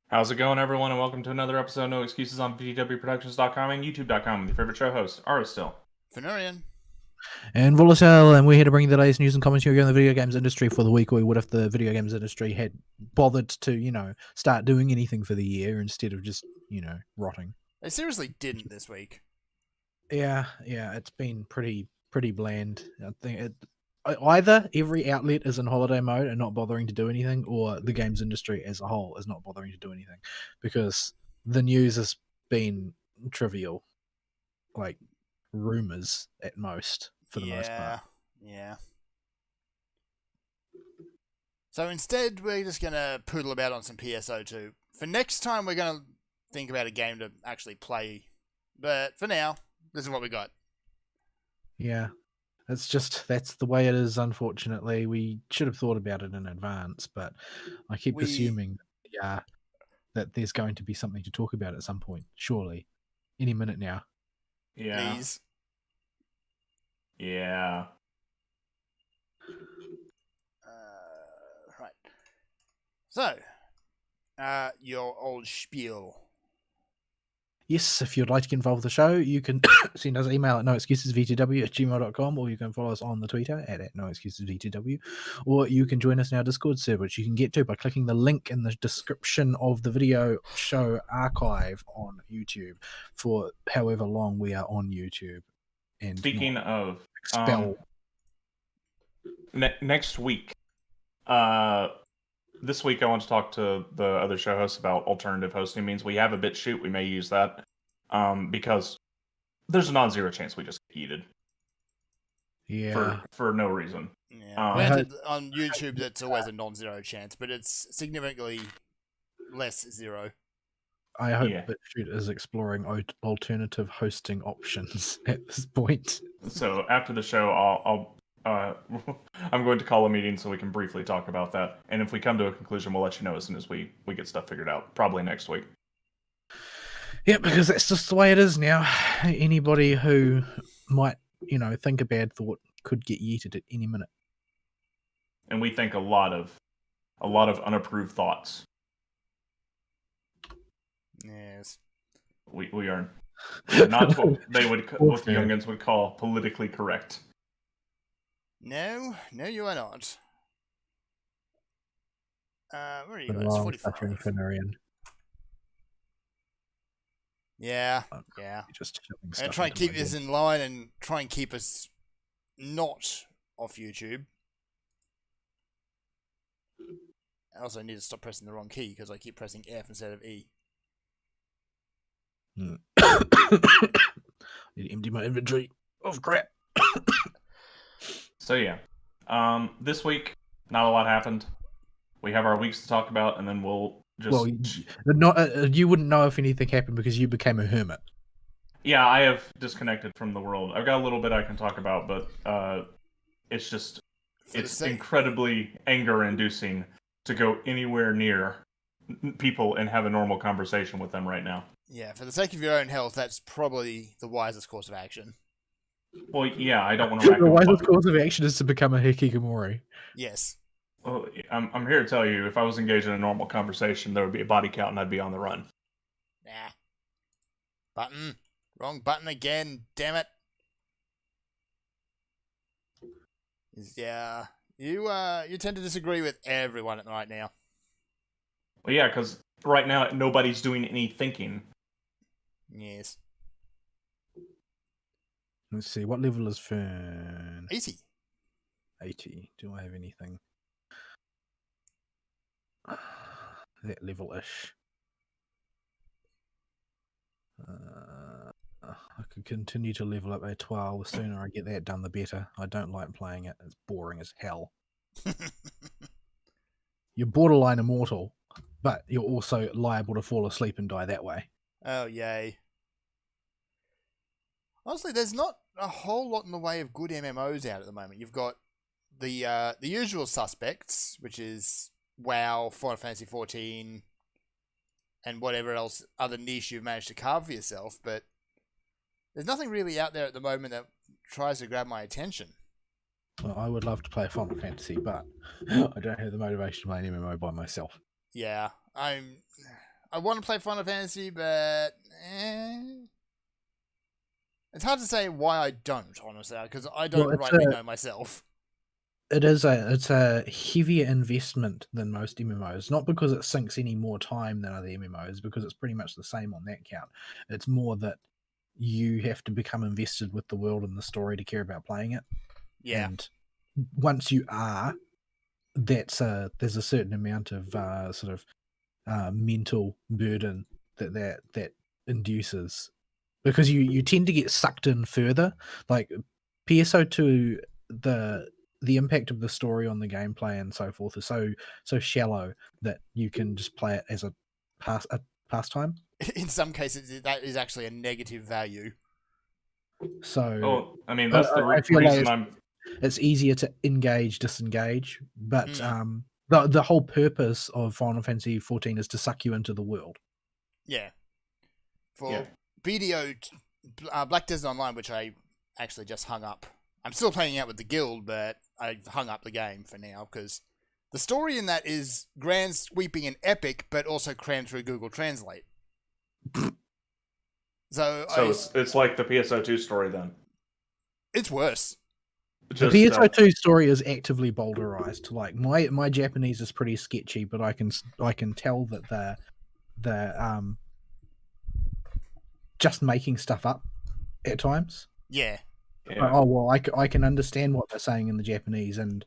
How's it going, everyone, and welcome to another episode of No Excuses on VTWProductions.com and YouTube.com with your favorite show host, Aristill. Fenurian. And Volatil, and we're here to bring you the latest news and commentary on the video games industry for the week. Or what if the video games industry had bothered to, start doing anything for the year instead of just, rotting? They seriously didn't this week. Yeah, it's been pretty bland. I think either every outlet is in holiday mode and not bothering to do anything, or the games industry as a whole is not bothering to do anything, because the news has been trivial, like rumors at most, for the most part. Yeah. So instead, we're just going to poodle about on some PSO2. For next time, we're going to think about a game to actually play. But for now, this is what we got. Yeah. That's the way it is, unfortunately. We should have thought about it in advance, but I keep assuming that there's going to be something to talk about at some point, surely. Any minute now. Yeah. Please. Yeah. Right. So, your old spiel. Yes, if you'd like to get involved with the show, you can send us an email at noexcusesvtw@gmail.com, or you can follow us on the Twitter at noexcusesvtw, or you can join us in our Discord server, which you can get to by clicking the link in the description of the video show archive on YouTube for however long we are on YouTube. And speaking of expel. Next week, this week I want to talk to the other show hosts about alternative hosting means. We have a BitChute, we may use that, because there's a non-zero chance we just get yeeted. Yeah. For no reason. Yeah. Yeah. Um, Granted, on YouTube, that's always a non-zero chance, but it's significantly less zero. I hope Yeah. BitChute is exploring alternative hosting options at this point. So after the show, I'm going to call a meeting so we can briefly talk about that. And if we come to a conclusion, we'll let you know as soon as we get stuff figured out. Probably next week. Yeah, because that's just the way it is now. Anybody who might, think a bad thought could get yeeted at any minute. And we think a lot of unapproved thoughts. Yes. We are not what what the youngins would call politically correct. No, you are not. Where are you The guys? wrong 45. fucking Fenarian. Yeah. You're just shoving I'm stuff gonna try and into keep my this head. in line and try and keep us not off YouTube. I also need to stop pressing the wrong key because I keep pressing F instead of E. Need to empty my inventory of crap. So yeah, this week not a lot happened. We have our weeks to talk about, and then we'll just. Well, you wouldn't know if anything happened because you became a hermit. Yeah, I have disconnected from the world. I've got a little bit I can talk about, but it's just incredibly anger-inducing to go anywhere near people and have a normal conversation with them right now. Yeah, for the sake of your own health, that's probably the wisest course of action. Well, yeah, I don't want to. The wisest course of action is to become a Hikikomori. Yes. Well, I'm here to tell you, if I was engaged in a normal conversation, there would be a body count and I'd be on the run. Nah. Button. Wrong button again. Damn it. Yeah. You tend to disagree with everyone right now. Well, yeah, because right now nobody's doing any thinking. Yes. Let's see, what level is Fern? 80. 80. Do I have anything? That level-ish. I could continue to level up a 12. The sooner I get that done, the better. I don't like playing it. It's boring as hell. You're borderline immortal, but you're also liable to fall asleep and die that way. Oh, yay. Honestly, there's not a whole lot in the way of good MMOs out at the moment. You've got the usual suspects, which is WoW, Final Fantasy XIV, and whatever else other niche you've managed to carve for yourself, but there's nothing really out there at the moment that tries to grab my attention. Well, I would love to play Final Fantasy, but I don't have the motivation to play an MMO by myself. Yeah, I want to play Final Fantasy, but it's hard to say why I don't, honestly, because I don't rightly know myself. It's a heavier investment than most MMOs, not because it sinks any more time than other MMOs, because it's pretty much the same on that count. It's more that you have to become invested with the world and the story to care about playing it. Yeah. And once you are, there's a certain amount of mental burden that induces, because you tend to get sucked in further. Like PSO2, the impact of the story on the gameplay and so forth is so shallow that you can just play it as a pastime. In some cases, that is actually a negative value. So, I mean, that's the reason it's easier to engage, disengage, but the whole purpose of Final Fantasy XIV is to suck you into the world. Yeah. For BDO, Black Desert Online, which I actually just hung up. I'm still playing out with the guild, but I've hung up the game for now because the story in that is grand, sweeping, and epic, but also crammed through Google Translate. So it's like the PSO2 story then. It's worse. The PSO2 story is actively boulderized. Like my Japanese is pretty sketchy, but I can tell that they're just making stuff up at times. Yeah. Oh well, I can understand what they're saying in the Japanese, and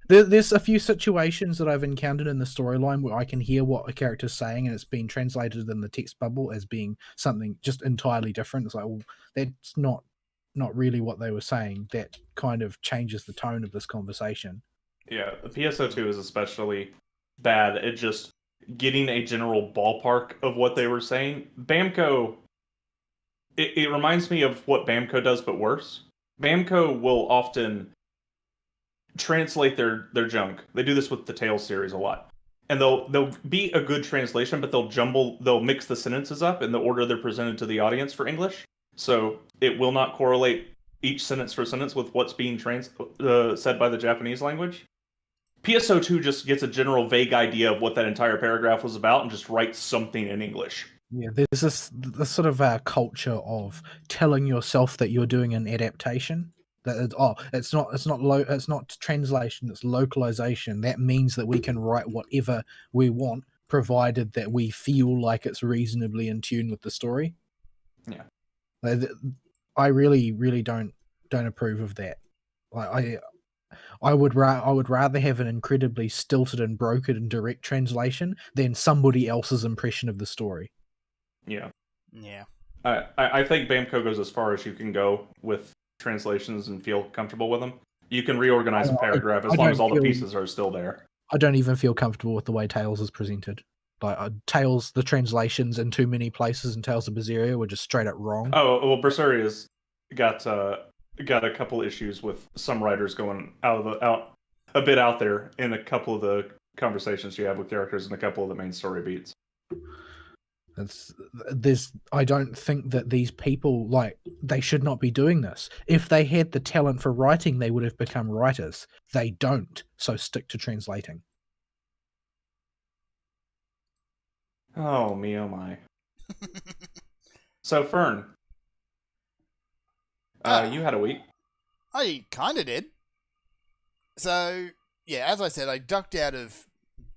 there's a few situations that I've encountered in the storyline where I can hear what a character's saying, and it's been translated in the text bubble as being something just entirely different. It's like, well, that's not not really what they were saying, that kind of changes the tone of this conversation. Yeah, the PSO2 is especially bad at just getting a general ballpark of what they were saying. Bamco, it reminds me of what Bamco does, but worse. Bamco will often translate their junk. They do this with the Tales series a lot. And they'll be a good translation, but they'll mix the sentences up in the order they're presented to the audience for English. So it will not correlate each sentence for sentence with what's being said by the Japanese language. PSO2 just gets a general vague idea of what that entire paragraph was about and just writes something in English. Yeah, there's this sort of culture of telling yourself that you're doing an adaptation. That it's not translation, it's localization. That means that we can write whatever we want, provided that we feel like it's reasonably in tune with the story. Yeah, I really don't approve of that. Like I would rather have an incredibly stilted and broken and direct translation than somebody else's impression of the story. Yeah. Yeah. I think Bamco goes as far as you can go with translations and feel comfortable with them. You can reorganize a paragraph as long as all the pieces are still there. I don't even feel comfortable with the way Tales is presented. Like Tales, the translations in too many places in Tales of Berseria were just straight up wrong. Oh well, Berseria's got a couple issues with some writers going out a bit out there in a couple of the conversations you have with characters and a couple of the main story beats. I don't think that these people, like, they should not be doing this. If they had the talent for writing, they would have become writers. They don't, so stick to translating. Oh me, oh my. So Fern, you had a week. I kind of did. So yeah, as I said, I ducked out of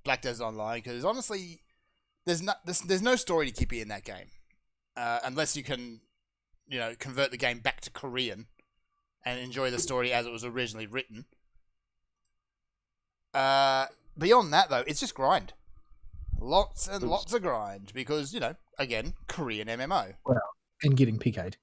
Black Desert Online because honestly, there's no story to keep you in that game, unless you can, convert the game back to Korean and enjoy the story as it was originally written. Beyond that, though, it's just grind. Lots and lots of grind because, again, Korean MMO. Well, and getting PK'd.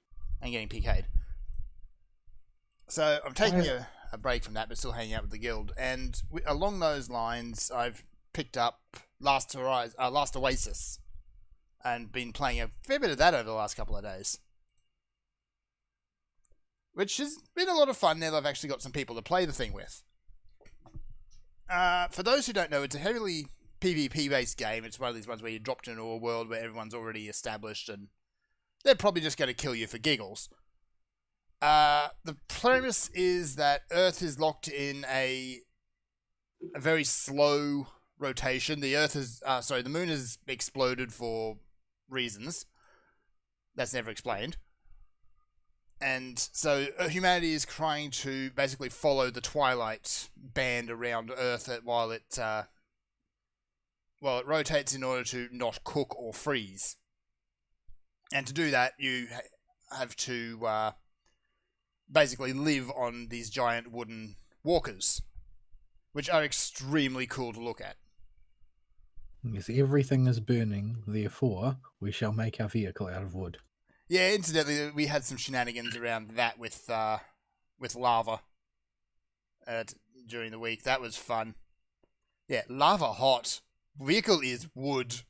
So I'm taking a break from that, but still hanging out with the guild. And along those lines, I've picked up Last Oasis and been playing a fair bit of that over the last couple of days. Which has been a lot of fun now that I've actually got some people to play the thing with. For those who don't know, it's a heavily PvP-based game. It's one of these ones where you're dropped into a world where everyone's already established and they're probably just going to kill you for giggles. The premise is that Earth is locked in a very slow rotation. The moon has exploded for reasons that's never explained. And so humanity is trying to basically follow the twilight band around Earth while it rotates in order to not cook or freeze. And to do that, you have to basically live on these giant wooden walkers, which are extremely cool to look at. Yes, everything is burning, therefore we shall make our vehicle out of wood. Yeah, incidentally, we had some shenanigans around that with lava during the week. That was fun. Yeah, lava hot. Vehicle is wood.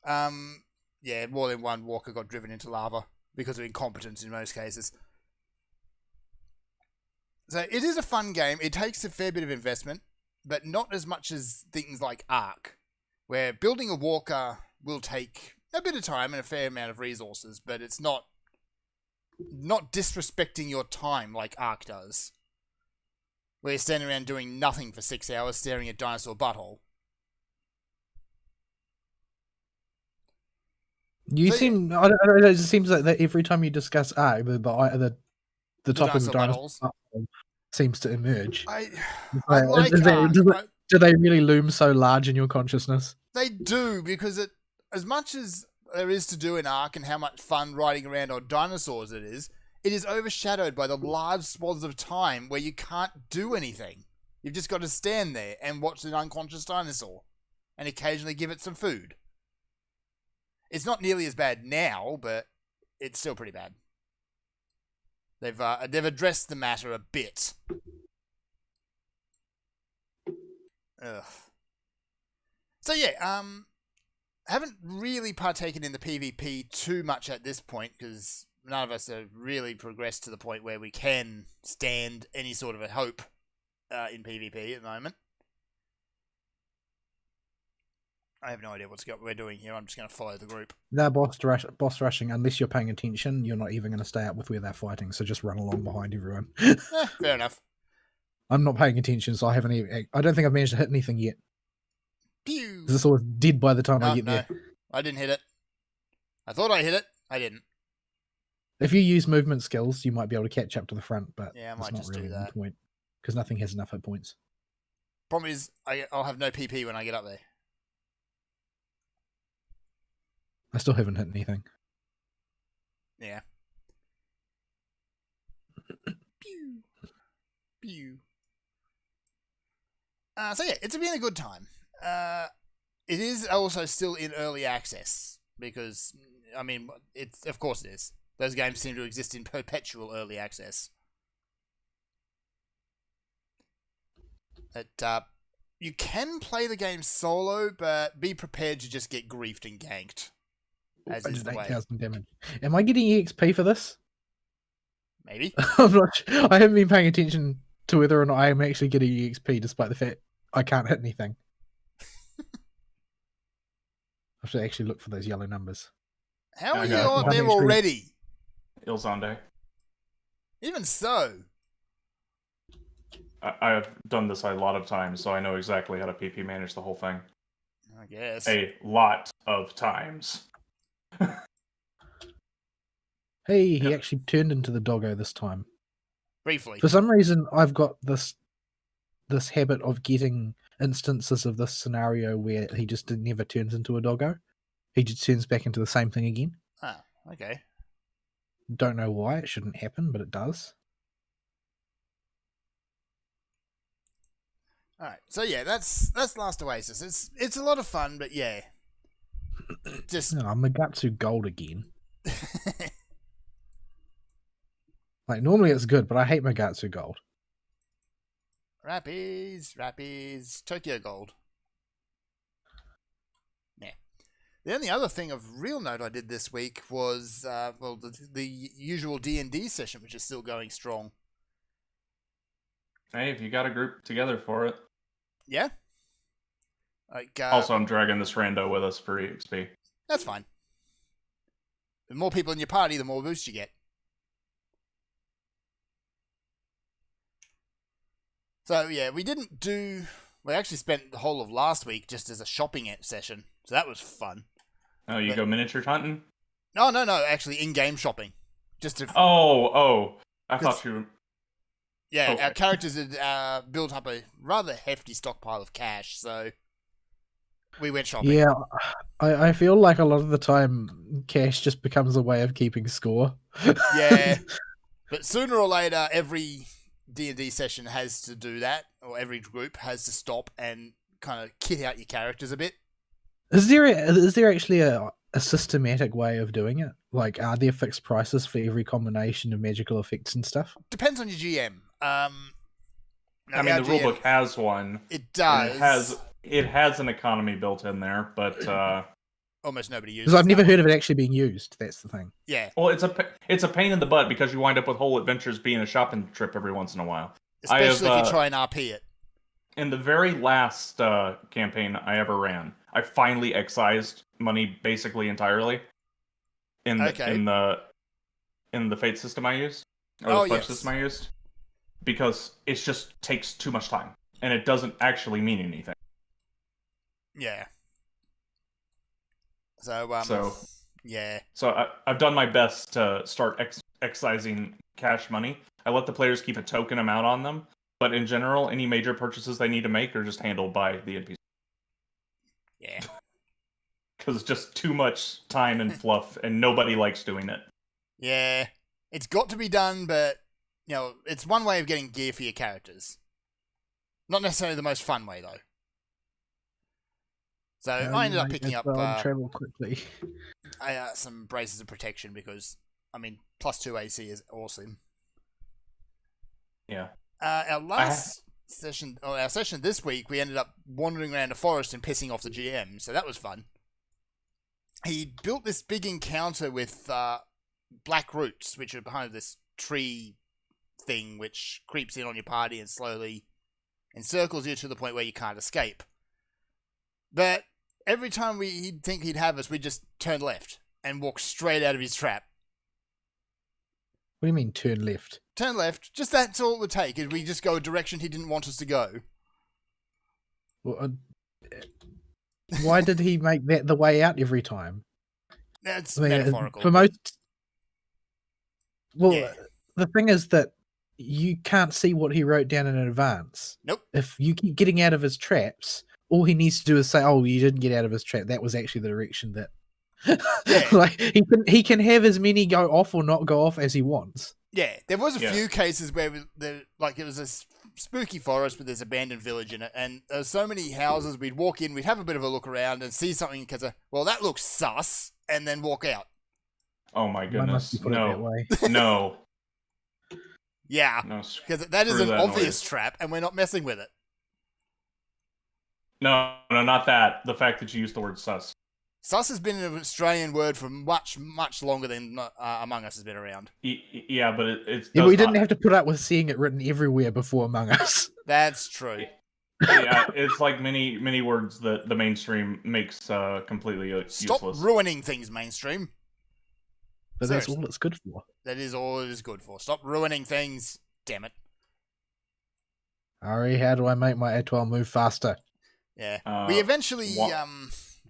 Yeah, more than one walker got driven into lava because of incompetence in most cases. So it is a fun game. It takes a fair bit of investment, but not as much as things like Ark, where building a walker will take a bit of time and a fair amount of resources, but it's not disrespecting your time like Ark does, where you're standing around doing nothing for 6 hours staring at dinosaur butthole. It seems like that every time you discuss Ark, the topic of dinosaur butthole seems to emerge. I like Ark. Do they really loom so large in your consciousness? They do, because as much as there is to do in Ark and how much fun riding around on dinosaurs it is overshadowed by the large swaths of time where you can't do anything. You've just got to stand there and watch an unconscious dinosaur and occasionally give it some food. It's not nearly as bad now, but it's still pretty bad. They've addressed the matter a bit. Ugh. So yeah, haven't really partaken in the PvP too much at this point because none of us have really progressed to the point where we can stand any sort of a hope in PvP at the moment. I have no idea what we're doing here. I'm just going to follow the group. They're boss rushing. Unless you're paying attention, you're not even going to stay up with where they're fighting. So just run along behind everyone. Fair enough. I'm not paying attention, so I don't think I've managed to hit anything yet. Pew! This is all dead by the time I get no, there. I didn't hit it. I thought I hit it. I didn't. If you use movement skills, you might be able to catch up to the front, but yeah, I that's might not just really do the that. point because nothing has enough hit points. Problem is, I'll have no PP when I get up there. I still haven't hit anything. Yeah. Pew. Pew. So yeah, it's been a good time. It is also still in early access because, I mean, of course it is. Those games seem to exist in perpetual early access. You can play the game solo, but be prepared to just get griefed and ganked. As I is did the way. 8,000 damage. Am I getting EXP for this? Maybe. I'm not sure. I haven't been paying attention to whether or not I am actually getting EXP, despite the fact I can't hit anything. I should actually look for those yellow numbers. How are I you got on one there XP. already? Ilzande. Even so. I have done this a lot of times, so I know exactly how to PP manage the whole thing. I guess. A lot of times. Hey, he actually turned into the doggo this time. Briefly. For some reason, I've got this habit of getting instances of this scenario where he just never turns into a doggo. He just turns back into the same thing again. Ah, okay. Don't know why. It shouldn't happen, but it does. Alright, so yeah, that's Last Oasis. It's a lot of fun, but yeah. Just No, I'm Magatsu Gold again. Like, normally it's good, but I hate Magatsu Gold. Rappies, Tokyo Gold. Yeah. The only other thing of real note I did this week was, the usual D&D session, which is still going strong. Hey, if you got a group together for it. Yeah? Like, Also, I'm dragging this rando with us for EXP. that's fine. The more people in your party, the more boost you get. So, yeah, we actually spent the whole of last week just as a shopping session. So that was fun. Oh, you go miniature hunting? No, actually in-game shopping. Just to... Oh. I thought you... Yeah, Okay. our characters had built up a rather hefty stockpile of cash, so we went shopping. Yeah, I feel like a lot of the time cash just becomes a way of keeping score. Yeah. But sooner or later, every D&D session has to do that, or every group has to stop and kind of kit out your characters a bit. Is there actually a systematic way of doing it? Like, are there fixed prices for every combination of magical effects and stuff? Depends on your GM. I mean, the rulebook has one. It does. It has an economy built in there, but Almost nobody uses. Because I've never that heard one. of it actually being used. That's the thing. Yeah, well, it's a pain in the butt because you wind up with whole adventures being a shopping trip every once in a while. especially if you try and RP it. In the very last campaign I ever ran, I finally excised money basically entirely in the fate system I used, or the pledge system I used, because it just takes too much time and it doesn't actually mean anything. Yeah. So yeah. So I've done my best to start excising cash money. I let the players keep a token amount on them, but in general, any major purchases they need to make are just handled by the NPC. Yeah. Because it's just too much time and fluff, and nobody likes doing it. Yeah. It's got to be done, but it's one way of getting gear for your characters. Not necessarily the most fun way though. So I ended up picking up travel quickly. some braces of protection because, I mean, +2 AC is awesome. Yeah. Our last session, or our session this week, we ended up wandering around the forest and pissing off the GM, so that was fun. He built this big encounter with black roots, which are behind this tree thing, which creeps in on your party and slowly encircles you to the point where you can't escape. But every time he'd think he'd have us, we'd just turn left and walk straight out of his trap. What do you mean turn left? Turn left. Just that's all it would take. Is we just go a direction he didn't want us to go. Well, why did he make that the way out every time? That's I mean, metaphorical. for most. Well, Yeah. the thing is that you can't see what he wrote down in advance. Nope. If you keep getting out of his traps, all he needs to do is say, "Oh, you didn't get out of his trap. That was actually the direction that." Yeah. Like he can have as many go off or not go off as he wants. Yeah, there was a Yeah. few cases where it was a spooky forest, but there's an abandoned village in it, and there's so many houses. We'd walk in, we'd have a bit of a look around, and see something because well, that looks sus, and then walk out. Oh my Why must goodness. you put it that No. way? No. Yeah, No. because that is Screw an that obvious noise. trap, and we're not messing with it. No, not that. The fact that you used the word sus. Sus has been an Australian word for much, much longer than Among Us has been around. Yeah, but it's. Yeah, we didn't have to put up with seeing it written everywhere before Among Us. That's true. Yeah, it's like many words that the mainstream makes completely Stop useless. ruining things, mainstream. But that's Seriously. all it's good for. That is all it is good for. Stop ruining things. Damn it. Ari, how do I make my A12 move faster? Yeah. Uh, We eventually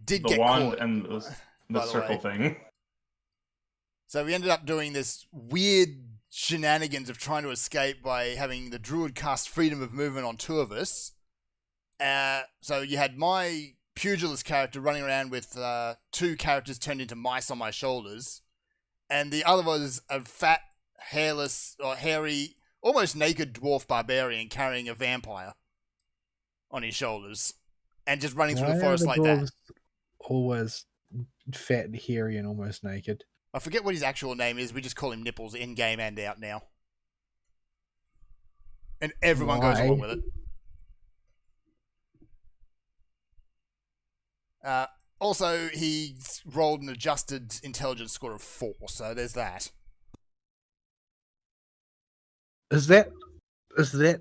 did the get wand caught. and by the the circle way. thing. So we ended up doing this weird shenanigans of trying to escape by having the druid cast freedom of movement on two of us. So you had my pugilist character running around with two characters turned into mice on my shoulders, and the other was a fat, hairless, or hairy, almost naked dwarf barbarian carrying a vampire on his shoulders, and just running through Why the are forest the like that. dwarves always fat and hairy and almost naked? I forget what his actual name is. We just call him Nipples in game and out now, and everyone goes Why? along with it. Also, he rolled an adjusted intelligence score of 4, so there's that. Is that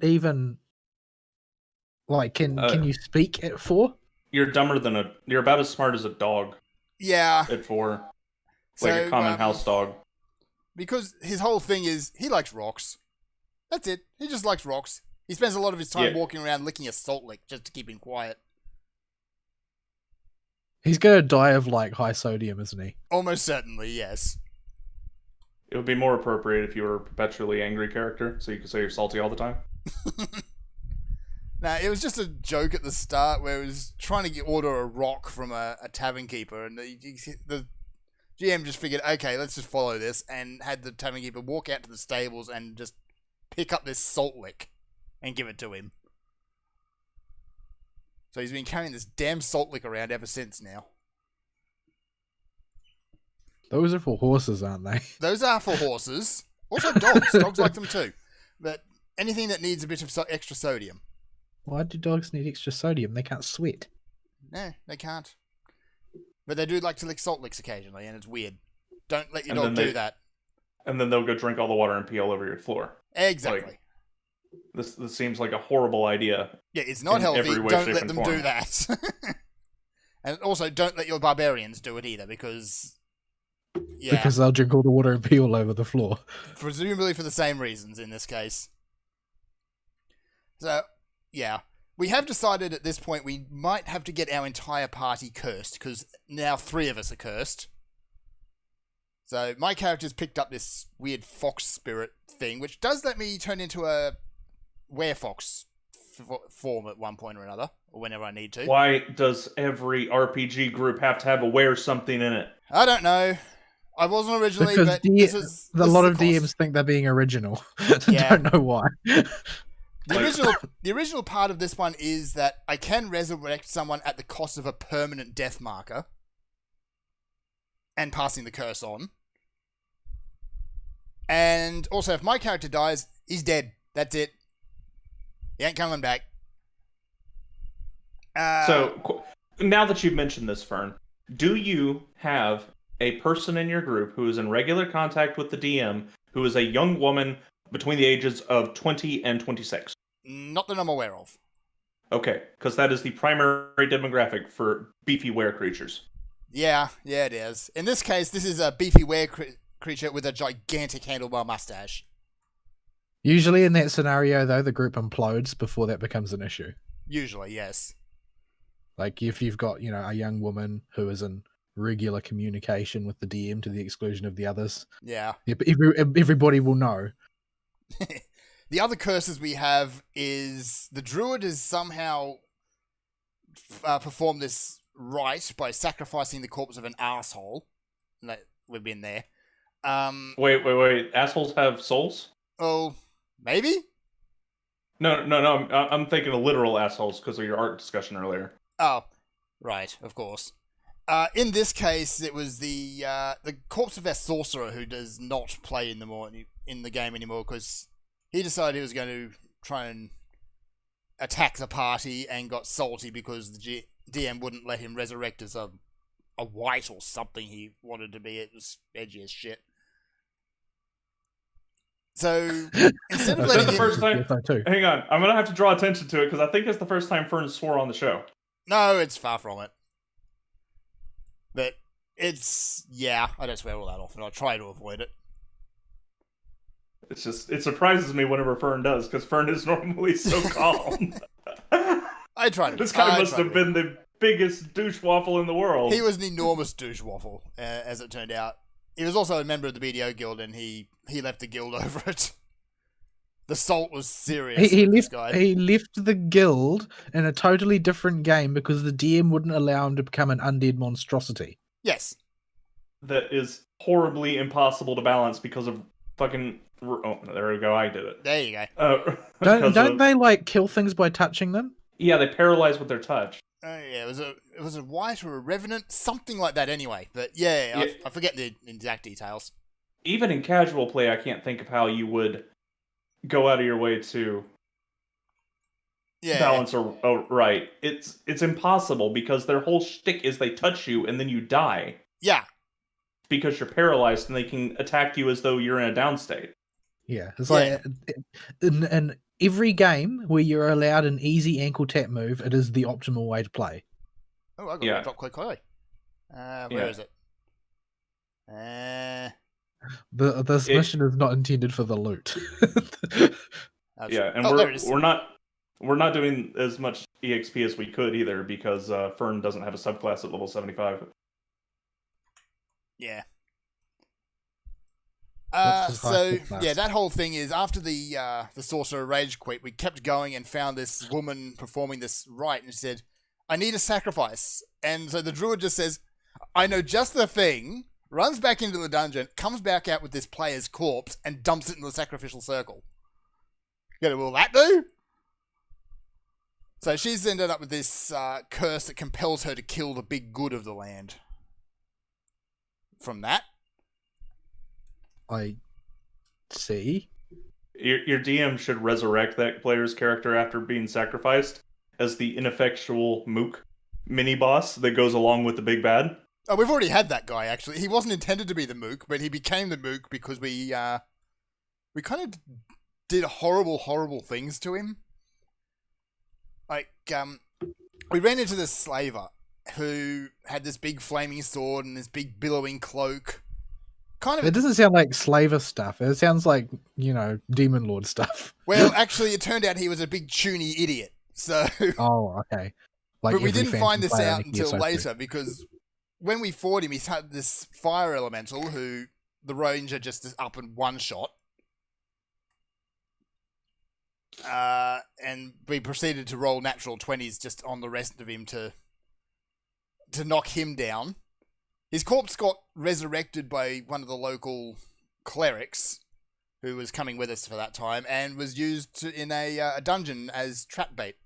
even like can you speak at 4? You're dumber than you're about as smart as a dog Yeah. at 4. So, Like a common house dog. Because his whole thing is he likes rocks. That's it. He just likes rocks. He spends a lot of his time Yeah. walking around licking a salt lick just to keep him quiet. He's gonna die of like high sodium, isn't he? Almost certainly, yes. It would be more appropriate if you were a perpetually angry character, so you could say you're salty all the time. Now, it was just a joke at the start where he was trying to order a rock from a tavern keeper, and the GM just figured, okay, let's just follow this, and had the tavern keeper walk out to the stables and just pick up this salt lick and give it to him. So he's been carrying this damn salt lick around ever since now. Those are for horses, aren't they? Those are for horses. Also dogs. Dogs like them too. But anything that needs a bit of extra sodium. Why do dogs need extra sodium? They can't sweat. No, they can't. But they do like to lick salt licks occasionally, and it's weird. Don't let your And dog then do that. And then they'll go drink all the water and pee all over your floor. Exactly. This seems like a horrible idea. Yeah, it's not in healthy. every way, Don't shape, let and them form. do that. And also, don't let your barbarians do it either, because... Yeah, Because they'll drink all the water and pee all over the floor. presumably for the same reasons in this case. So, yeah. We have decided at this point we might have to get our entire party cursed, because now 3 of us are cursed. So, my character's picked up this weird fox spirit thing, which does let me turn into a werefox form at one point or another, or whenever I need to. Why does every RPG group have to have a wear something in it? I don't know. I wasn't originally, Because but this is a lot of the cost. DMs think they're being original. Yeah. Don't know why. The original part of this one is that I can resurrect someone at the cost of a permanent death marker and passing the curse on. And also, if my character dies, he's dead. That's it. He ain't coming back. So now that you've mentioned this, Fern, do you have a person in your group who is in regular contact with the DM who is a young woman between the ages of 20 and 26? Not that I'm aware of. Okay, because that is the primary demographic for beefy were creatures. Yeah, it is. In this case, this is a beefy were creature with a gigantic handlebar mustache. Usually in that scenario, though, the group implodes before that becomes an issue. Usually, yes. Like if you've got, a young woman who is in regular communication with the DM to the exclusion of the others, Yeah. everybody will know. The other curses we have is the druid has somehow performed this rite by sacrificing the corpse of an asshole. We've been there. Wait. Assholes have souls? Oh, maybe? No. I'm thinking of literal assholes because of your art discussion earlier. Oh, right, of course. In this case, it was the corpse of our sorcerer who does not play in the game anymore because he decided he was going to try and attack the party and got salty because the DM wouldn't let him resurrect as a white or something he wanted to be. It was edgy as shit. So instead of Is that letting the him... first time? Hang on, I'm gonna have to draw attention to it because I think it's the first time Fern swore on the show. No, it's far from it. But I don't swear all that often. I try to avoid it. It's just, it surprises me whenever Fern does, because Fern is normally so calm. I try to. This guy must have been the biggest douche waffle in the world. He was an enormous douche waffle, as it turned out. He was also a member of the BDO guild, and he left the guild over it. The salt was serious. He left the guild in a totally different game because the DM wouldn't allow him to become an undead monstrosity. Yes. That is horribly impossible to balance because of fucking... Oh, there we go, I did it. There you go. Don't they, kill things by touching them? Yeah, they paralyze with their touch. Yeah, it was a white or a revenant, something like that anyway. But yeah. I forget the exact details. Even in casual play, I can't think of how you would go out of your way to balance right. It's impossible because their whole shtick is they touch you and then you die. Yeah. Because you're paralyzed and they can attack you as though you're in a down state. Yeah, it's like in every game where you're allowed an easy ankle tap move, it is the optimal way to play. Oh, I got a drop click high. Where is it? This mission is not intended for the loot. Yeah, and we're not doing as much EXP as we could either because Fern doesn't have a subclass at level 75. Yeah. That whole thing is after the sorcerer rage quit, we kept going and found this woman performing this rite, and she said, "I need a sacrifice." And so the druid just says, "I know just the thing." Runs back into the dungeon, comes back out with this player's corpse, and dumps it in the sacrificial circle. Will that do? So she's ended up with this curse that compels her to kill the big good of the land. From that, I see. Your DM should resurrect that player's character after being sacrificed as the ineffectual Mook mini-boss that goes along with the big bad. Oh, we've already had that guy, actually. He wasn't intended to be the Mook, but he became the Mook because we kind of did horrible, horrible things to him. Like, we ran into this slaver who had this big flaming sword and this big billowing cloak. It doesn't sound like slaver stuff. It sounds like, demon lord stuff. Well, actually, it turned out he was a big chuny idiot. So. Oh, okay. But we didn't find this out until later because when we fought him, he had this fire elemental who the ranger just is up in one shot. And we proceeded to roll natural 20s just on the rest of him to knock him down. His corpse got resurrected by one of the local clerics who was coming with us for that time and was used in a dungeon as trap bait.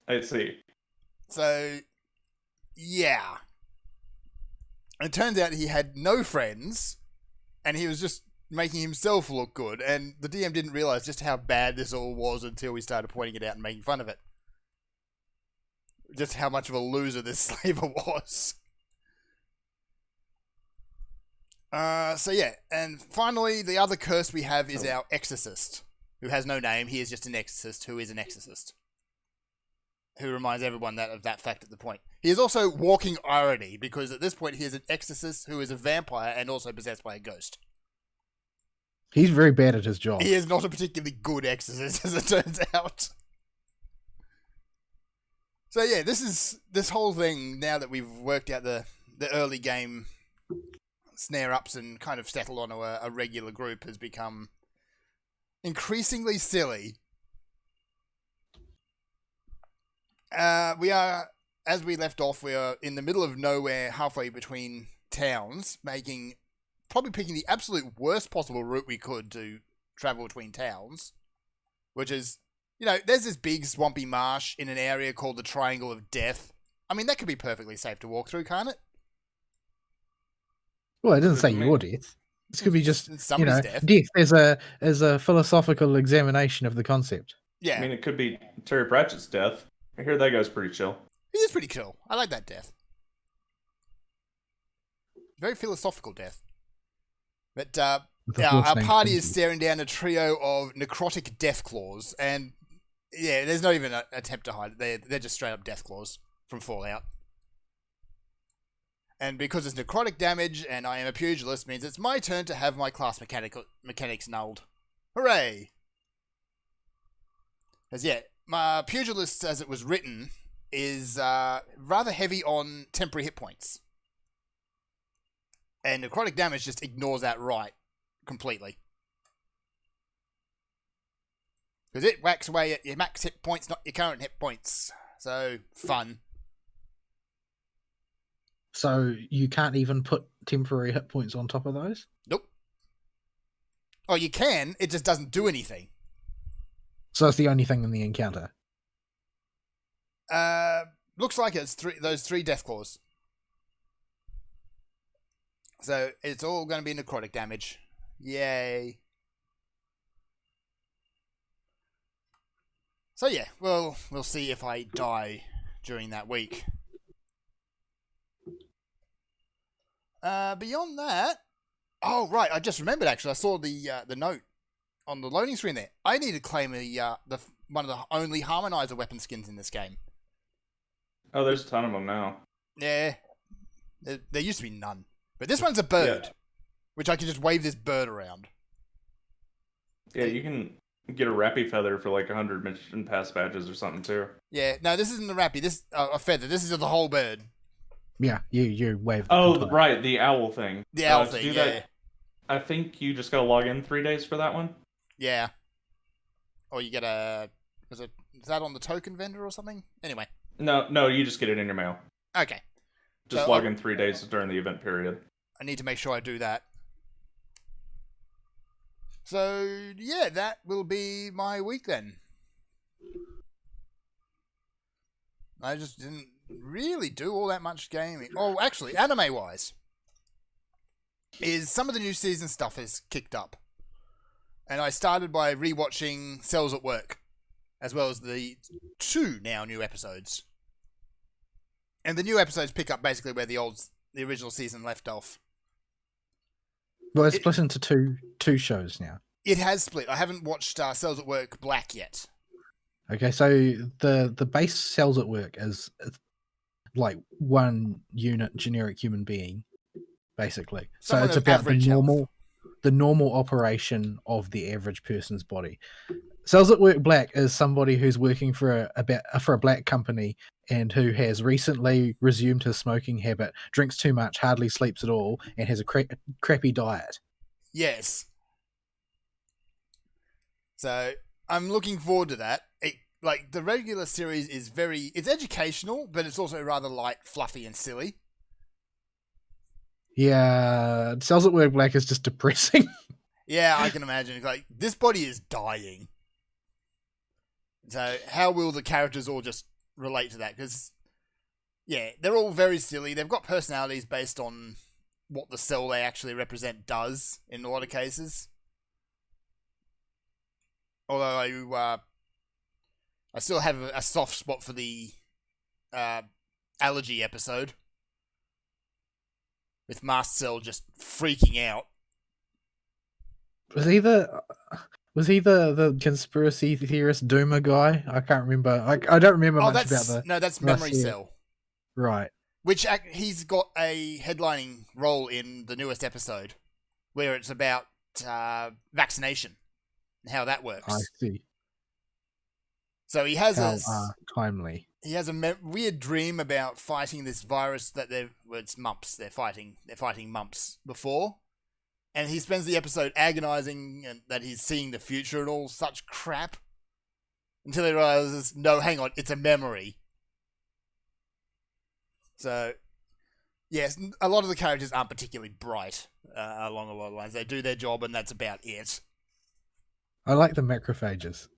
I see. So, yeah. It turns out he had no friends, and he was just making himself look good, and the DM didn't realize just how bad this all was until we started pointing it out and making fun of it. Just how much of a loser this slaver was. So yeah, and finally, the other curse we have is our exorcist, who has no name. He is just an exorcist who is an exorcist. Who reminds everyone of that fact at the point. He is also walking irony, because at this point he is an exorcist who is a vampire and also possessed by a ghost. He's very bad at his job. He is not a particularly good exorcist, as it turns out. So yeah, this whole thing, now that we've worked out the early game snare-ups and kind of settled on a regular group, has become increasingly silly. We are, as we left off, we are in the middle of nowhere, halfway between towns, probably picking the absolute worst possible route we could to travel between towns, which is, there's this big swampy marsh in an area called the Triangle of Death. I mean, that could be perfectly safe to walk through, can't it? Well, it doesn't say your death. This could be just, somebody's death. Death as a philosophical examination of the concept. Yeah. I mean, it could be Terry Pratchett's death. I hear that guy's pretty chill. He is pretty chill. I like that death. Very philosophical death. But our party is staring down a trio of necrotic Deathclaws, and yeah, there's not even an attempt to hide it. They're just straight up Deathclaws from Fallout. And because it's necrotic damage and I am a pugilist, means it's my turn to have my class mechanics nulled. Hooray! As yeah, my pugilist, as it was written, is rather heavy on temporary hit points. And necrotic damage just ignores that right completely. Because it whacks away at your max hit points, not your current hit points. So, fun. So you can't even put temporary hit points on top of those? Nope. Oh, you can, it just doesn't do anything. So it's the only thing in the encounter? Looks like it's those three Deathclaws. So it's all going to be necrotic damage. Yay. So yeah, we'll see if I die during that week. Beyond that... Oh, right, I just remembered, actually. I saw the note on the loading screen there. I need to claim one of the only Harmonizer weapon skins in this game. Oh, there's a ton of them now. Yeah. There used to be none. But this one's a bird, which I can just wave this bird around. Yeah, you can get a Rappy Feather for like 100 mission pass badges or something, too. Yeah, no, this isn't the Rappy. This a feather. This is the whole bird. Yeah, you wave. Oh, right, the owl thing. The owl thing, yeah. That, I think you just gotta log in 3 days for that one. Yeah. Or you get a... Is that on the token vendor or something? Anyway. No, you just get it in your mail. Okay. Just log in 3 days during the event period. I need to make sure I do that. So, yeah, that will be my week then. I just didn't really do all that much gaming. Oh, actually, anime-wise, is some of the new season stuff is kicked up. And I started by rewatching Cells at Work, as well as the 2 now new episodes. And the new episodes pick up basically where the original season left off. Well, it's split into two shows now. It has split. I haven't watched Cells at Work Black yet. Okay, so the base Cells at Work is like one unit generic human being, basically. Someone so it's of about the normal operation of the average person's body. Cells at Work Black is somebody who's working for a black company and who has recently resumed his smoking habit, drinks too much, hardly sleeps at all, and has a crappy diet. Yes. So I'm looking forward to that. Like the regular series is it's educational, but it's also rather light, fluffy, and silly. Yeah, Cells at Work Black is just depressing. Yeah, I can imagine. Like, this body is dying. So how will the characters all just relate to that? Because, yeah, they're all very silly. They've got personalities based on what the cell they actually represent does in a lot of cases. Although I still have a soft spot for the allergy episode with Master Cell just freaking out. Was he the conspiracy theorist Doomer guy? I can't remember. I don't remember much about the. No, that's Memory Cell. Right. Which he's got a headlining role in the newest episode, where it's about vaccination and how that works. I see. So he has timely. He has a weird dream about fighting this virus that it's mumps. They're fighting mumps before, and he spends the episode agonizing and that he's seeing the future and all such crap, until he realizes, no, hang on, it's a memory. So, yes, a lot of the characters aren't particularly bright along a lot of lines. They do their job, and that's about it. I like the macrophages.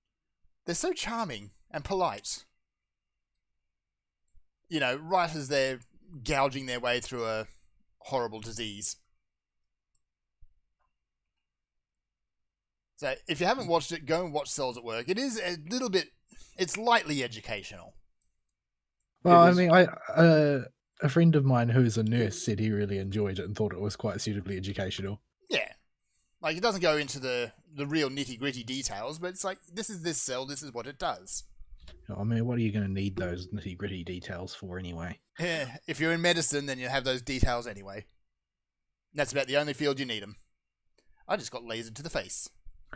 They're so charming and polite. You know, right as they're gouging their way through a horrible disease. So, if you haven't watched it, go and watch Cells at Work. It is a little bit... It's lightly educational. Well, I mean, a friend of mine who's a nurse said he really enjoyed it and thought it was quite suitably educational. Yeah. Like, it doesn't go into the real nitty-gritty details, but it's like, this is this cell, this is what it does. I mean, what are you going to need those nitty-gritty details for anyway? Yeah, if you're in medicine, then you have those details anyway. That's about the only field you need them. I just got lasered to the face.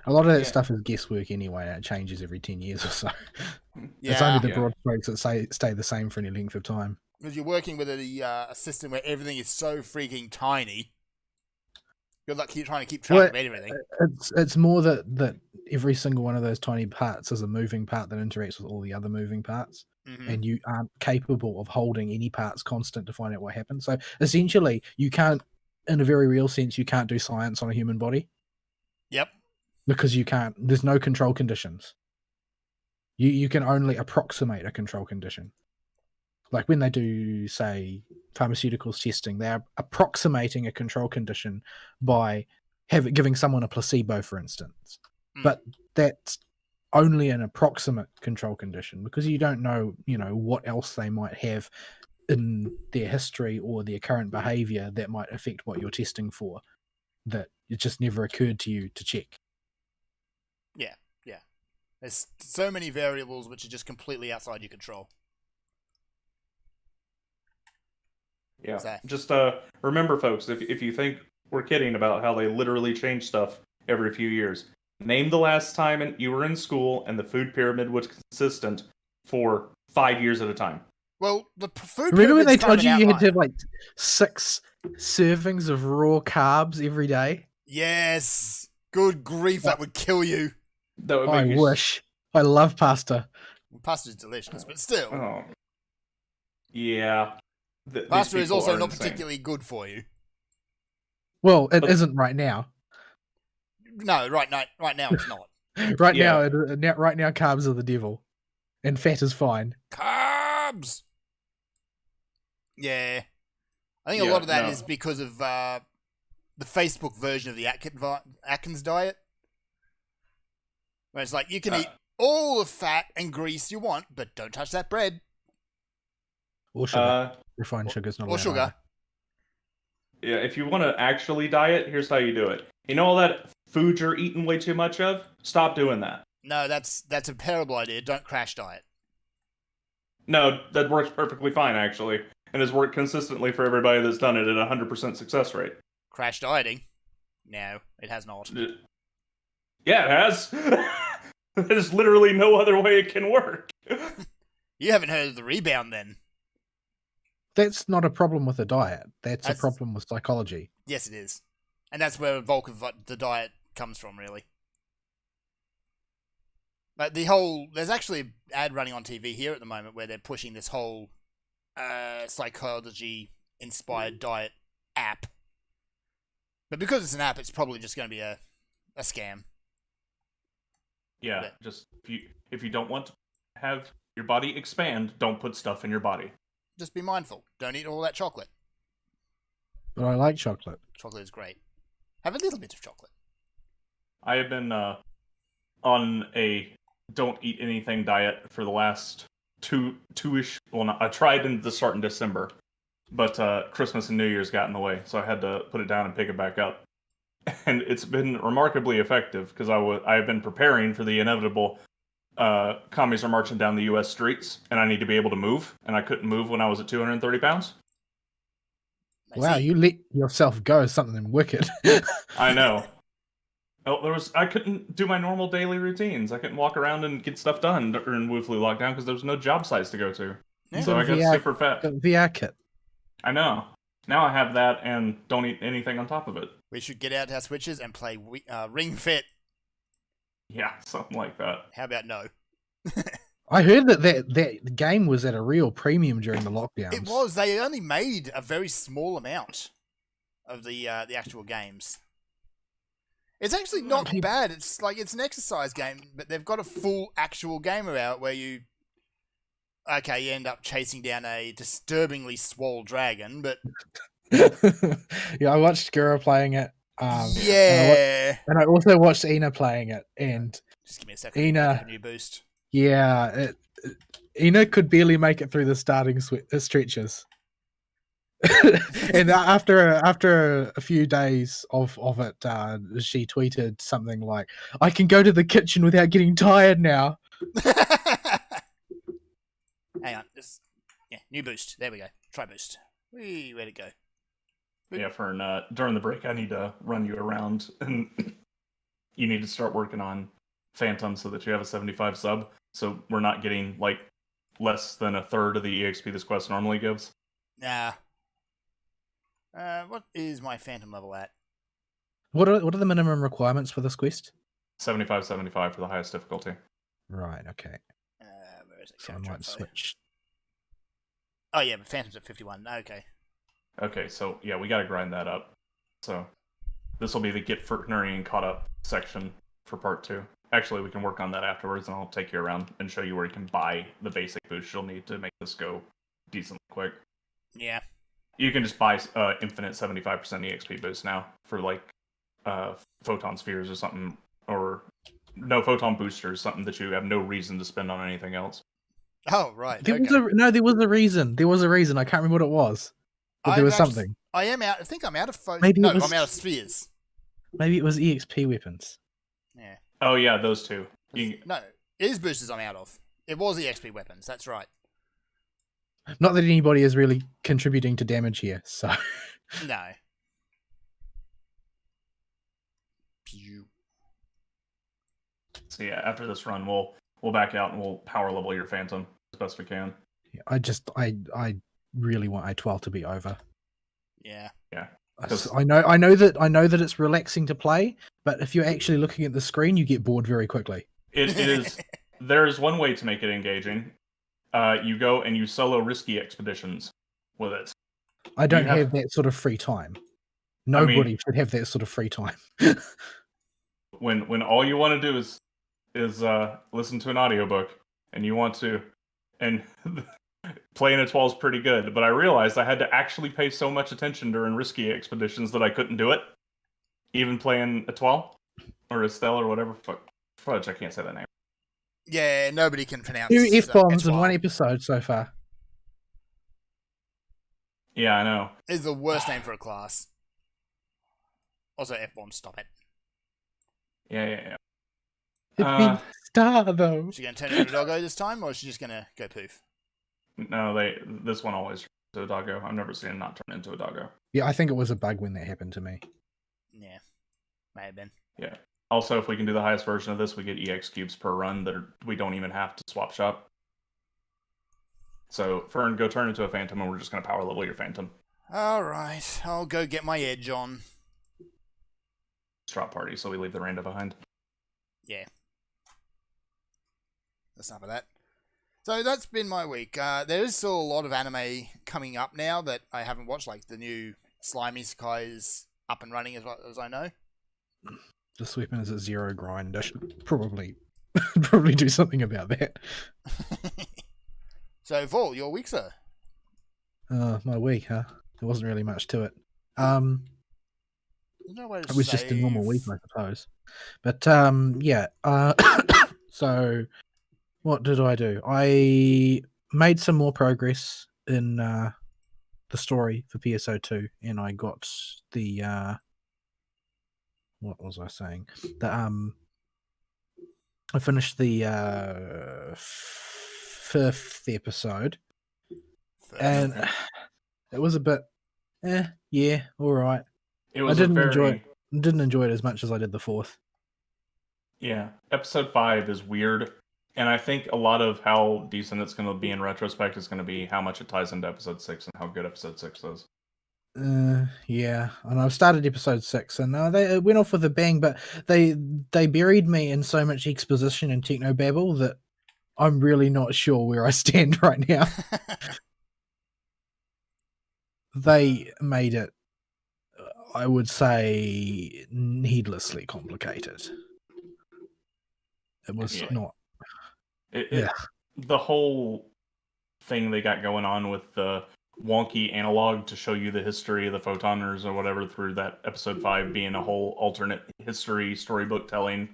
A lot of that stuff is guesswork anyway, and it changes every 10 years or so. It's only the broad strokes that stay the same for any length of time. Because you're working with a system where everything is so freaking tiny. Good luck trying to keep track of everything. It's more that every single one of those tiny parts is a moving part that interacts with all the other moving parts. Mm-hmm. And you aren't capable of holding any parts constant to find out what happens. So essentially, you can't, in a very real sense, you can't do science on a human body. Yep. Because you can't. There's no control conditions. You can only approximate a control condition. Like when they do, say, pharmaceuticals testing, they're approximating a control condition by giving someone a placebo, for instance. But that's only an approximate control condition because you don't know, what else they might have in their history or their current behavior that might affect what you're testing for. That it just never occurred to you to check. Yeah. There's so many variables which are just completely outside your control. Yeah. So. Just remember, folks, if you think we're kidding about how they literally change stuff every few years, name the last time you were in school and the food pyramid was consistent for 5 years at a time. Well, the food Remember when they told you had to have like 6 servings of raw carbs every day? Yes. Good grief, that would kill you. That would make wish. I love pasta. Well, pasta's delicious, but still. Oh. Yeah. Pasta is also not particularly good for you. Well, it isn't right now. No, right now it's not. Right now, carbs are the devil, and fat is fine. Carbs. Yeah, I think a lot of that is because of the Facebook version of the Atkins diet, where it's like you can eat all the fat and grease you want, but don't touch that bread. Or sugar. Refined sugar's not allowed. Or sugar. Yeah, if you want to actually diet, here's how you do it. You know all that food you're eating way too much of? Stop doing that. No, that's a terrible idea. Don't crash diet. No, that works perfectly fine, actually. And has worked consistently for everybody that's done it at 100% success rate. Crash dieting? No, it has not. Yeah, it has. There's literally no other way it can work. You haven't heard of the rebound, then? That's not a problem with the diet. That's a problem with psychology. Yes, it is. And that's where the bulk of the diet comes from, really. Like there's actually an ad running on TV here at the moment where they're pushing this whole psychology-inspired diet app. But because it's an app, it's probably just going to be a scam. Yeah, just if you don't want to have your body expand, don't put stuff in your body. Just be mindful. Don't eat all that chocolate. But I like chocolate. Chocolate is great. Have a little bit of chocolate. I have been on a don't eat anything diet for the last two-ish. Well, not, I tried to start in December, but Christmas and New Year's got in the way, so I had to put it down and pick it back up. And it's been remarkably effective because I have been preparing for the inevitable. Commies are marching down the U.S. streets, and I need to be able to move, and I couldn't move when I was at 230 pounds. Wow, you let yourself go something wicked. I know. Oh, I couldn't do my normal daily routines. I couldn't walk around and get stuff done during Wu Flu lockdown because there was no job sites to go to. Yeah. So I got super fat. VR kit. I know. Now I have that and don't eat anything on top of it. We should get out our Switches and play Ring Fit. Yeah, something like that. How about no? I heard that game was at a real premium during the lockdowns. It was. They only made a very small amount of the actual games. It's actually not bad. It's like it's an exercise game, but they've got a full actual game about it where you end up chasing down a disturbingly swole dragon, but yeah, I watched Gura playing it. And I also watched Ina playing it, and just give me a second. Ina, a new boost. Yeah, Ina could barely make it through the starting stretches. And after a few days of it, she tweeted something like, "I can go to the kitchen without getting tired now." Hang on, new boost. There we go. Try boost. Where'd it go? Yeah, Fern. During the break, I need to run you around, and you need to start working on Phantom so that you have a 75 sub. So we're not getting like less than a third of the EXP this quest normally gives. Nah. What is my Phantom level at? What are the minimum requirements for this quest? 75 for the highest difficulty. Right, okay. Where is it? So I might switch. Oh yeah, but Phantom's at 51. Okay. Okay, so yeah, we gotta grind that up. So this will be the Get Fernary and Caught Up section for part 2. Actually, we can work on that afterwards, and I'll take you around and show you where you can buy the basic boost you'll need to make this go decently quick. Yeah. You can just buy infinite 75% EXP boost now for like photon spheres or something, or no photon boosters, something that you have no reason to spend on anything else. Oh right. There was a reason. There was a reason. I can't remember what it was. But there was something. I am out. I think I'm out of photon. I'm out of spheres. Maybe it was EXP weapons. Yeah. Oh yeah, those two. No, it is boosters I'm out of. It was EXP weapons. That's right. Not that anybody is really contributing to damage here, so. No. So yeah, after this run, we'll back out and we'll power level your Phantom as best we can. I really want A12 to be over. Yeah. Yeah. I know that it's relaxing to play, but if you're actually looking at the screen, you get bored very quickly. It is. There is one way to make it engaging. You go and you solo risky expeditions with it. I don't have that sort of free time. Nobody should have that sort of free time. when all you want to do is listen to an audiobook, and you want to, and playing A12 is pretty good, but I realized I had to actually pay so much attention during risky expeditions that I couldn't do it. Even playing A12 or Estelle or whatever. Fudge, I can't say that name. Yeah, nobody can pronounce 2 F-bombs in one episode so far. Yeah, I know. It's the worst name for a class. Also, F-bombs, stop it. Yeah. It means star, though. Is she going to turn into a doggo this time, or is she just going to go poof? No, this one always turns into a doggo. I've never seen it not turn into a doggo. Yeah, I think it was a bug when that happened to me. Yeah, may have been. Yeah. Also, if we can do the highest version of this, we get EX cubes per run that we don't even have to swap shop. So, Fern, go turn into a Phantom, and we're just going to power level your Phantom. Alright, I'll go get my edge on. Drop party, so we leave the Randa behind. Yeah. That's enough of that. So that's been my week. There is still a lot of anime coming up now that I haven't watched, like the new Slime Isekai is up and running as I know. This weapon is at 0 grind. I should probably do something about that. So, Vol, your week, sir? My week, huh? There wasn't really much to it. No way to it was just a normal week, I suppose. But yeah. So what did I do? I made some more progress in the story for PSO2, and I got the what was I saying? The I finished the fifth episode, and it was a bit, yeah, all right. It was Didn't enjoy it as much as I did the fourth. Yeah, episode 5 is weird, and I think a lot of how decent it's going to be in retrospect is going to be how much it ties into episode 6 and how good episode 6 is. Yeah, and I've started episode 6, and it went off with a bang, but they buried me in so much exposition and technobabble that I'm really not sure where I stand right now. They made it, I would say, needlessly complicated. It was not. The whole thing they got going on with the wonky analog to show you the history of the Photoners or whatever through that episode 5 being a whole alternate history storybook telling,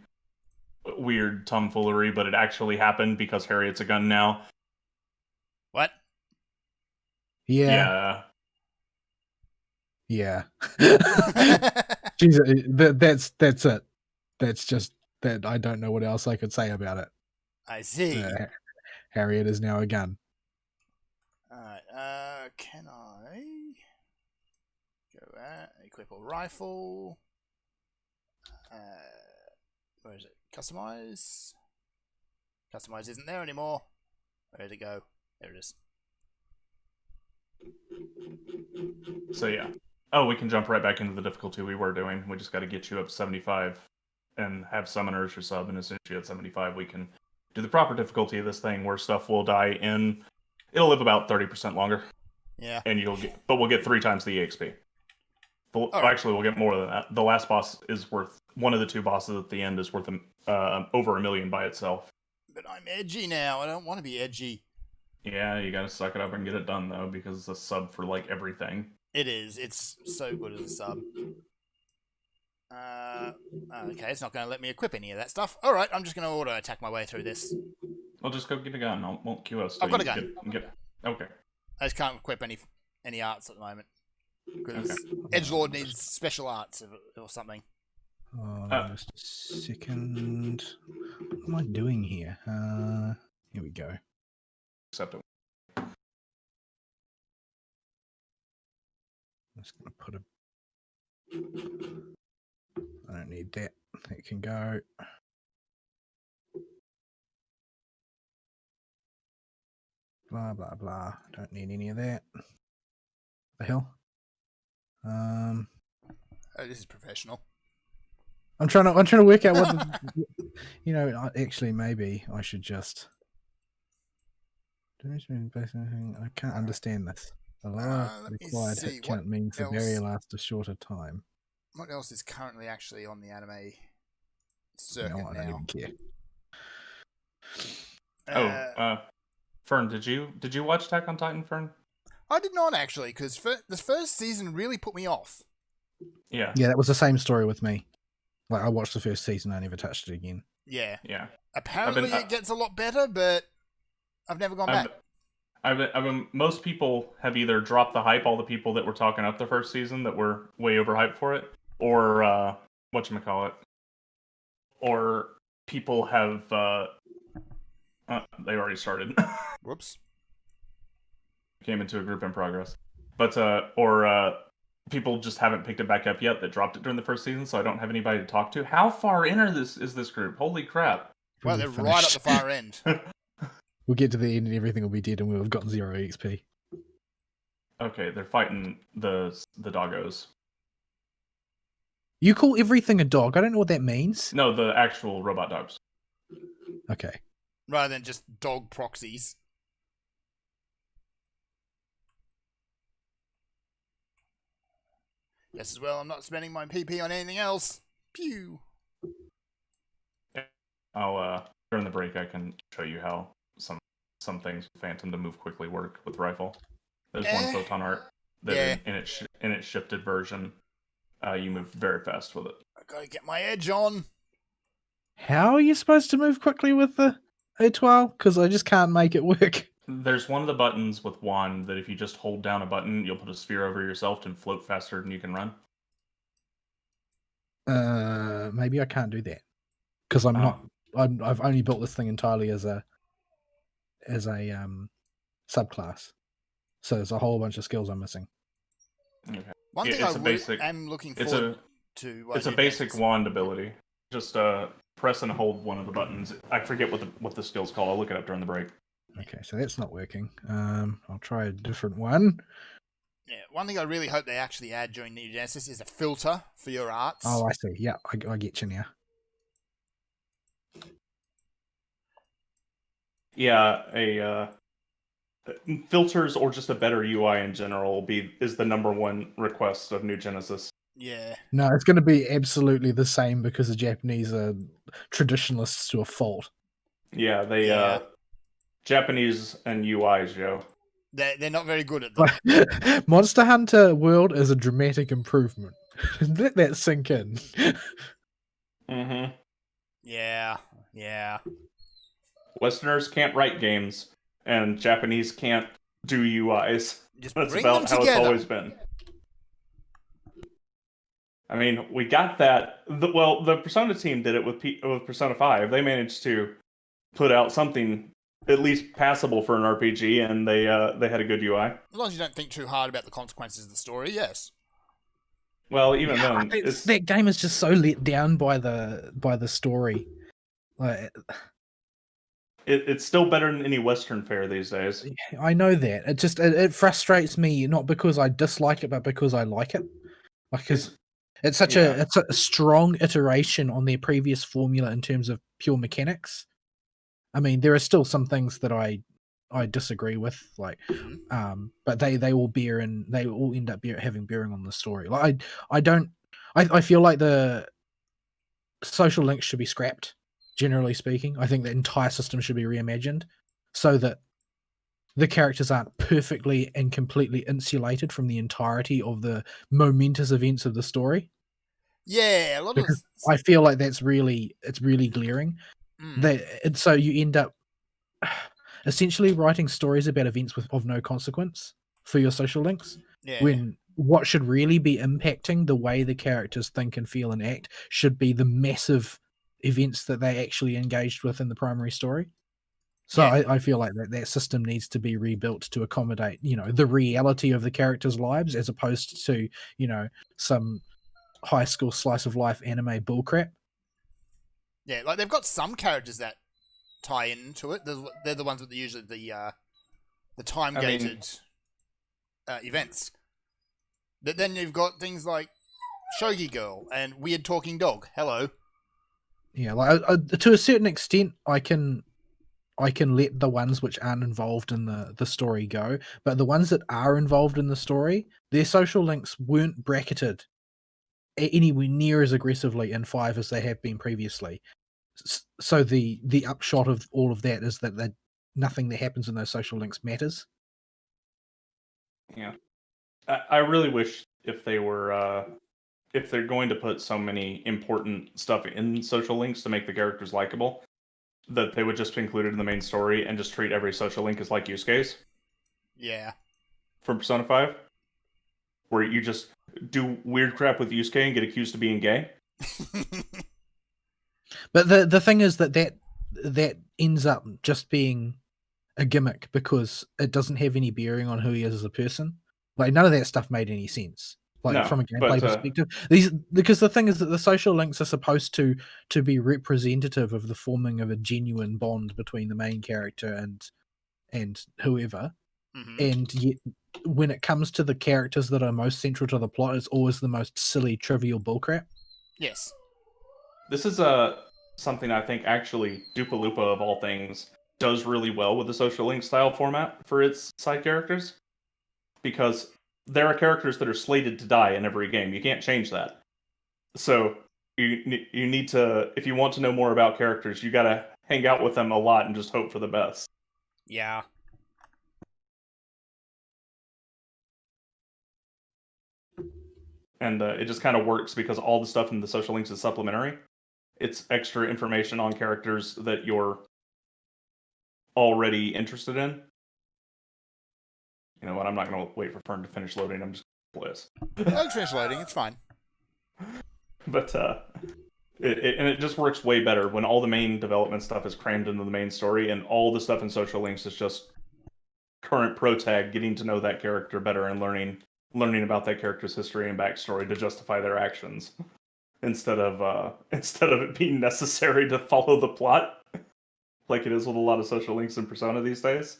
weird tomfoolery, but it actually happened because Harriet's a gun now. What? Yeah. Jesus, that's it. That's just that. I don't know what else I could say about it. I see. Harriet is now a gun. Alright, can I go equip a rifle? Where is it? Customize? Customize isn't there anymore. Where did it go? There it is. So yeah. Oh, we can jump right back into the difficulty we were doing. We just got to get you up 75 and have summoners or sub, and as soon as you hit 75, we can do the proper difficulty of this thing where stuff will die in... It'll live about 30% longer. Yeah. And we'll get 3 times the EXP. Actually, we'll get more than that. The last boss is worth... One of the 2 bosses at the end is worth over 1 million by itself. But I'm edgy now. I don't want to be edgy. Yeah, you gotta suck it up and get it done, though, because it's a sub for, like, everything. It is. It's so good as a sub. Okay, it's not going to let me equip any of that stuff. Alright, I'm just going to auto-attack my way through this. Well, just go get a gun. I won't queue us. I've got a gun. Okay. I just can't equip any arts at the moment. Because Edgelord needs special arts or something. Just a second. What am I doing here? Here we go. Accept it. I'm just going to put I don't need that. That can go. Blah, blah, blah. Don't need any of that. The hell? Oh, this is professional. I'm trying to work out what actually maybe I should just... I can't understand this. The lower required hit count means the barrier lasts a shorter time. What else is currently actually on the anime circuit now? I don't even care. Fern, did you watch Attack on Titan, Fern? I did not actually, because the first season really put me off. Yeah. Yeah, that was the same story with me. Like, I watched the first season, I never touched it again. Yeah. Yeah. Apparently it gets a lot better, but I've never gone back. Most people have either dropped the hype, all the people that were talking up the first season that were way overhyped for it, or whatchamacallit, or people have they already started. Whoops. Came into a group in progress. But or people just haven't picked it back up yet that dropped it during the first season, so I don't have anybody to talk to. How far in is this group? Holy crap. Well, they're right at the far end. We'll get to the end and everything will be dead and we'll have gotten 0 XP. Okay, they're fighting the doggos. You call everything a dog? I don't know what that means. No, the actual robot dogs. Okay. Rather than just dog proxies. Yes, as well, I'm not spending my PP on anything else. Pew! I'll, during the break, I can show you how some things with Phantom to move quickly work with rifle. There's one photon art that in its shifted version, you move very fast with it. I gotta get my edge on. How are you supposed to move quickly with the A12? Because I just can't make it work. There's one of the buttons with wand that if you just hold down a button, you'll put a sphere over yourself and float faster than you can run. Maybe I can't do that because I'm not. I've only built this thing entirely as a subclass. So there's a whole bunch of skills I'm missing. Okay. One thing I'm looking forward to. It's a basic wand ability. Just press and hold one of the buttons. I forget what the skill's called. I'll look it up during the break. Okay, so that's not working. I'll try a different one. Yeah, one thing I really hope they actually add during New Genesis is a filter for your arts. Oh, I see. Yeah, I get you now. Yeah, filters or just a better UI in general is the #1 request of New Genesis. Yeah. No, it's going to be absolutely the same because the Japanese are traditionalists to a fault. Yeah, Japanese and UIs, Joe. They're not very good at them. Monster Hunter World is a dramatic improvement. Let that sink in. Mm-hmm. Yeah. Westerners can't write games, and Japanese can't do UIs. That's bring about them how together. it's always been. I mean, we got that. The Persona team did it with Persona 5. They managed to put out something at least passable for an RPG, and they had a good UI. As long as you don't think too hard about the consequences of the story, yes. Well, even then, that game is just so let down by the story. Like, it's still better than any Western fare these days. I know that. It frustrates me not because I dislike it, but because I like it. Because it's such a strong iteration on their previous formula in terms of pure mechanics. I mean, there are still some things that I disagree with, like, but they all end up having bearing on the story. Like, I feel like the social links should be scrapped. Generally speaking, I think the entire system should be reimagined so that the characters aren't perfectly and completely insulated from the entirety of the momentous events of the story. Yeah, I feel like it's really glaring. And so you end up essentially writing stories about events of no consequence for your social links. Yeah. When what should really be impacting the way the characters think and feel and act should be the massive events that they actually engaged with in the primary story. So I feel like that system needs to be rebuilt to accommodate, the reality of the characters' lives as opposed to, some high school slice of life anime bullcrap. Yeah, like they've got some characters that tie into it. They're the ones with usually the time gated events. But then you've got things like Shogi Girl and Weird Talking Dog. Hello. Yeah, like to a certain extent, I can let the ones which aren't involved in the story go, but the ones that are involved in the story, their social links weren't bracketed anywhere near as aggressively in 5 as they have been previously. So the upshot of all of that is that nothing that happens in those social links matters. Yeah, I really wish if they were if they're going to put so many important stuff in social links to make the characters likable, that they would just be included in the main story and just treat every social link as like use case. Yeah. From Persona 5, where you just do weird crap with Yusuke and get accused of being gay. But the thing is that ends up just being a gimmick because it doesn't have any bearing on who he is as a person. Like, none of that stuff made any sense. Like, from a gameplay perspective, because the thing is that the social links are supposed to be representative of the forming of a genuine bond between the main character and whoever. Mm-hmm. And yet, when it comes to the characters that are most central to the plot, it's always the most silly, trivial bullcrap. Yes. This is something I think actually Dupa-Lupa, of all things, does really well with the social link style format for its side characters, because there are characters that are slated to die in every game. You can't change that. So you need to, if you want to know more about characters, you gotta hang out with them a lot and just hope for the best. Yeah. And it just kind of works because all the stuff in the social links is supplementary. It's extra information on characters that you're already interested in. You know what? I'm not going to wait for Fern to finish loading. I'm just going to play this. I'll finish loading. It's fine. But it just works way better when all the main development stuff is crammed into the main story, and all the stuff in social links is just current pro tag, getting to know that character better and learning about that character's history and backstory to justify their actions, instead of it being necessary to follow the plot, like it is with a lot of social links in Persona these days.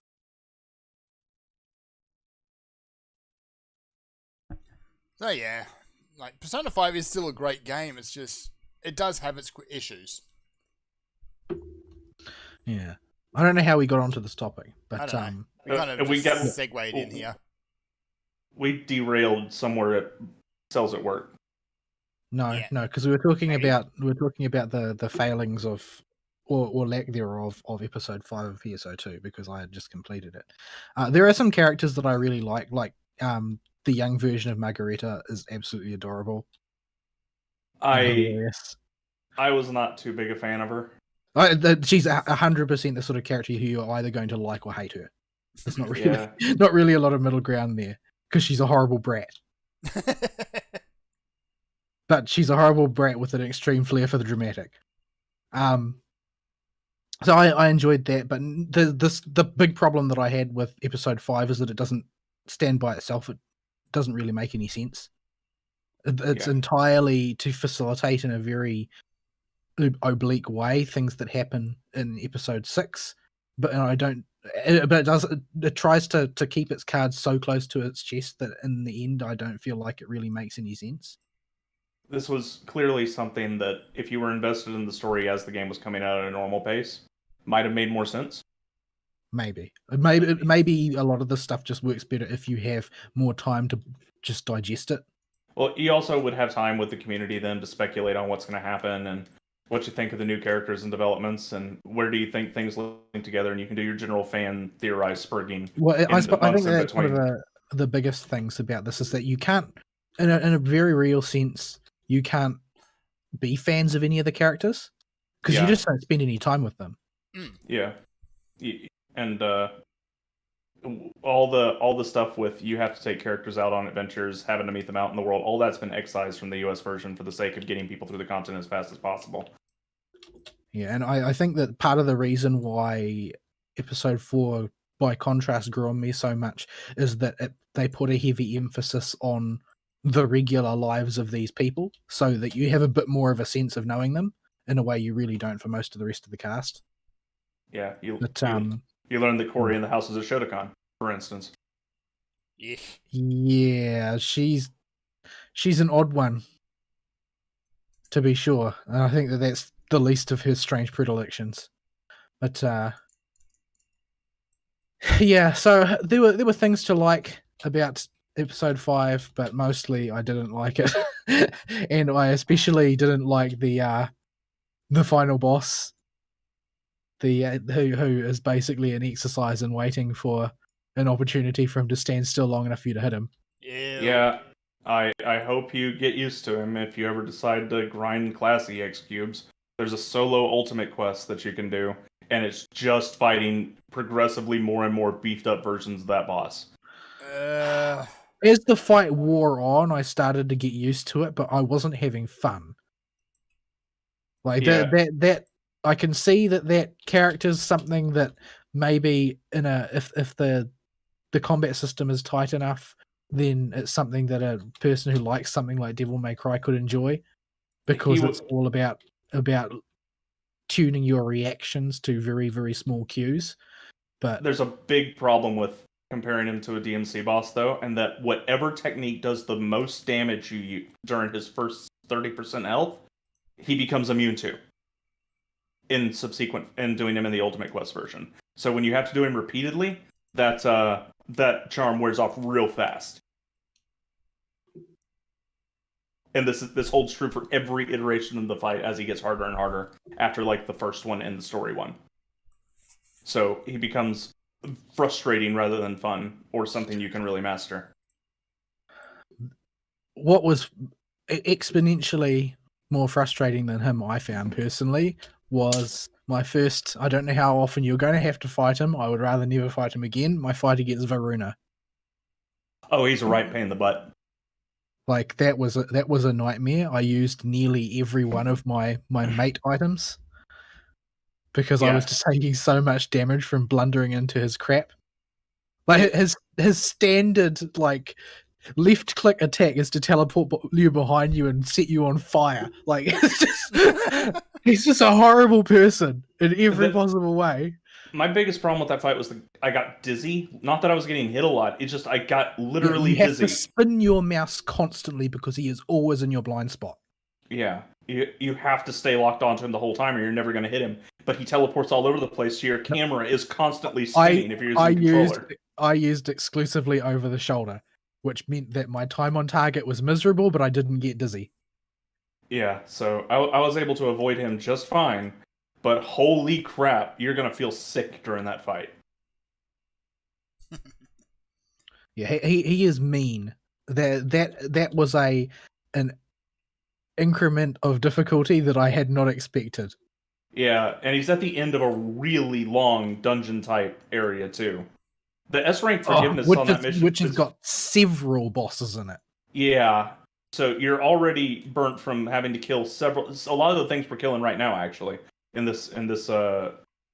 So yeah, like Persona 5 is still a great game. It's just it does have its issues. Yeah, I don't know how we got onto this topic, but I don't know. We kind of we got segued in here. We derailed somewhere at Cells at Work. no, because we were talking Maybe. about the failings of or lack thereof of episode 5 of PSO2 because I had just completed it. There are some characters that I really like the young version of Margarita is absolutely adorable. I was not too big a fan of her. She's 100% the sort of character who you're either going to like or hate her. There's not really Yeah. not really a lot of middle ground there because she's a horrible brat. But she's a horrible brat with an extreme flair for the dramatic. So I enjoyed that, but the big problem that I had with episode 5 is that it doesn't stand by itself. It doesn't really make any sense. It's entirely to facilitate in a very oblique way things that happen in episode 6, but it tries to keep its cards so close to its chest that in the end I don't feel like it really makes any sense. This was clearly something that, if you were invested in the story as the game was coming out at a normal pace, might have made more sense. Maybe a lot of the stuff just works better if you have more time to just digest it. Well, you also would have time with the community then to speculate on what's going to happen and what you think of the new characters and developments and where do you think things link together, and you can do your general fan theorized spurging. Well, I think that's one of the biggest things about this is that you can't, in a very real sense, you can't be fans of any of the characters because you just don't spend any time with them. Yeah, and all the stuff with you have to take characters out on adventures, having to meet them out in the world, all that's been excised from the US version for the sake of getting people through the content as fast as possible. Yeah, and I think that part of the reason why episode 4, by contrast, grew on me so much is that they put a heavy emphasis on the regular lives of these people so that you have a bit more of a sense of knowing them in a way you really don't for most of the rest of the cast. Yeah, you learn that Corey in the House is a Shotokan, for instance. Yeah, she's an odd one, to be sure. And I think that's the least of her strange predilections. But yeah, so there were things to like about episode 5, but mostly I didn't like it. And I especially didn't like the final boss. Who is basically an exercise in waiting for an opportunity for him to stand still long enough for you to hit him. Yeah, I hope you get used to him if you ever decide to grind class EX cubes. There's a solo ultimate quest that you can do, and it's just fighting progressively more and more beefed up versions of that boss. As the fight wore on, I started to get used to it, but I wasn't having fun. Like that I can see that character's something that maybe if the combat system is tight enough, then it's something that a person who likes something like Devil May Cry could enjoy, because it's all about tuning your reactions to very, very small cues. But there's a big problem with comparing him to a DMC boss, though, and that whatever technique does the most damage you during his first 30% health, he becomes immune to in doing him in the Ultimate Quest version. So when you have to do him repeatedly, that charm wears off real fast. And this holds true for every iteration of the fight as he gets harder and harder after like the first one and the story one. So he becomes frustrating rather than fun, or something you can really master. What was exponentially more frustrating than him, I found personally, was my first. I don't know how often you're going to have to fight him. I would rather never fight him again. My fight against Varuna. Oh, he's a right pain in the butt. Like that was a nightmare. I used nearly every one of my mate items because I was just taking so much damage from blundering into his crap. Like his standard like left click attack is to teleport you behind you and set you on fire. Like it's just he's just a horrible person in every possible way. My biggest problem with that fight was I got dizzy. Not that I was getting hit a lot. It's just I got literally you have dizzy. to spin your mouse constantly because he is always in your blind spot. Yeah, you have to stay locked onto him the whole time, or you're never going to hit him. But he teleports all over the place, so your camera is constantly spinning if you're using a controller. I used exclusively over the shoulder, which meant that my time on target was miserable, but I didn't get dizzy. Yeah, so I was able to avoid him just fine. But holy crap, you're gonna feel sick during that fight. Yeah, he is mean. That was an increment of difficulty that I had not expected. Yeah, and he's at the end of a really long dungeon type area too. The S rank forgiveness on that mission, which has got several bosses in it. Yeah, so you're already burnt from having to kill a lot of the things we're killing right now, actually. In this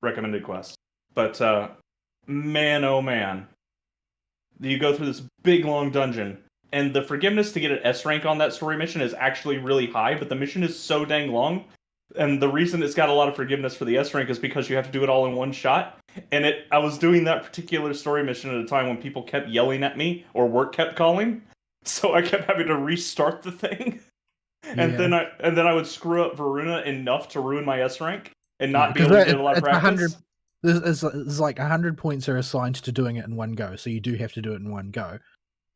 recommended quest. But man, oh man, you go through this big long dungeon, and the forgiveness to get an S rank on that story mission is actually really high, but the mission is so dang long, and the reason it's got a lot of forgiveness for the S rank is because you have to do it all in one shot. And I was doing that particular story mission at a time when people kept yelling at me or work kept calling, so I kept having to restart the thing. And then I would screw up Varuna enough to ruin my S rank and not be able to get a lot of practice. There's like 100 points are assigned to doing it in one go, so you do have to do it in one go.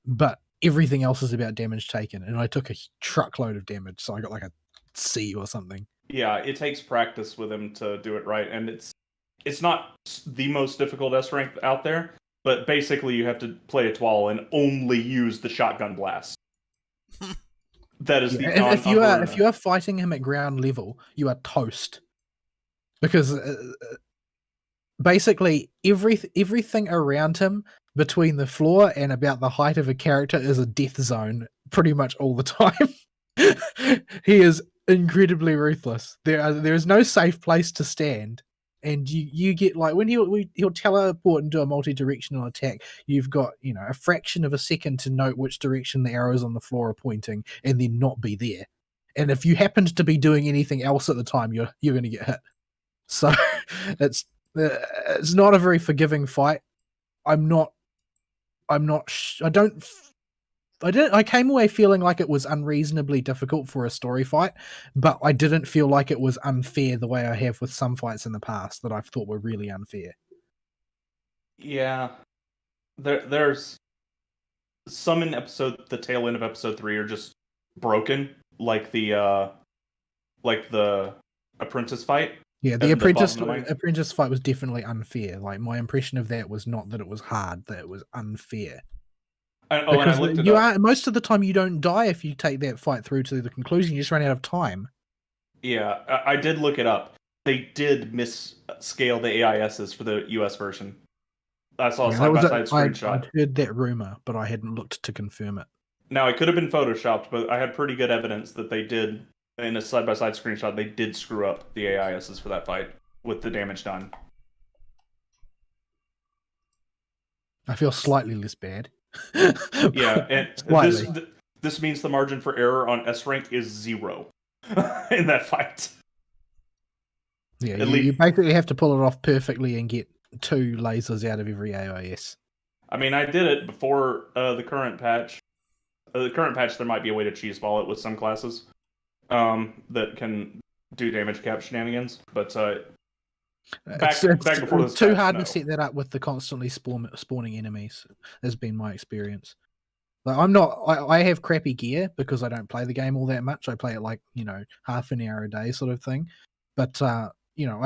But everything else is about damage taken, and I took a truckload of damage, so I got like a C or something. Yeah, it takes practice with him to do it right, and it's not the most difficult S rank out there, but basically you have to play a Twal and only use the shotgun blast. That is if you are fighting him at ground level, you are toast, because basically everything around him between the floor and about the height of a character is a death zone pretty much all the time. He is incredibly ruthless. There is no safe place to stand, and you get like when he'll teleport into a multi-directional attack, you've got a fraction of a second to note which direction the arrows on the floor are pointing and then not be there. And if you happened to be doing anything else at the time, you're going to get hit. So it's not a very forgiving fight. I came away feeling like it was unreasonably difficult for a story fight, but I didn't feel like it was unfair the way I have with some fights in the past that I've thought were really unfair. Yeah. There's some in the tail end of episode 3 are just broken, like the apprentice fight. Yeah, the apprentice fight was definitely unfair. Like my impression of that was not that it was hard, that it was unfair. Most of the time you don't die if you take that fight through to the conclusion. You just run out of time. Yeah, I did look it up. They did misscale the AISs for the US version. I saw a side-by-side screenshot. I'd heard that rumor, but I hadn't looked to confirm it. Now, it could have been photoshopped, but I had pretty good evidence that they did, in a side-by-side screenshot, they did screw up the AISs for that fight with the damage done. I feel slightly less bad. Yeah, and this means the margin for error on S rank is 0 in that fight. Yeah, you basically have to pull it off perfectly and get 2 lasers out of every AIS. I mean, I did it before the current patch. The current patch, there might be a way to cheese ball it with some classes that can do damage cap shenanigans, but back before this, it's too hard to set that up with the constantly spawning enemies. Has been my experience. Like I have crappy gear because I don't play the game all that much. I play it like half an hour a day sort of thing. But I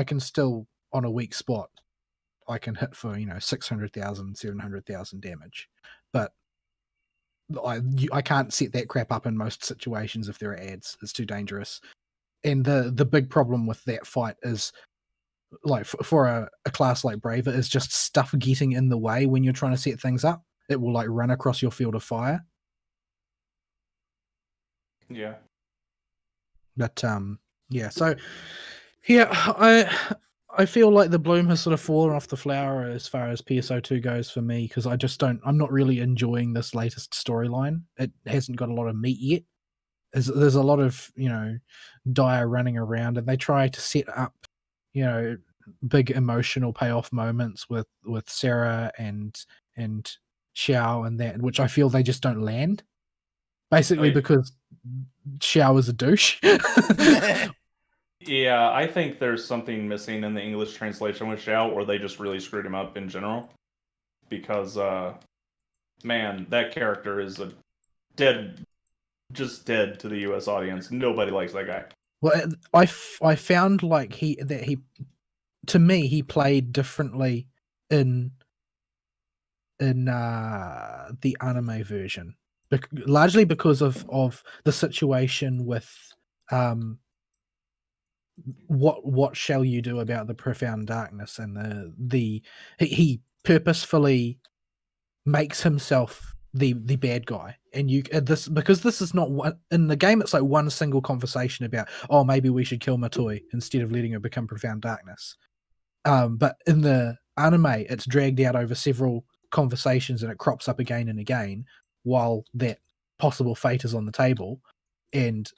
can still on a weak spot, I can hit for 600,000, 700,000 damage. But I can't set that crap up in most situations if there are ads. It's too dangerous. And the big problem with that fight is, like, for a class like Braver, is just stuff getting in the way when you're trying to set things up. It will, like, run across your field of fire. Yeah. But yeah, so yeah, I feel like the bloom has sort of fallen off the flower as far as PSO2 goes for me, because I'm not really enjoying this latest storyline. It hasn't got a lot of meat yet. There's a lot of, Dire running around, and they try to set up, big emotional payoff moments with Sarah and Xiao and that, which I feel they just don't land. Basically, because Xiao is a douche. Yeah, I think there's something missing in the English translation with Xiao, or they just really screwed him up in general. Because, man, that character is just dead to the US audience. Nobody likes that guy. Well, I found like to me, he played differently in the anime version, largely because of the situation with what shall you do about the profound darkness, and he purposefully makes himself the bad guy, and because this is not one in the game. It's like one single conversation about, oh, maybe we should kill Matoi instead of letting her become profound darkness. But in the anime, it's dragged out over several conversations, and it crops up again and again while that possible fate is on the table, and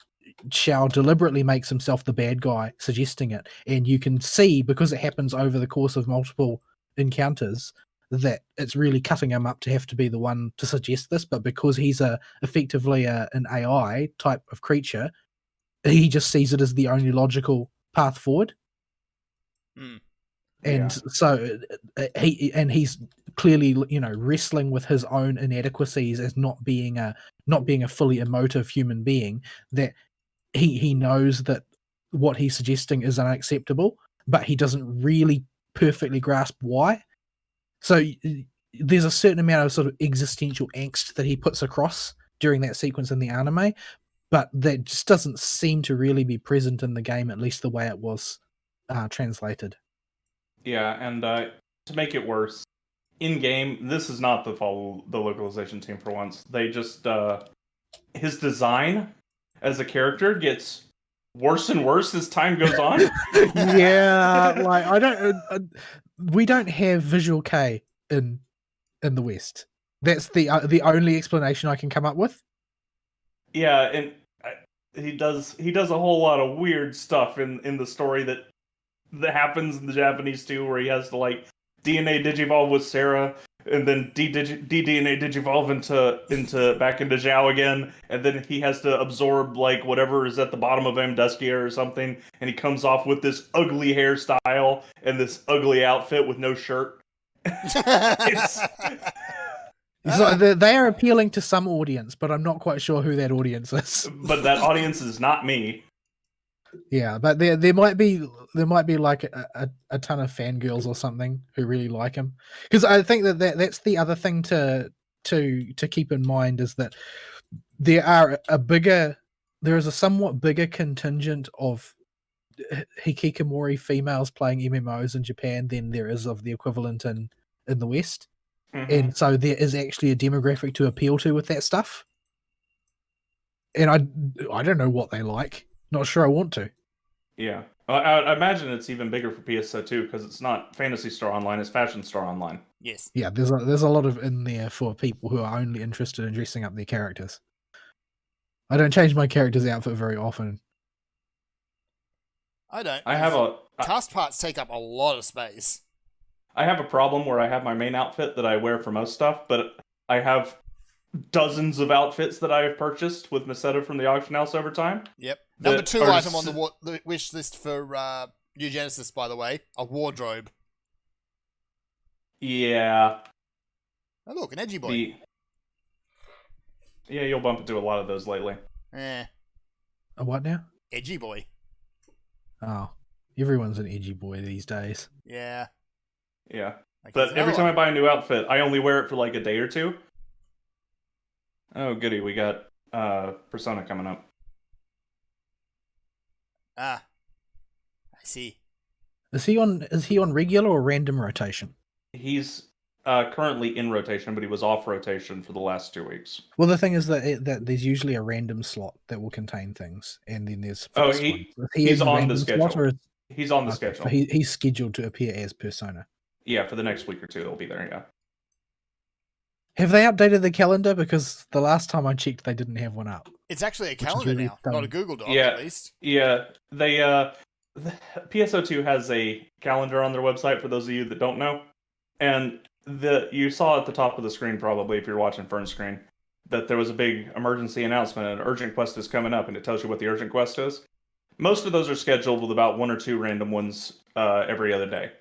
Xiao deliberately makes himself the bad guy, suggesting it, and you can see, because it happens over the course of multiple encounters, that it's really cutting him up to have to be the one to suggest this. But because he's effectively an AI type of creature, he just sees it as the only logical path forward. And so he's clearly, wrestling with his own inadequacies as not being a fully emotive human being, that he knows that what he's suggesting is unacceptable, but he doesn't really perfectly grasp why. So there's a certain amount of sort of existential angst that he puts across during that sequence in the anime, but that just doesn't seem to really be present in the game, at least the way it was translated. Yeah, and to make it worse, in game, this is not the fault of the localization team for once. They just his design as a character gets worse and worse as time goes on. Yeah, like we don't have Visual K in the West. That's the only explanation I can come up with. Yeah, and he does a whole lot of weird stuff in the story that happens in the Japanese too, where he has to like DNA digivolve with Sarah, and then DNA digivolve into back into Zhao again, and then he has to absorb like whatever is at the bottom of Amduskia or something, and he comes off with this ugly hairstyle and this ugly outfit with no shirt. So they are appealing to some audience, but I'm not quite sure who that audience is. But that audience is not me. Yeah, but there might be like a ton of fangirls or something who really like him, because I think that's the other thing to keep in mind, is that there is a somewhat bigger contingent of hikikomori females playing MMOs in Japan than there is of the equivalent in the West. Mm-hmm. And so there is actually a demographic to appeal to with that stuff. And I don't know what they like. Not sure I want to. Yeah. I imagine it's even bigger for PSO too, because it's not Phantasy Star Online, it's Fashion Star Online. Yes. Yeah, there's a lot of in there for people who are only interested in dressing up their characters. I don't change my character's outfit very often. I don't. Cast parts take up a lot of space. I have a problem where I have my main outfit that I wear for most stuff, but I have dozens of outfits that I have purchased with Macedo from the auction house over time. Yep. Number 2 item on the wish list for New Genesis, by the way, a wardrobe. Yeah. Oh, look, an edgy boy. Yeah, you'll bump into a lot of those lately. A what now? Edgy boy. Oh, everyone's an edgy boy these days. Yeah. Yeah. But every time I buy a new outfit, I only wear it for like a day or two. Oh, goody, we got Persona coming up. Ah, I see. Is he on regular or random rotation? He's currently in rotation, but he was off rotation for the last 2 weeks. Well, the thing is that there's usually a random slot that will contain things, and then there's Oh, fixed ones. Is he he's in on the random slot, schedule. or is- He's on the okay, schedule. so he's scheduled to appear as Persona. Yeah, for the next week or two, he'll be there. Yeah. Have they updated the calendar? Because the last time I checked, they didn't have one up. It's actually a is calendar really now, not a dumb. Google Doc, Yeah. at least. Yeah, they PSO2 has a calendar on their website for those of you that don't know, and you saw at the top of the screen probably if you're watching Fern Screen that there was a big emergency announcement. An urgent quest is coming up, and it tells you what the urgent quest is. Most of those are scheduled with about 1 or 2 random ones every other day,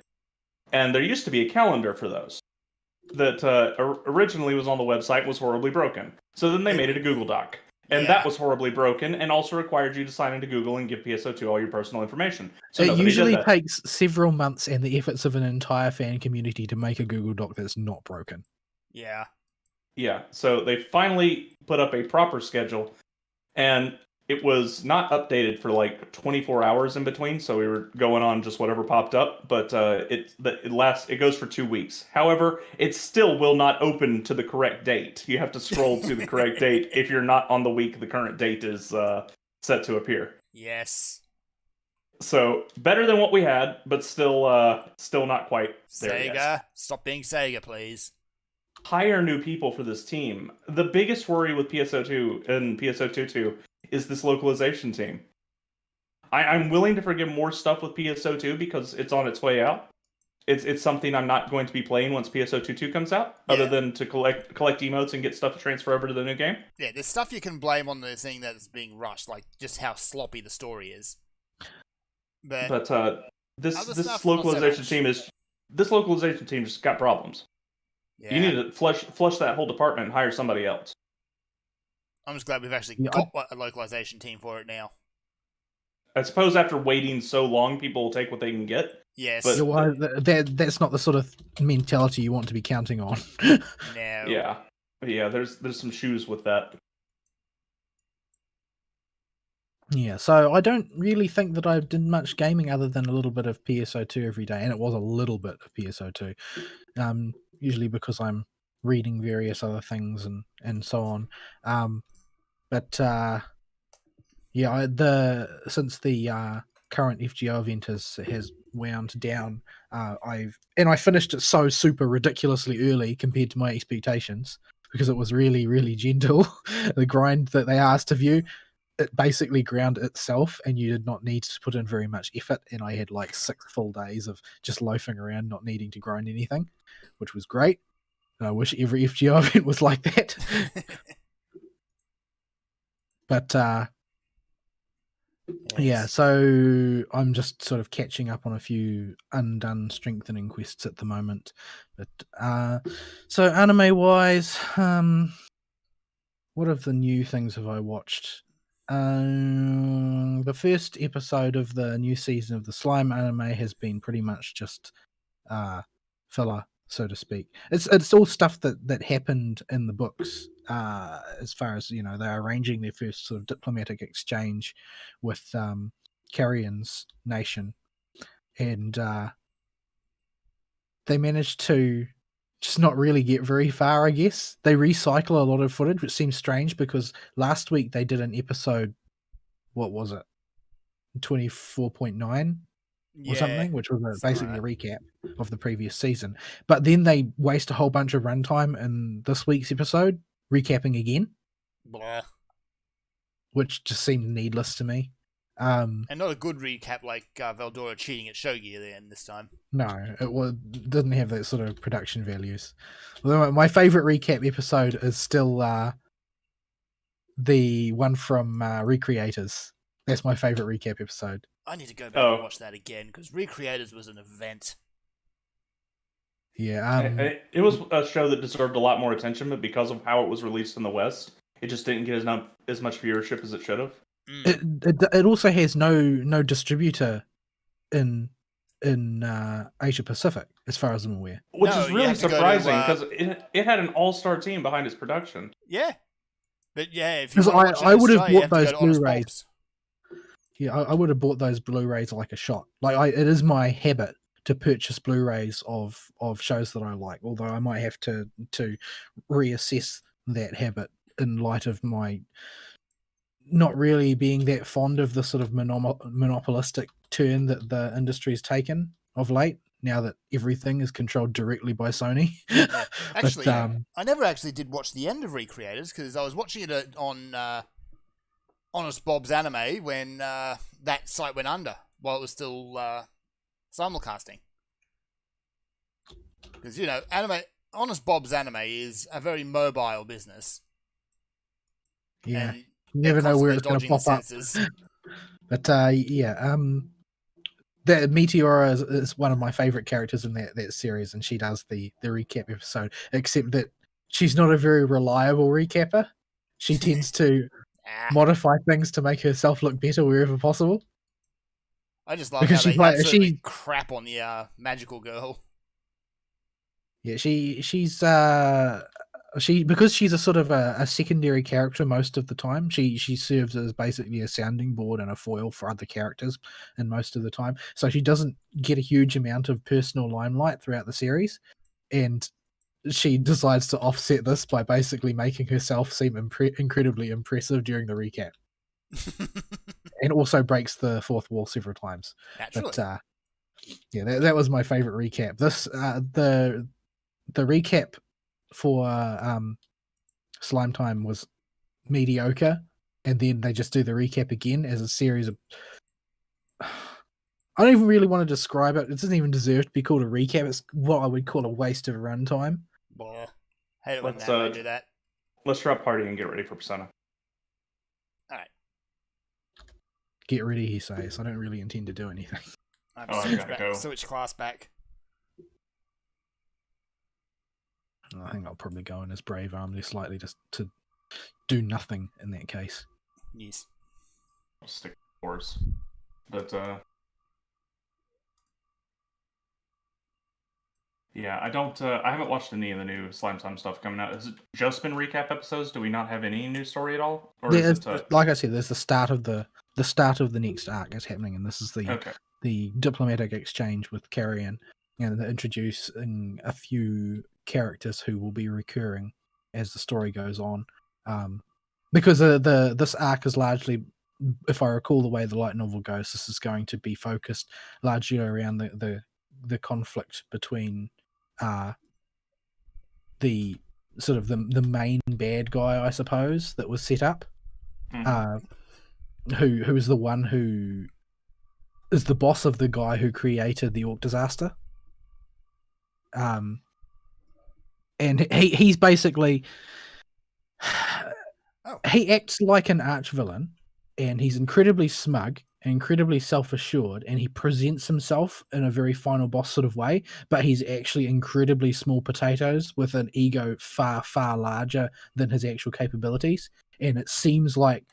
and there used to be a calendar for those that originally was on the website, was horribly broken. So then they made it a Google Doc. And that was horribly broken, and also required you to sign into Google and give PSO2 all your personal information. So it usually takes several months and the efforts of an entire fan community to make a Google Doc that's not broken. Yeah. Yeah, so they finally put up a proper schedule, and it was not updated for like 24 hours in between, so we were going on just whatever popped up, but it goes for 2 weeks. However, it still will not open to the correct date. You have to scroll to the correct date if you're not on the week the current date is set to appear. Yes. So, better than what we had, but still not quite there Sega, yet. stop being Sega, please. Hire new people for this team. The biggest worry with PSO2 and PSO22 is this localization team. I'm willing to forgive more stuff with PSO2 because it's on its way out. It's something I'm not going to be playing once PSO22 comes out, other than to collect emotes and get stuff to transfer over to the new game. Yeah, there's stuff you can blame on the thing that's being rushed, like just how sloppy the story is. But this localization team just got problems. Yeah. You need to flush that whole department and hire somebody else. I'm just glad we've actually got a localization team for it now. I suppose after waiting so long, people will take what they can get. Yes. But well, that's not the sort of mentality you want to be counting on. No. Yeah. There's some shoes with that. Yeah, so I don't really think that I did much gaming other than a little bit of PSO2 every day, and it was a little bit of PSO2. Usually because I'm reading various other things and so on. Since the current FGO event has wound down, I finished it so super ridiculously early compared to my expectations because it was really, really gentle. The grind that they asked of you, it basically ground itself, and you did not need to put in very much effort. And I had like 6 full days of just loafing around, not needing to grind anything, which was great. And I wish every FGO event was like that. But yeah, so I'm just sort of catching up on a few undone strengthening quests at the moment. But so anime wise, what of the new things have I watched? The first episode of the new season of the Slime anime has been pretty much just filler, so to speak. It's all stuff that happened in the books, as far as they're arranging their first sort of diplomatic exchange with Carrion's nation, and they managed to just not really get very far, I guess. They recycle a lot of footage, which seems strange because last week they did an episode, what was it, 24.9 or something, which was basically a recap of the previous season. But then they waste a whole bunch of runtime in this week's episode, recapping again. Blah. Which just seemed needless to me. And not a good recap like Veldora cheating at Shogi then this time. No, didn't have that sort of production values. Although my favourite recap episode is still the one from Recreators. That's my favourite recap episode. I need to go back and watch that again because Recreators was an event. Yeah, it was a show that deserved a lot more attention, but because of how it was released in the West, it just didn't get as much viewership as it should have. It also has no distributor in Asia Pacific, as far as I'm aware. Which is really surprising because it had an all-star team behind its production. Yeah, but yeah, if you I would have bought those Blu-rays. Yeah, I would have bought those Blu-rays like a shot. Like it is my habit to purchase Blu-rays of shows that I like. Although I might have to reassess that habit in light of my not really being that fond of the sort of monopolistic turn that the industry's taken of late. Now that everything is controlled directly by Sony. Yeah. Actually, But, I never actually did watch the end of Recreators because I was watching it on Honest Bob's Anime when that site went under while it was still simulcasting. Because, you know, Honest Bob's Anime is a very mobile business. yeah, And you never know where constantly it's going to dodging pop the up. sensors. But the Meteora is one of my favorite characters in that series, and she does the recap episode. Except that she's not a very reliable recapper. She tends to modify things to make herself look better wherever possible. I just love Because how she's they like- absolutely she- crap on the magical girl. Yeah, she's because she's a sort of a secondary character most of the time. She serves as basically a sounding board and a foil for other characters, and most of the time, so she doesn't get a huge amount of personal limelight throughout the series, and she decides to offset this by basically making herself seem incredibly impressive during the recap, and also breaks the fourth wall several times. Naturally. But yeah, that was my favorite recap. This the recap for Slime Time was mediocre, and then they just do the recap again as a series of. I don't even really want to describe it. It doesn't even deserve to be called a recap. It's what I would call a waste of runtime. Blah. Hate it when Let's, they do that. Let's drop party and get ready for Persona. Get ready, he says. I don't really intend to do anything. I'm I gotta go. switch class back. I think I'll probably go in as Brave Armley slightly just to do nothing in that case. Yes. I'll stick to course. But yeah, I don't. I haven't watched any of the new Slime Time stuff coming out. Has it just been recap episodes? Do we not have any new story at all? Or is it? Like I said, there's the start of the next arc is happening, and this is the diplomatic exchange with Carrion, and they're introducing a few characters who will be recurring as the story goes on. Because this arc is largely, if I recall the way the light novel goes, this is going to be focused largely around the conflict between the sort of the main bad guy, I suppose, that was set up. Who is the one who is the boss of the guy who created the Orc disaster. And he's basically he acts like an arch villain, and he's incredibly smug, incredibly self-assured, and he presents himself in a very final boss sort of way, but he's actually incredibly small potatoes with an ego far, far larger than his actual capabilities. And it seems like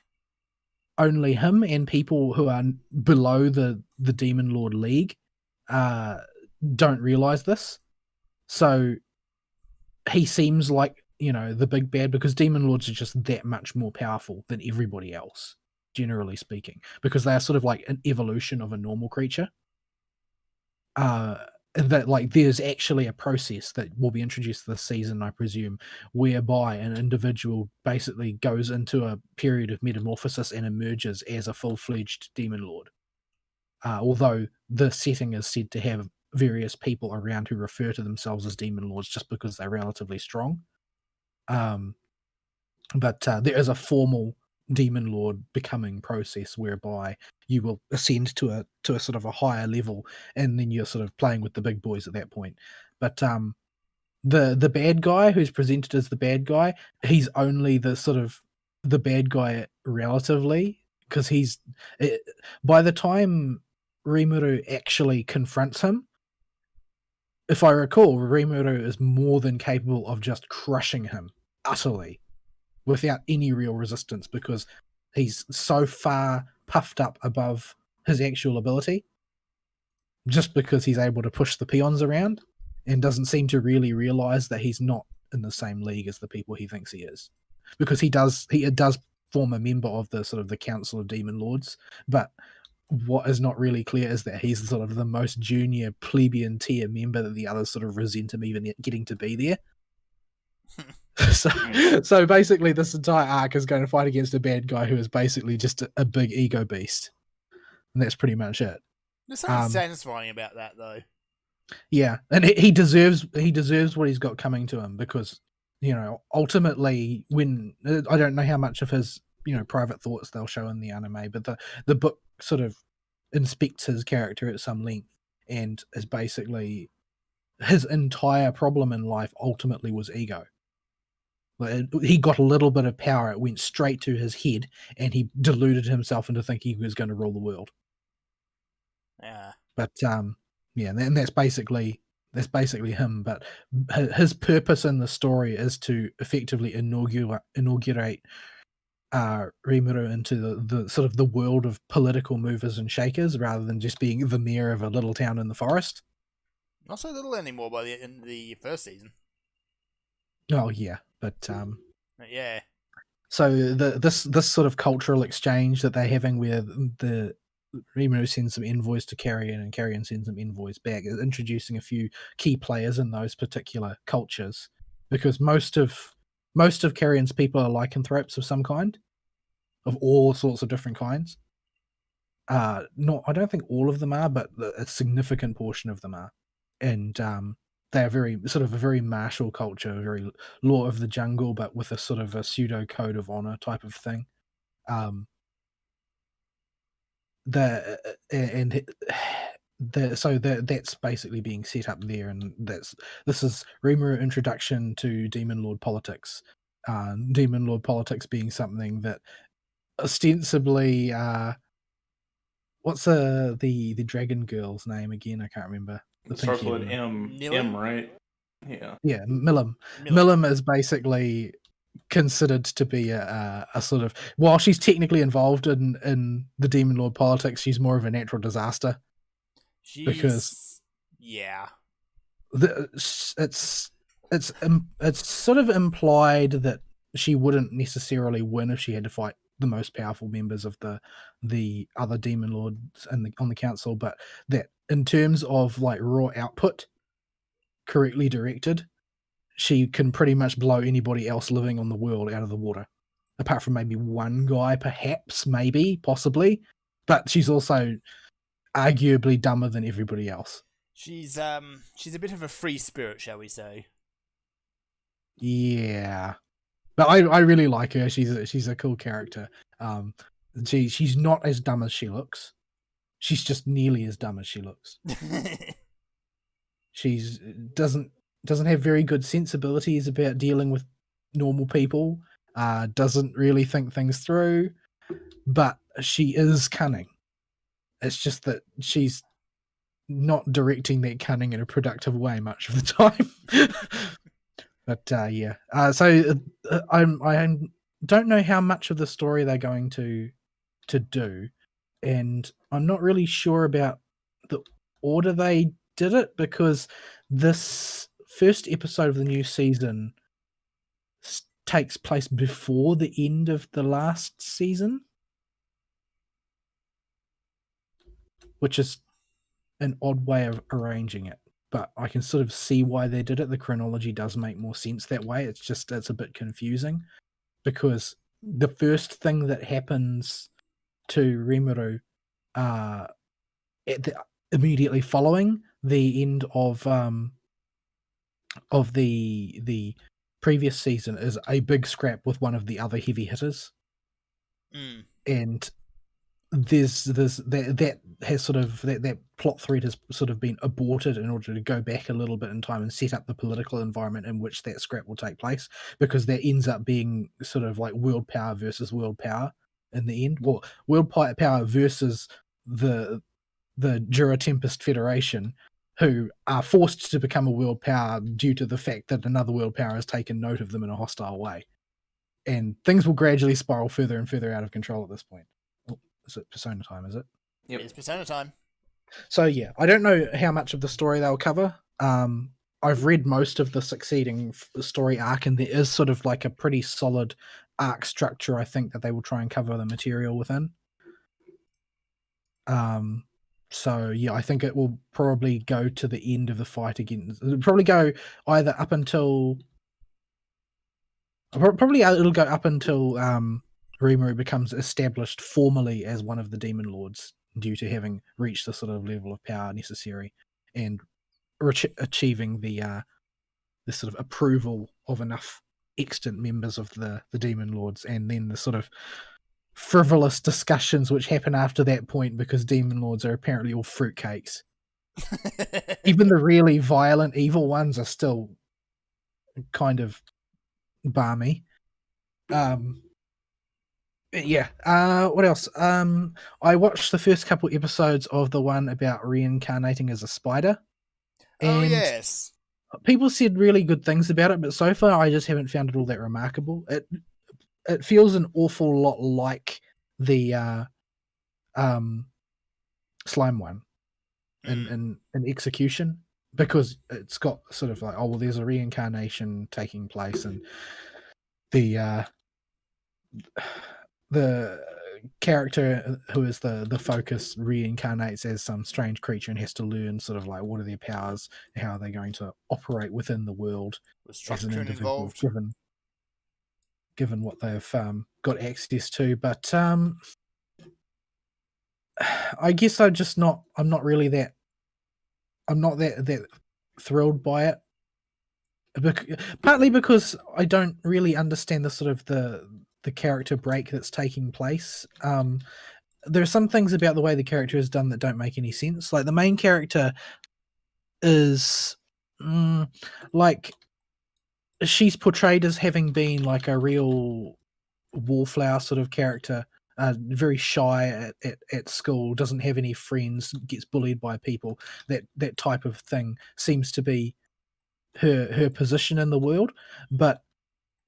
only him and people who are below the Demon Lord League don't realize this. So he seems like, you know, the big bad, because Demon Lords are just that much more powerful than everybody else, generally speaking, because they are sort of like an evolution of a normal creature. That like there's actually a process that will be introduced this season, I presume, whereby an individual basically goes into a period of metamorphosis and emerges as a full-fledged Demon Lord. Although the setting is said to have various people around who refer to themselves as Demon Lords just because they're relatively strong. But there is a formal Demon Lord becoming process whereby you will ascend to a sort of a higher level, and then you're sort of playing with the big boys at that point. But the bad guy who's presented as the bad guy, he's only the sort of the bad guy relatively, because he's by the time Rimuru actually confronts him, if I recall, Rimuru is more than capable of just crushing him utterly without any real resistance, because he's so far puffed up above his actual ability, just because he's able to push the peons around and doesn't seem to really realize that he's not in the same league as the people he thinks he is, because he does form a member of the sort of the Council of Demon Lords, but what is not really clear is that he's sort of the most junior plebeian tier member that the others sort of resent him even getting to be there. So basically this entire arc is going to fight against a bad guy who is basically just a big ego beast. And that's pretty much it. There's something satisfying about that, though. Yeah, and he deserves what he's got coming to him, because, you know, ultimately, when I don't know how much of his, you know, private thoughts they'll show in the anime, but the book sort of inspects his character at some length, and is basically his entire problem in life ultimately was ego. He got a little bit of power, it went straight to his head, and he deluded himself into thinking he was going to rule the world. Yeah. But yeah, and that's basically him. But his purpose in the story is to effectively inaugurate Rimuru into the sort of the world of political movers and shakers, rather than just being the mayor of a little town in the forest. Not so little anymore by in the first season. Oh yeah, but yeah. So this sort of cultural exchange that they're having, where the Rimuru sends some envoys to Carrion and Carrion sends some envoys back, is introducing a few key players in those particular cultures, because most of Carrion's people are lycanthropes of some kind, of all sorts of different kinds. I don't think all of them are, but a significant portion of them are, and they are very sort of a very martial culture, very law of the jungle, but with a sort of a pseudo code of honor type of thing. That's basically being set up there, and this is Rimuru introduction to Demon Lord politics. Demon Lord politics being something that ostensibly, what's the dragon girl's name again? I can't remember. Starts with M, right? Yeah, Milim. Milim is basically considered to be a sort of, while she's technically involved in the Demon Lord politics, she's more of a natural disaster. Because it's sort of implied that she wouldn't necessarily win if she had to fight the most powerful members of the other Demon Lords on the council, but that in terms of like raw output, correctly directed, she can pretty much blow anybody else living on the world out of the water, apart from maybe one guy, perhaps, maybe, possibly. But she's also arguably dumber than everybody else. She's a bit of a free spirit, shall we say? Yeah, but I really like her. She's a cool character. She's not as dumb as she looks. She's just nearly as dumb as she looks. She's doesn't have very good sensibilities about dealing with normal people. Doesn't really think things through, but she is cunning. It's just that she's not directing that cunning in a productive way much of the time. But yeah, so I don't know how much of the story they're going to do, and I'm not really sure about the order they did it, because this first episode of the new season takes place before the end of the last season, which is an odd way of arranging it, but I can sort of see why they did it. The chronology does make more sense that way. It's a bit confusing, because the first thing that happens to Rimuru immediately following the end of the previous season is a big scrap with one of the other heavy hitters, and that has sort of that plot thread has sort of been aborted in order to go back a little bit in time and set up the political environment in which that scrap will take place, because that ends up being sort of like world power versus world power in the end. Well, world power versus the Jura Tempest Federation, who are forced to become a world power due to the fact that another world power has taken note of them in a hostile way. And things will gradually spiral further and further out of control at this point. Oh, is it Persona time, is it? Yep. It's Persona time. So yeah, I don't know how much of the story they'll cover. I've read most of the succeeding story arc, and there is sort of like a pretty solid arc structure, I think, that they will try and cover the material within. So yeah, I think it will probably go to the end of the fight again. It'll probably go either up until it'll go up until Rimuru becomes established formally as one of the Demon Lords due to having reached the sort of level of power necessary and achieving the sort of approval of enough extant members of the Demon Lords, and then the sort of frivolous discussions which happen after that point because Demon Lords are apparently all fruitcakes. Even the really violent, evil ones are still kind of balmy. Yeah. What else? I watched the first couple episodes of the one about reincarnating as a spider. Oh, And yes. people said really good things about it, but so far I just haven't found it all that remarkable. It feels an awful lot like the slime one in execution, because it's got sort of like, oh well, there's a reincarnation taking place, and the character who is the focus reincarnates as some strange creature and has to learn sort of like what are their powers, how are they going to operate within the world as an individual, given what they've got access to. But I guess I'm not that thrilled by it. Partly because I don't really understand the sort of the character break that's taking place. There are some things about the way the character is done that don't make any sense. Like the main character is like she's portrayed as having been like a real wallflower sort of character, very shy at school, doesn't have any friends, gets bullied by people. That type of thing seems to be her position in the world, but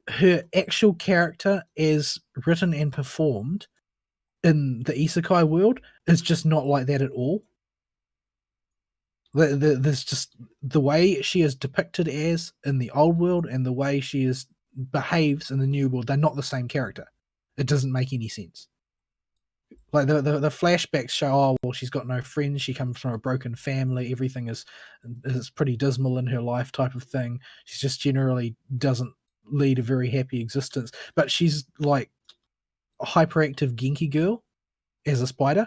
her actual character as written and performed in the isekai world is just not like that at all. There's just the way she is depicted as in the old world and the way she behaves in the new world, they're not the same character. It doesn't make any sense. Like the flashbacks show, oh well, she's got no friends, she comes from a broken family, everything is pretty dismal in her life type of thing. She just generally doesn't lead a very happy existence. But she's like a hyperactive Genki girl as a spider.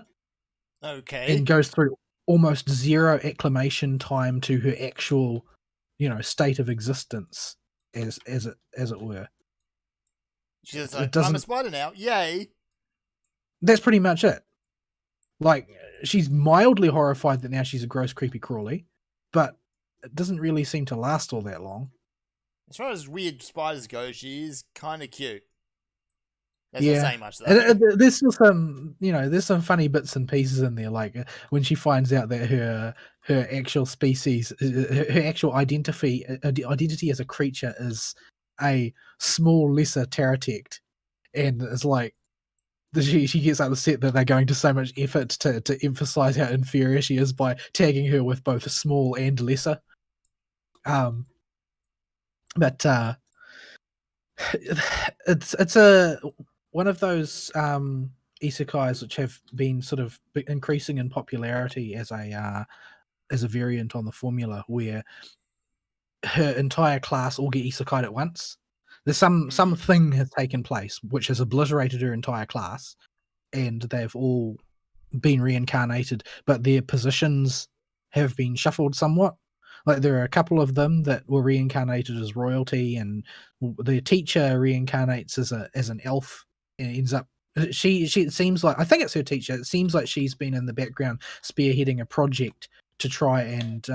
Okay. And goes through almost zero acclimation time to her actual, state of existence as it were. She's like, I'm a spider now, yay. That's pretty much it. Like, she's mildly horrified that now she's a gross, creepy crawly, but it doesn't really seem to last all that long. As far as weird spiders go, she is kind of cute. That's yeah. not saying much, though. There's still some, there's some funny bits and pieces in there, like when she finds out that her actual species, her actual identity as a creature is a small, lesser pterodactyl, and it's like, she gets upset that they're going to so much effort to emphasize how inferior she is by tagging her with both small and lesser. But it's one of those isekais which have been sort of increasing in popularity as a variant on the formula, where her entire class all get isekai'd at once. There's something has taken place which has obliterated her entire class, and they've all been reincarnated, but their positions have been shuffled somewhat. Like there are a couple of them that were reincarnated as royalty, and the teacher reincarnates as an elf and ends up. She it seems like, I think it's her teacher. It seems like she's been in the background spearheading a project to try and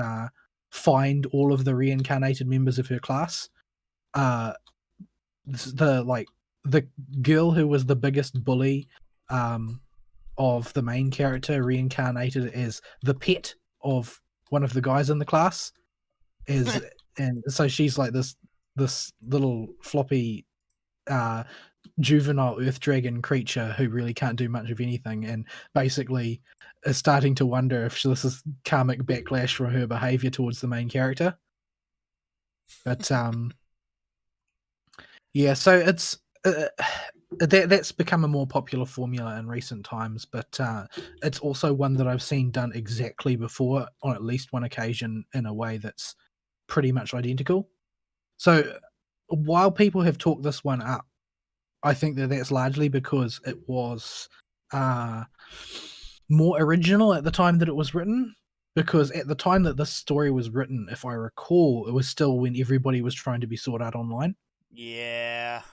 find all of the reincarnated members of her class. The girl who was the biggest bully of the main character reincarnated as the pet of one of the guys in the class, and so she's like this little floppy juvenile earth dragon creature who really can't do much of anything, and basically is starting to wonder if this is karmic backlash from her behavior towards the main character. But yeah, so it's that's become a more popular formula in recent times, but it's also one that I've seen done exactly before on at least one occasion in a way that's pretty much identical. So while people have talked this one up, I think that that's largely because it was more original at the time that it was written. Because at the time that this story was written, if I recall, it was still when everybody was trying to be Sword Art Online. Yeah.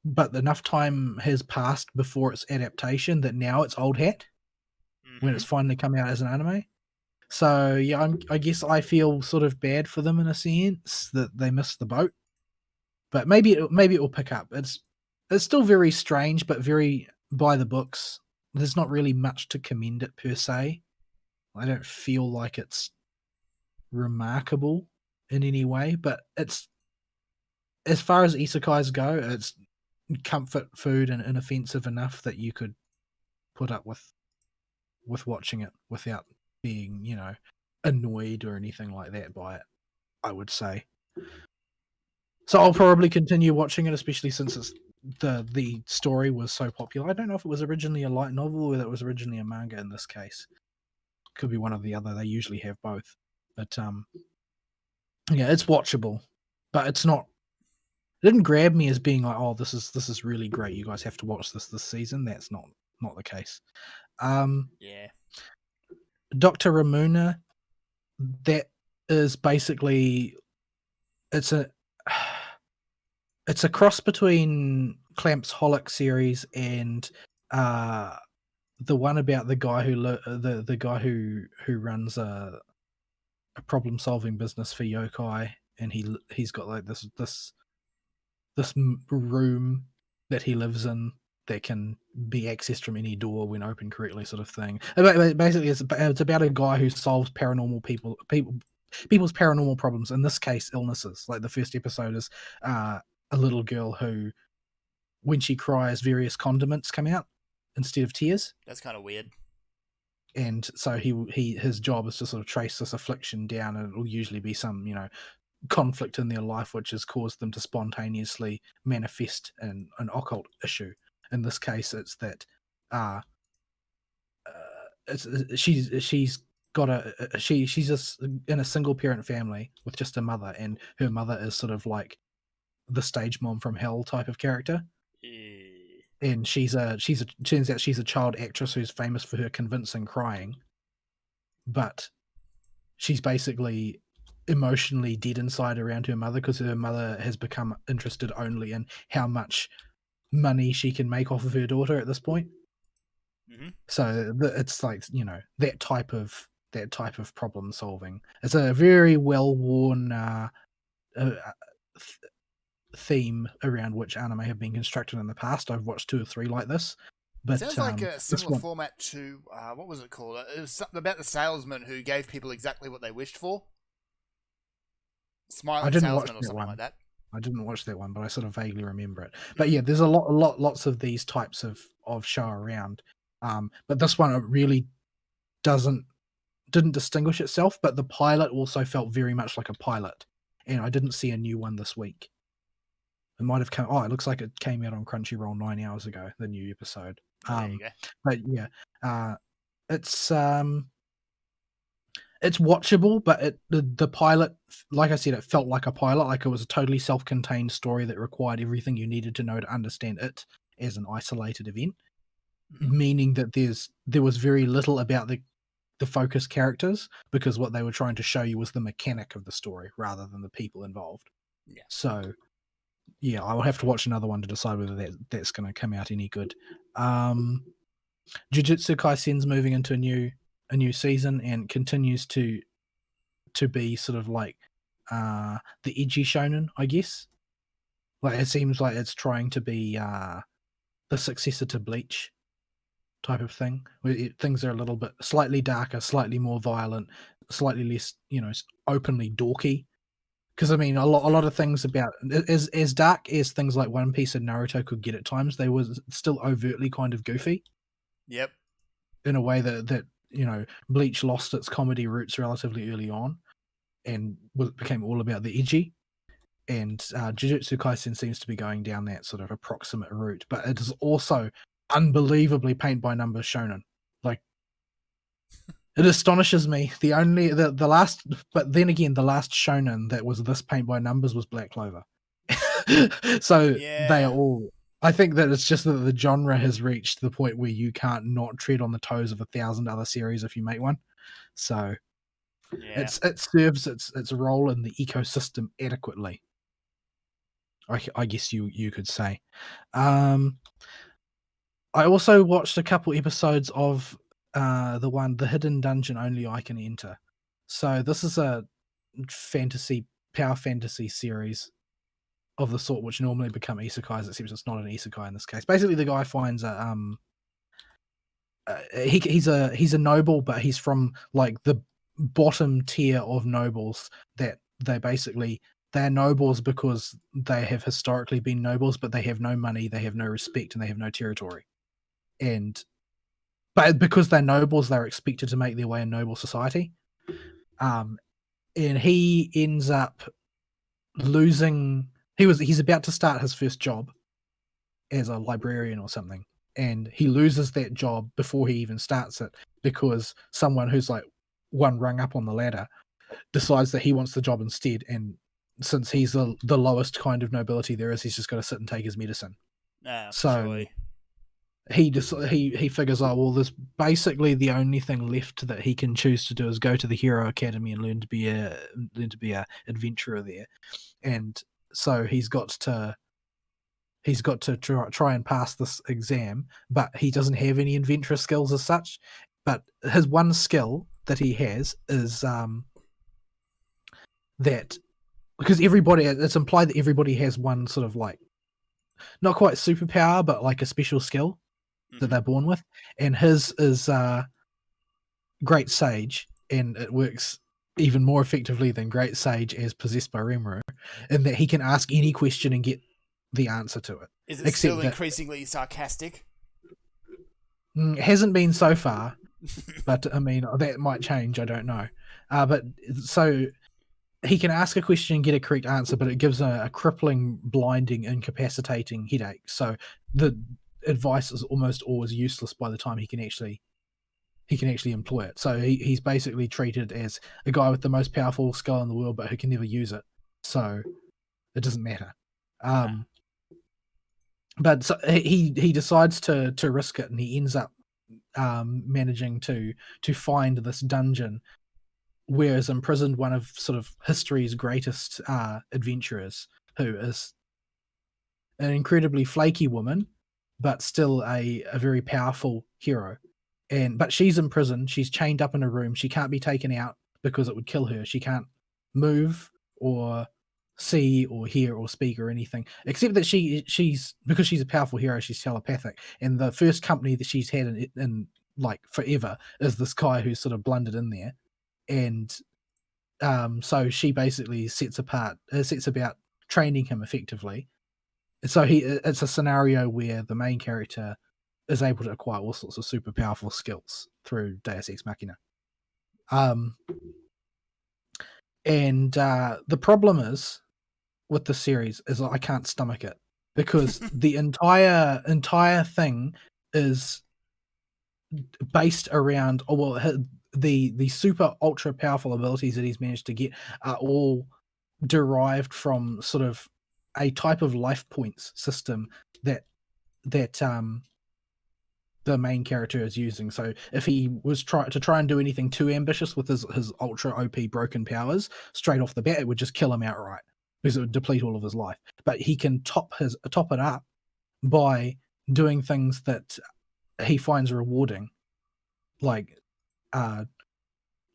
But enough time has passed before its adaptation that now it's old hat when it's finally come out as an anime. So yeah, I guess I feel sort of bad for them in a sense that they missed the boat. But maybe it will pick up. It's still very strange, but very by the books. There's not really much to commend it per se. I don't feel like it's remarkable in any way, but it's, as far as isekais go, it's comfort food and inoffensive enough that you could put up with watching it without being, annoyed or anything like that by it, I would say. So I'll probably continue watching it, especially since it's the story was so popular. I don't know if it was originally a light novel or that it was originally a manga in this case. Could be one or the other. They usually have both. But yeah, it's watchable. But it's not, it didn't grab me as being like, oh, this is really great. You guys have to watch this season. That's not the case. Yeah. Dr. Ramuna, that is basically, it's a cross between Clamp's Holic series and the one about the guy the guy who runs a problem solving business for yokai, and he's got like this room that he lives in that can be accessed from any door when opened correctly, sort of thing. Basically, it's about a guy who solves paranormal people's paranormal problems. In this case, illnesses. Like the first episode is a little girl who, when she cries, various condiments come out instead of tears. That's kind of weird. And so his job is to sort of trace this affliction down, and it'll usually be some, conflict in their life which has caused them to spontaneously manifest an occult issue. In this case, it's that she's just in a single parent family with just a mother, and her mother is sort of like the stage mom from hell type of character. And turns out she's a child actress who's famous for her convincing crying, but she's basically emotionally dead inside around her mother because her mother has become interested only in how much money she can make off of her daughter at this point. Mm-hmm. So it's like, that type of problem solving. It's a very well-worn theme around which anime have been constructed in the past. I've watched 2 or 3 like this. But sounds like a similar format to what was it called? It was something about the salesman who gave people exactly what they wished for. Smiling Salesman or something like that. I didn't watch that one, but I sort of vaguely remember it. But yeah, there's lots of these types of show around. But this one, it really didn't distinguish itself. But the pilot also felt very much like a pilot, and I didn't see a new one this week. It might have come. Oh, it looks like it came out on Crunchyroll 9 hours ago. The new episode. There you go. But yeah, it's watchable, but the pilot, like I said, it felt like a pilot. Like it was a totally self-contained story that required everything you needed to know to understand it as an isolated event. Mm-hmm. Meaning that there was very little about the focus characters, because what they were trying to show you was the mechanic of the story rather than the people involved. Yeah. So yeah, I will have to watch another one to decide whether that's going to come out any good. Jujutsu Kaisen's moving into a new season and continues to be sort of like the edgy shonen, I guess. Like it seems like it's trying to be the successor to Bleach type of thing, where things are a little bit slightly darker, slightly more violent, slightly less, openly dorky. Because I mean, a lot of things about as dark as things like One Piece and Naruto could get at times, they were still overtly kind of goofy. Yep. In a way that Bleach lost its comedy roots relatively early on, and became all about the edgy. and Jujutsu Kaisen seems to be going down that sort of approximate route, but it is also unbelievably paint by numbers shonen. Like, it astonishes me. The last, but then again, the last shonen that was this paint by numbers was Black Clover. So they are all. I think that it's just that the genre has reached the point where you can't not tread on the toes of 1,000 other series if you make one. So it serves its role in the ecosystem adequately. I guess you could say. I also watched a couple episodes of the Hidden Dungeon Only I Can Enter. So this is a power fantasy series of the sort which normally become isekais, except it's not an isekai in this case. Basically, the guy finds he's a noble, but he's from like the bottom tier of nobles that they're nobles because they have historically been nobles, but they have no money, they have no respect, and they have no territory. But because they're nobles, they're expected to make their way in noble society. And he ends up losing. He's about to start his first job as a librarian or something, and he loses that job before he even starts it because someone who's like one rung up on the ladder decides that he wants the job instead, and since he's the lowest kind of nobility there is, he's just got to sit and take his medicine. He figures, oh well, there's basically the only thing left that he can choose to do is go to the Hero Academy and learn to be a adventurer there, and so he's got to try and pass this exam, but he doesn't have any adventurous skills as such. But his one skill that he has is that because it's implied that everybody has one sort of like not quite superpower, but like a special skill that they're born with, and his is Great Sage, and it works even more effectively than Great Sage as possessed by Rimuru, in that he can ask any question and get the answer to it. Is it still increasingly sarcastic? Hasn't been so far, but I mean that might change. I don't know. But so he can ask a question and get a correct answer, but it gives a crippling, blinding, incapacitating headache. So the advice is almost always useless by the time he can actually employ it. So he's basically treated as a guy with the most powerful skill in the world, but who can never use it. So it doesn't matter. But so he decides to risk it, and he ends up managing to find this dungeon where is imprisoned one of sort of history's greatest adventurers, who is an incredibly flaky woman, but still a very powerful hero. But she's in prison. She's chained up in a room. She can't be taken out because it would kill her. She can't move or see or hear or speak or anything, except that she's because she's a powerful hero, she's telepathic. And the first company that she's had in like forever is this guy who's sort of blundered in there. And so she basically sets about training him effectively. So it's a scenario where the main character is able to acquire all sorts of super powerful skills through Deus Ex Machina. And the problem is with the series is I can't stomach it, because the entire thing is based around the super ultra powerful abilities that he's managed to get are all derived from sort of a type of life points system that the main character is using. So if he was try and do anything too ambitious with his ultra OP broken powers, straight off the bat it would just kill him outright, because it would deplete all of his life. But he can top it up by doing things that he finds rewarding, like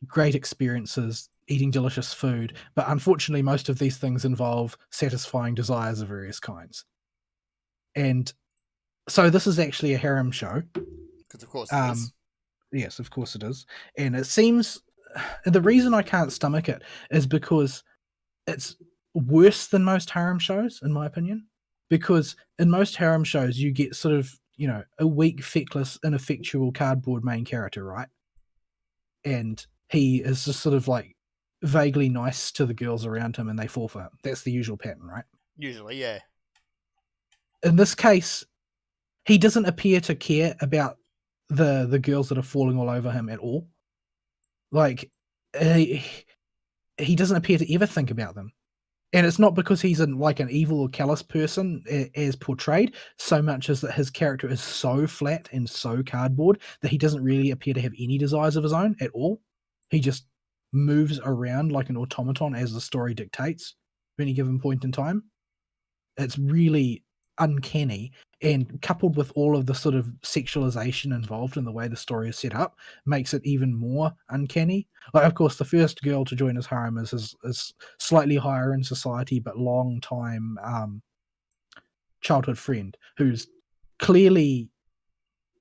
great experiences, eating delicious food. But unfortunately, most of these things involve satisfying desires of various kinds. And so this is actually a harem show. Because of course it is. Yes, of course it is. And it seems the reason I can't stomach it is because it's worse than most harem shows, in my opinion. Because in most harem shows, you get sort of, a weak, feckless, ineffectual cardboard main character, right? And he is just sort of like vaguely nice to the girls around him and they fall for him. That's the usual pattern, right? Usually, yeah. In this case, he doesn't appear to care about the girls that are falling all over him at all. Like, he doesn't appear to ever think about them. And it's not because he's an evil or callous person as portrayed, so much as that his character is so flat and so cardboard that he doesn't really appear to have any desires of his own at all. He just moves around like an automaton as the story dictates at any given point in time. It's really uncanny, and coupled with all of the sort of sexualization involved in the way the story is set up, makes it even more uncanny. Like, of course, the first girl to join his harem is slightly higher in society, but long time childhood friend who's clearly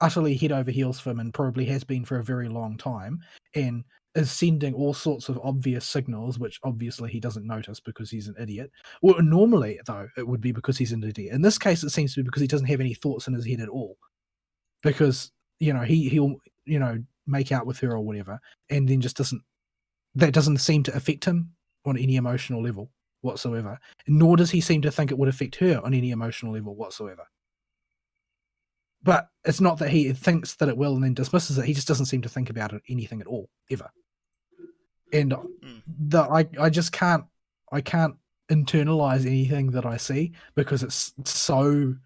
utterly head over heels for him and probably has been for a very long time, and is sending all sorts of obvious signals, which obviously he doesn't notice because he's an idiot. Well, normally, though, it would be because he's an idiot. In this case, it seems to be because he doesn't have any thoughts in his head at all. Because, he'll, make out with her or whatever, and then just that doesn't seem to affect him on any emotional level whatsoever. Nor does he seem to think it would affect her on any emotional level whatsoever. But it's not that he thinks that it will and then dismisses it. He just doesn't seem to think about it, anything at all, ever. And I can't internalize anything that I see because it's so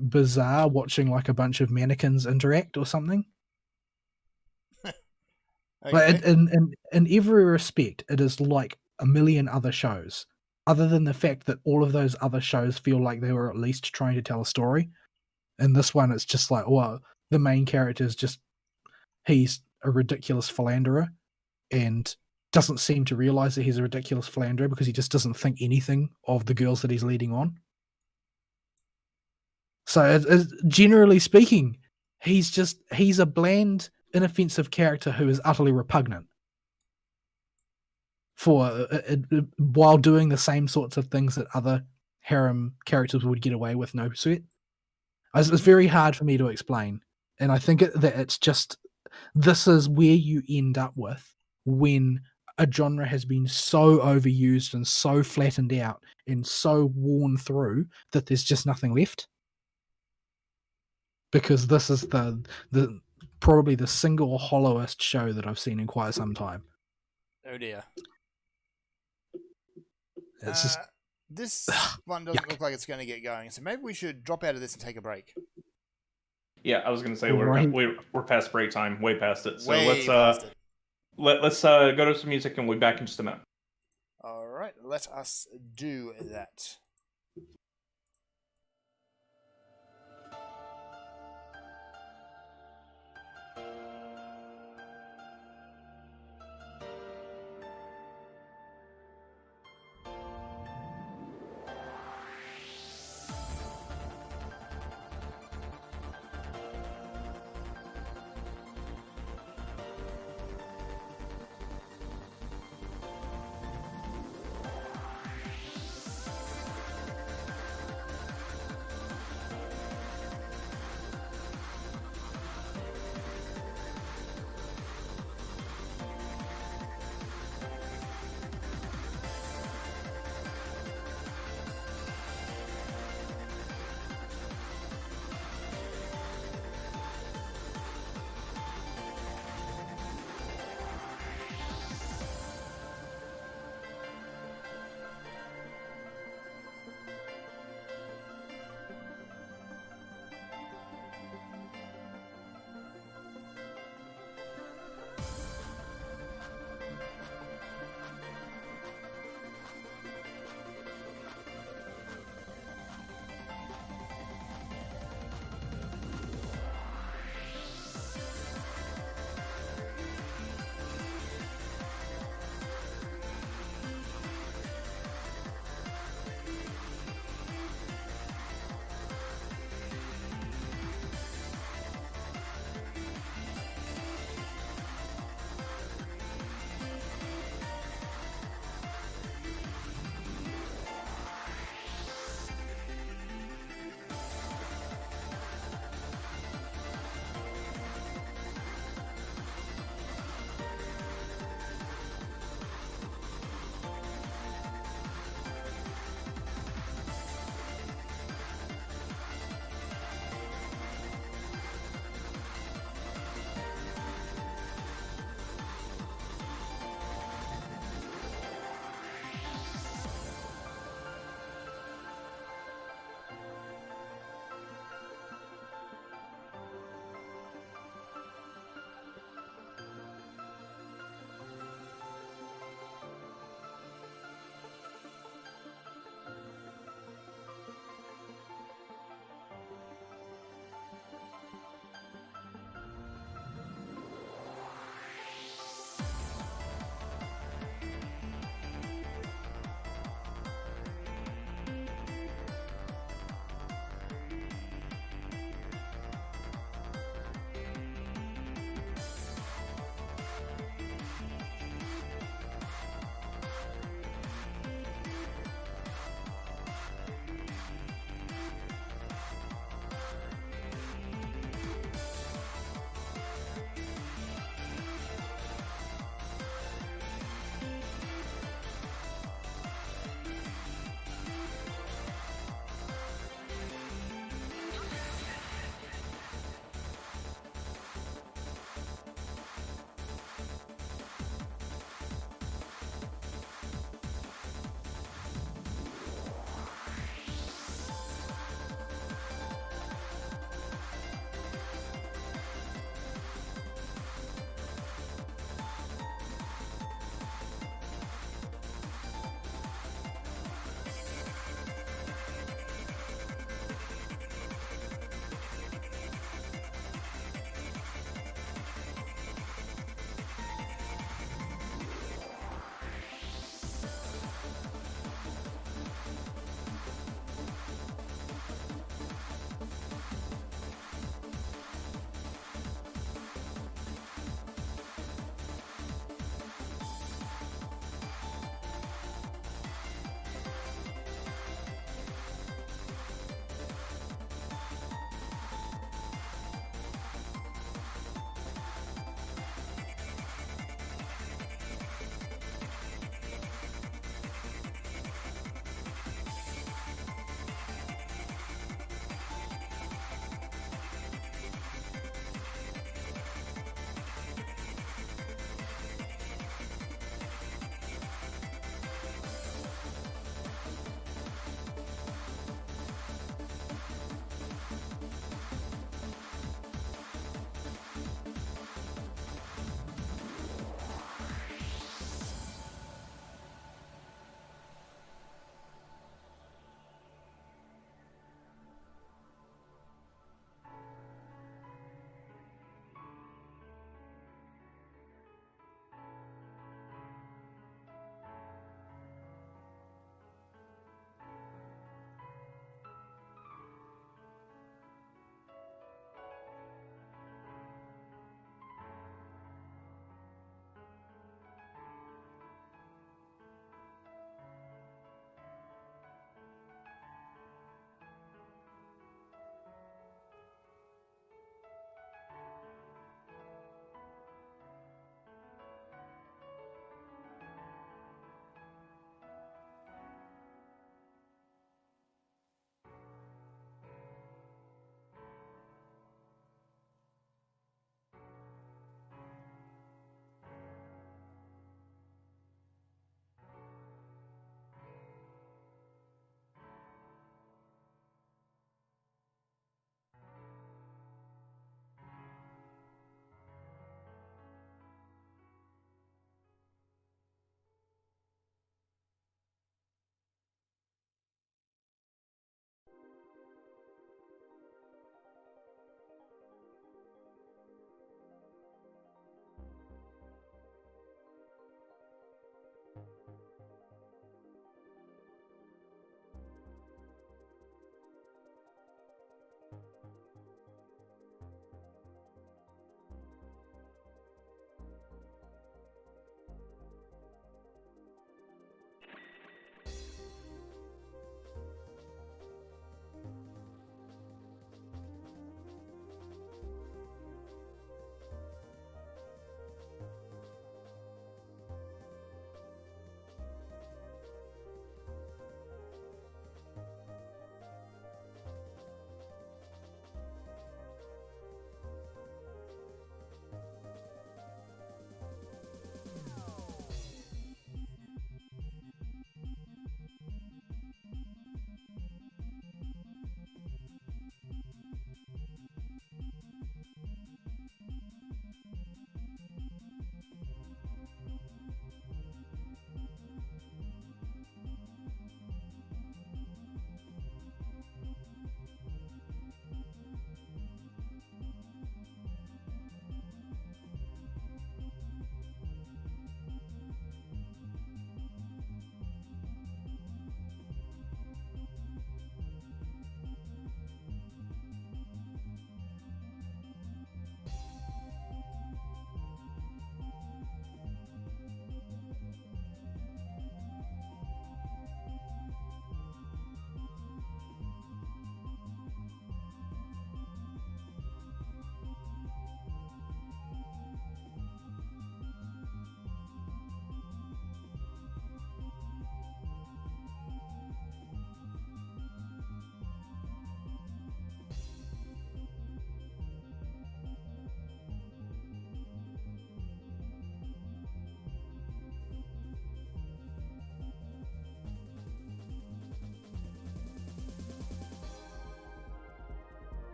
bizarre watching like a bunch of mannequins interact or something. Okay. Like in every respect, it is like a million other shows, other than the fact that all of those other shows feel like they were at least trying to tell a story. And this one, it's just like, well, the main character is he's a ridiculous philanderer and doesn't seem to realize that he's a ridiculous philanderer because he just doesn't think anything of the girls that he's leading on. So generally speaking, he's a bland, inoffensive character who is utterly repugnant while doing the same sorts of things that other harem characters would get away with, no sweat. It's very hard for me to explain, and I think that it's just this is where you end up with when a genre has been so overused and so flattened out and so worn through that there's just nothing left. Because this is the probably the single hollowest show that I've seen in quite some time. Oh dear. It's just this one doesn't look like it's going to get going, so maybe we should drop out of this and take a break. Yeah, I was going to say Right. we're past break time, way past it. So Way past it. let's go to some music and we'll be back in just a minute. All right, let us do that.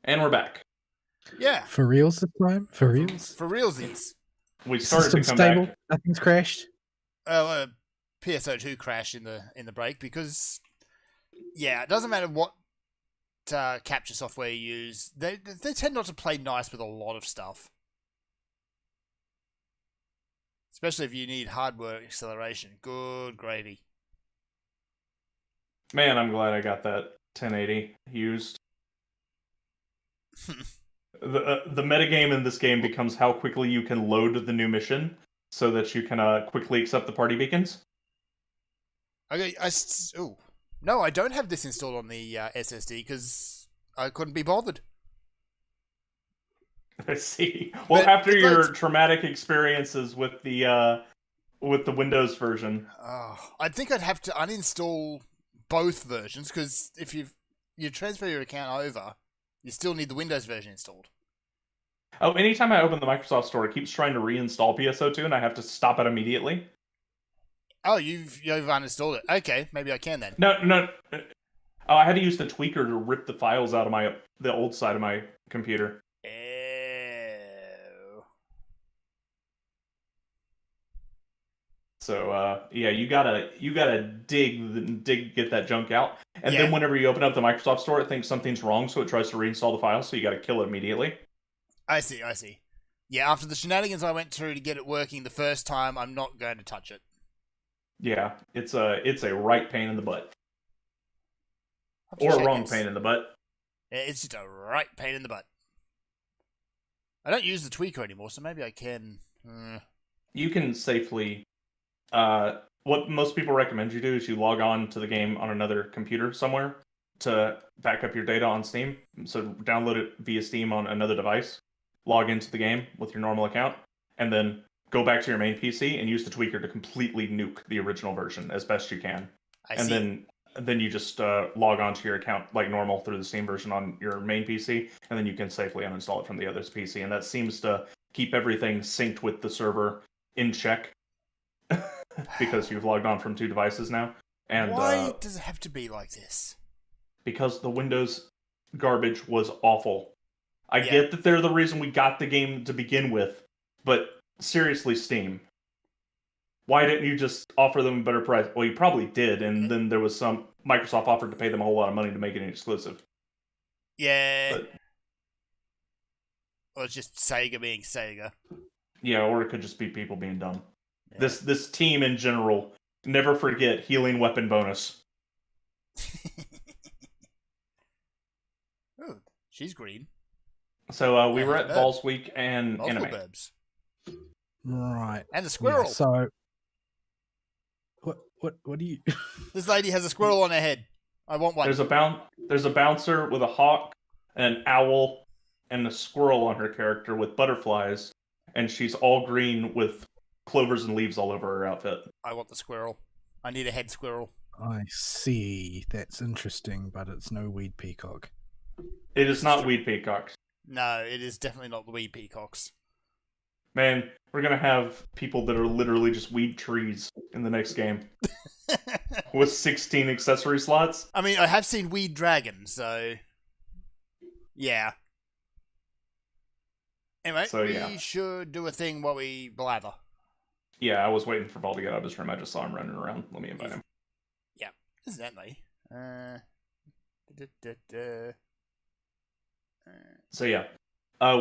And we're back. Yeah. For reals this time? For reals? For realsies. We started System to come stable? back. Nothing's crashed? PSO2 crashed in the break because, yeah, it doesn't matter what capture software you use. They tend not to play nice with a lot of stuff. Especially if you need hardware acceleration. Good gravy. Man, I'm glad I got that 1080 used. The metagame in this game becomes how quickly you can load the new mission so that you can quickly accept the party beacons. Okay, no, I don't have this installed on the SSD because I couldn't be bothered. I see. Well, But after it your loads- traumatic experiences with the Windows version, I think I'd have to uninstall both versions because if you transfer your account over, you still need the Windows version installed. oh, anytime I open the Microsoft Store, it keeps trying to reinstall PSO2, and I have to stop it immediately. Oh, you've uninstalled it. Okay, maybe I can then. No. Oh, I had to use the tweaker to rip the files out of the old side of my computer. Ew. So yeah, you gotta get that junk out, and Yeah. then whenever you open up the Microsoft Store, it thinks something's wrong, so it tries to reinstall the file. So you gotta kill it immediately. I see. Yeah, after the shenanigans I went through to get it working the first time, I'm not going to touch it. Yeah, it's a right pain in the butt, Have to or a check wrong it. pain in the butt. Yeah, it's just a right pain in the butt. I don't use the tweaker anymore, so maybe I can. You can safely. What most people recommend you do is you log on to the game on another computer somewhere to back up your data on Steam. So download it via Steam on another device, log into the game with your normal account, and then go back to your main PC and use the tweaker to completely nuke the original version as best you can. I see. Then you just log on to your account like normal through the Steam version on your main PC, and then you can safely uninstall it from the other's PC. And that seems to keep everything synced with the server in check. Because you've logged on from two devices now. And Why does it have to be like this? Because the Windows garbage was awful. I Yeah. get that they're the reason we got the game to begin with, but seriously, Steam, why didn't you just offer them a better price? Well, you probably did, and then there was some Microsoft offered to pay them a whole lot of money to make it an exclusive. Yeah. But- Or it's just Sega being Sega. Yeah, or it could just be people being dumb. Yeah. This team in general, never forget healing weapon bonus. Ooh, she's green. So we Yeah, were not at bad. Balls Week and Multiple anime. burbs. Right. And the Yeah, squirrel. so what do you This lady has a squirrel on her head. I want one. There's a bouncer with a hawk, and an owl, and a squirrel on her character with butterflies, and she's all green with clovers and leaves all over her outfit. I want the squirrel. I need a head squirrel. I see. That's interesting, but it's no weed peacock. It is not Weed Peacock. No, it is definitely not the wee peacocks. Man, we're gonna have people that are literally just weed trees in the next game with 16 accessory slots. I mean, I have seen Weed Dragon, so yeah. Anyway, So, we yeah. should do a thing while we blather. Yeah, I was waiting for Vol to get out of his room. I just saw him running around. Let me invite him. Incidentally, So yeah,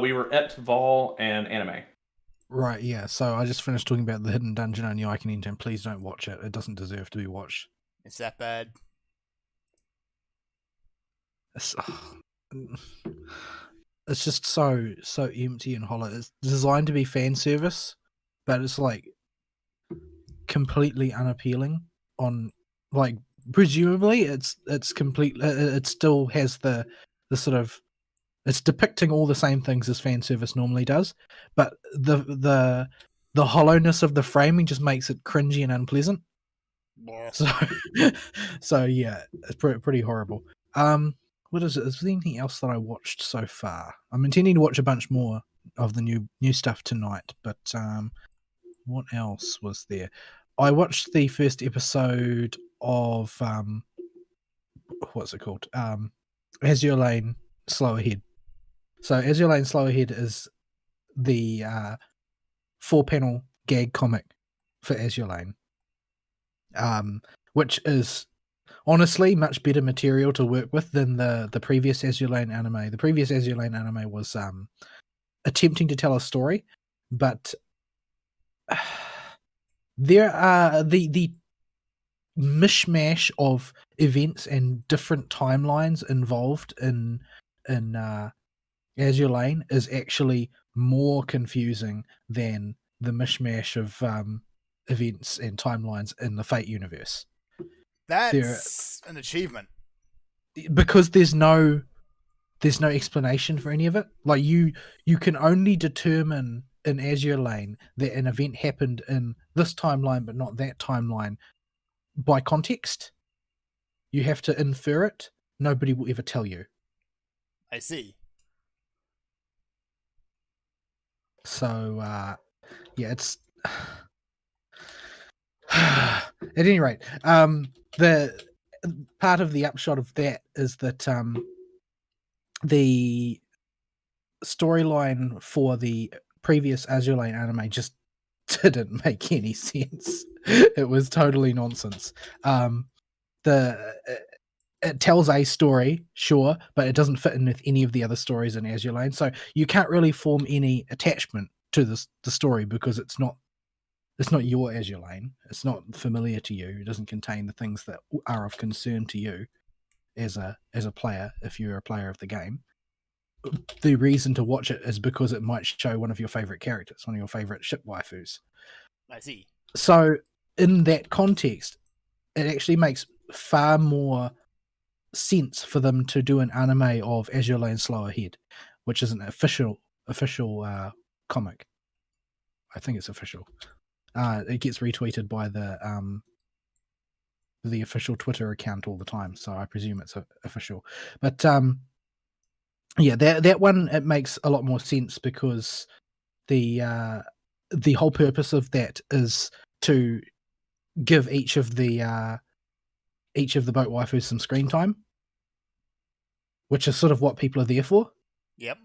we were at Vol and anime. Right, yeah. So I just finished talking about the hidden dungeon on Yoiken Engine. Please don't watch it. It doesn't deserve to be watched. It's that bad. It's just so empty and hollow. It's designed to be fan service, but it's like completely unappealing. On like presumably it's complete. It still has the sort of, it's depicting all the same things as fan service normally does, but the hollowness of the framing just makes it cringy and unpleasant. Blah. So yeah, it's pretty horrible. What is it? Is there anything else that I watched so far? I'm intending to watch a bunch more of the new stuff tonight, but what else was there? I watched the first episode of what's it called? Azure Lane Slow Ahead. So Azure Lane Slow Ahead is the 4-panel gag comic for Azure Lane, which is honestly much better material to work with than the previous Azure Lane anime. The previous Azure Lane anime was attempting to tell a story, but there are the mishmash of events and different timelines involved in Azure Lane is actually more confusing than the mishmash of events and timelines in the Fate universe. That's an achievement. Because there's no explanation for any of it. Like you can only determine in Azure Lane that an event happened in this timeline but not that timeline by context. You have to infer it. Nobody will ever tell you. I see. So yeah, it's at any rate, the part of the upshot of that is that the storyline for the previous Azure Lane anime just didn't make any sense. It was totally nonsense. It tells a story, sure, but it doesn't fit in with any of the other stories in Azure Lane, so you can't really form any attachment to the story because it's not your Azure Lane. It's not familiar to you. It doesn't contain the things that are of concern to you as a player if you're a player of the game. The reason to watch it is because it might show one of your favorite characters, one of your favorite ship waifus. I see. So in that context, it actually makes far more sense for them to do an anime of Azure Lane Slow Ahead, which is an official comic. I think it's official. It gets retweeted by the official Twitter account all the time, so I presume it's official. But yeah, that one, it makes a lot more sense because the whole purpose of that is to give each of the boat waifus some screen time, which is sort of what people are there for. Yep.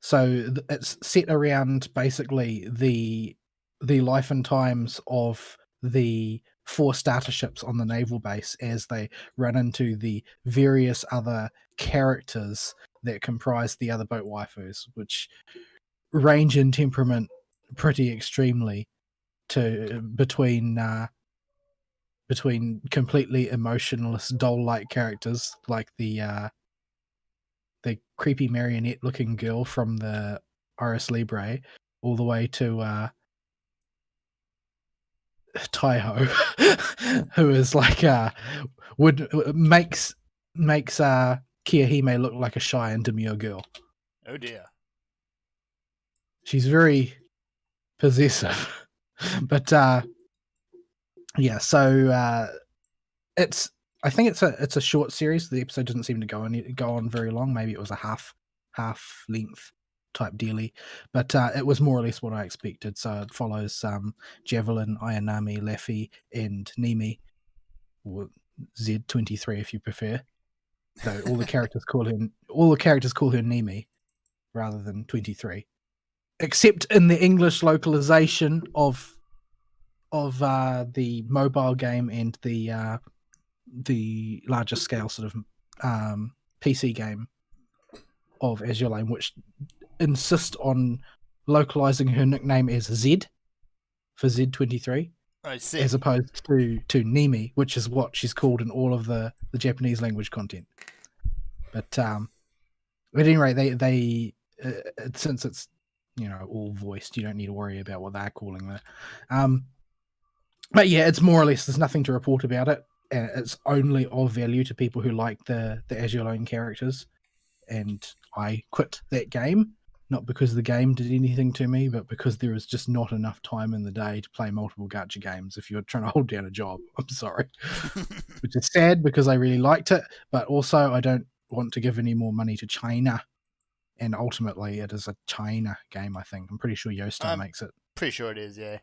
So it's set around basically the life and times of the 4 starter ships on the naval base as they run into the various other characters that comprise the other boat waifus, which range in temperament pretty extremely to between completely emotionless doll-like characters like the creepy marionette-looking girl from the Iris Libre, all the way to Taiho, who is like makes Kiyohime look like a shy and demure girl. Oh dear. She's very possessive. But yeah, so I think it's a short series. The episode doesn't seem to go on very long. Maybe it was a half length type dealy, but it was more or less what I expected. So it follows Javelin, Ayanami, Laffy, and Nimi, or Z23 if you prefer. So all the characters call her Nimi rather than 23, except in the English localization of the mobile game and the larger scale sort of PC game of Azure Lane, which insist on localizing her nickname as Z for Z23. I see. As opposed to Nimi, which is what she's called in all of the Japanese language content. But at any rate, they since it's all voiced, you don't need to worry about what they're calling her. But yeah, it's more or less, there's nothing to report about it. It's only of value to people who like the Azure Lane characters. And I quit that game, not because the game did anything to me, but because there is just not enough time in the day to play multiple gacha games if you're trying to hold down a job. I'm sorry. Which is sad because I really liked it, but also I don't want to give any more money to China. And ultimately, it is a China game, I think. I'm pretty sure Yoastar makes it. Pretty sure it is, yeah.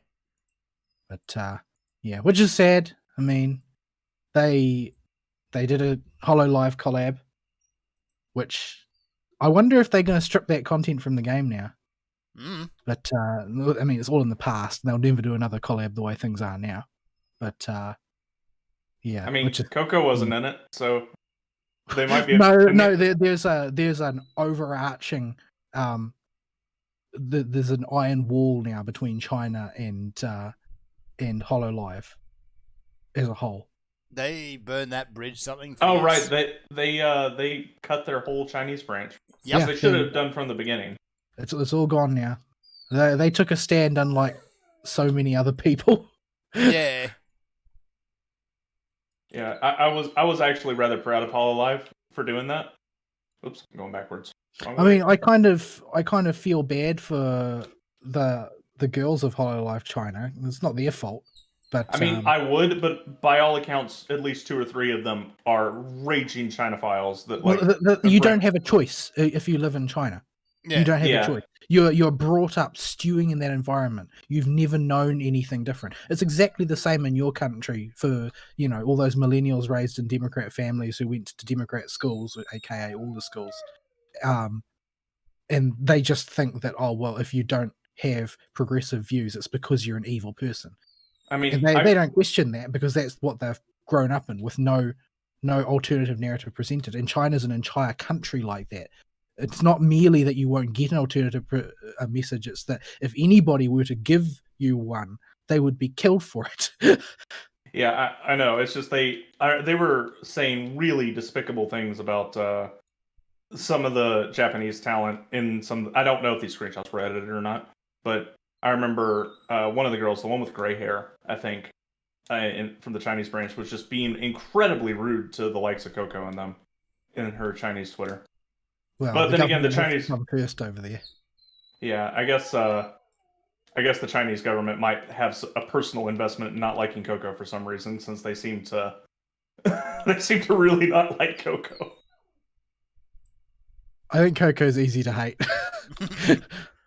But yeah, which is sad. I mean, they did a HoloLive collab, which I wonder if they're going to strip that content from the game now. Mm. But I mean, it's all in the past. They'll never do another collab the way things are now. But yeah, I mean, Coco wasn't in it, so they might be. No. There's an overarching there's an iron wall now between China and HoloLive as a whole. They burned that bridge something. Oh fierce. right, they cut their whole Chinese branch. Yep. Yeah, they should have done from the beginning. It's all gone now. They took a stand, unlike so many other people. Yeah. Yeah, I was actually rather proud of HoloLive for doing that. Oops, I'm going backwards. I mean, I kind of feel bad for the girls of HoloLive China. It's not their fault. But I mean, I would, but by all accounts, at least 2 or 3 of them are raging Chinophiles. That like you don't have a choice if you live in China. Yeah. You don't have a choice. You're brought up stewing in that environment. You've never known anything different. It's exactly the same in your country for, all those millennials raised in Democrat families who went to Democrat schools, aka all the schools. And they just think that, oh, well, if you don't have progressive views, it's because you're an evil person. I mean, and they don't question that because that's what they've grown up in, with no alternative narrative presented. And China's an entire country like that. It's not merely that you won't get an alternative message. It's that if anybody were to give you one, they would be killed for it. Yeah, I know. It's just they were saying really despicable things about some of the Japanese talent in some. I don't know if these screenshots were edited or not, but I remember one of the girls, the one with gray hair, I think, from the Chinese branch, was just being incredibly rude to the likes of Coco and them in her Chinese Twitter. Well, but then again, the Chinese come first over there. Yeah, I guess the Chinese government might have a personal investment in not liking Coco for some reason, since they seem to really not like Coco. I think Coco's easy to hate.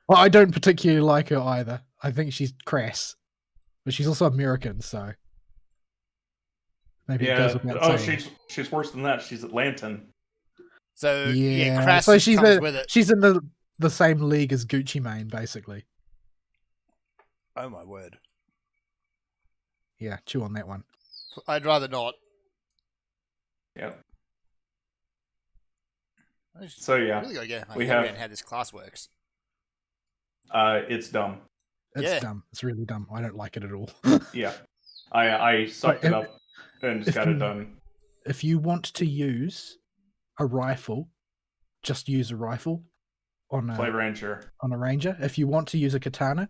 Well, I don't particularly like her either. I think she's crass, but she's also American, so maybe it goes without saying. She's worse than that. She's Atlantan. So crass so she's comes with it. She's in the same league as Gucci Mane, basically. Oh my word! Yeah, chew on that one. I'd rather not. Yeah. So yeah, really gotta get we have how this class works. It's dumb. It's dumb. It's really dumb. I don't like it at all. Yeah, I sucked it up and just got it done. If you want to use a rifle, just use a rifle on a Ranger. On a Ranger. If you want to use a Katana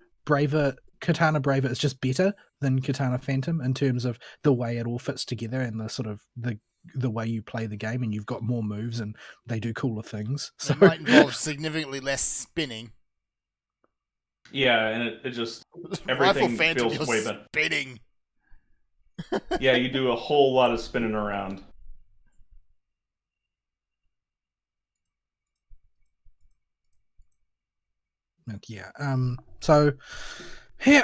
Katana Braver is just better than Katana Phantom in terms of the way it all fits together and the sort of the way you play the game, and you've got more moves and they do cooler things. So it might involve significantly less spinning. Yeah, and it just everything feels way better. Spinning. Yeah, you do a whole lot of spinning around. Yeah. So yeah,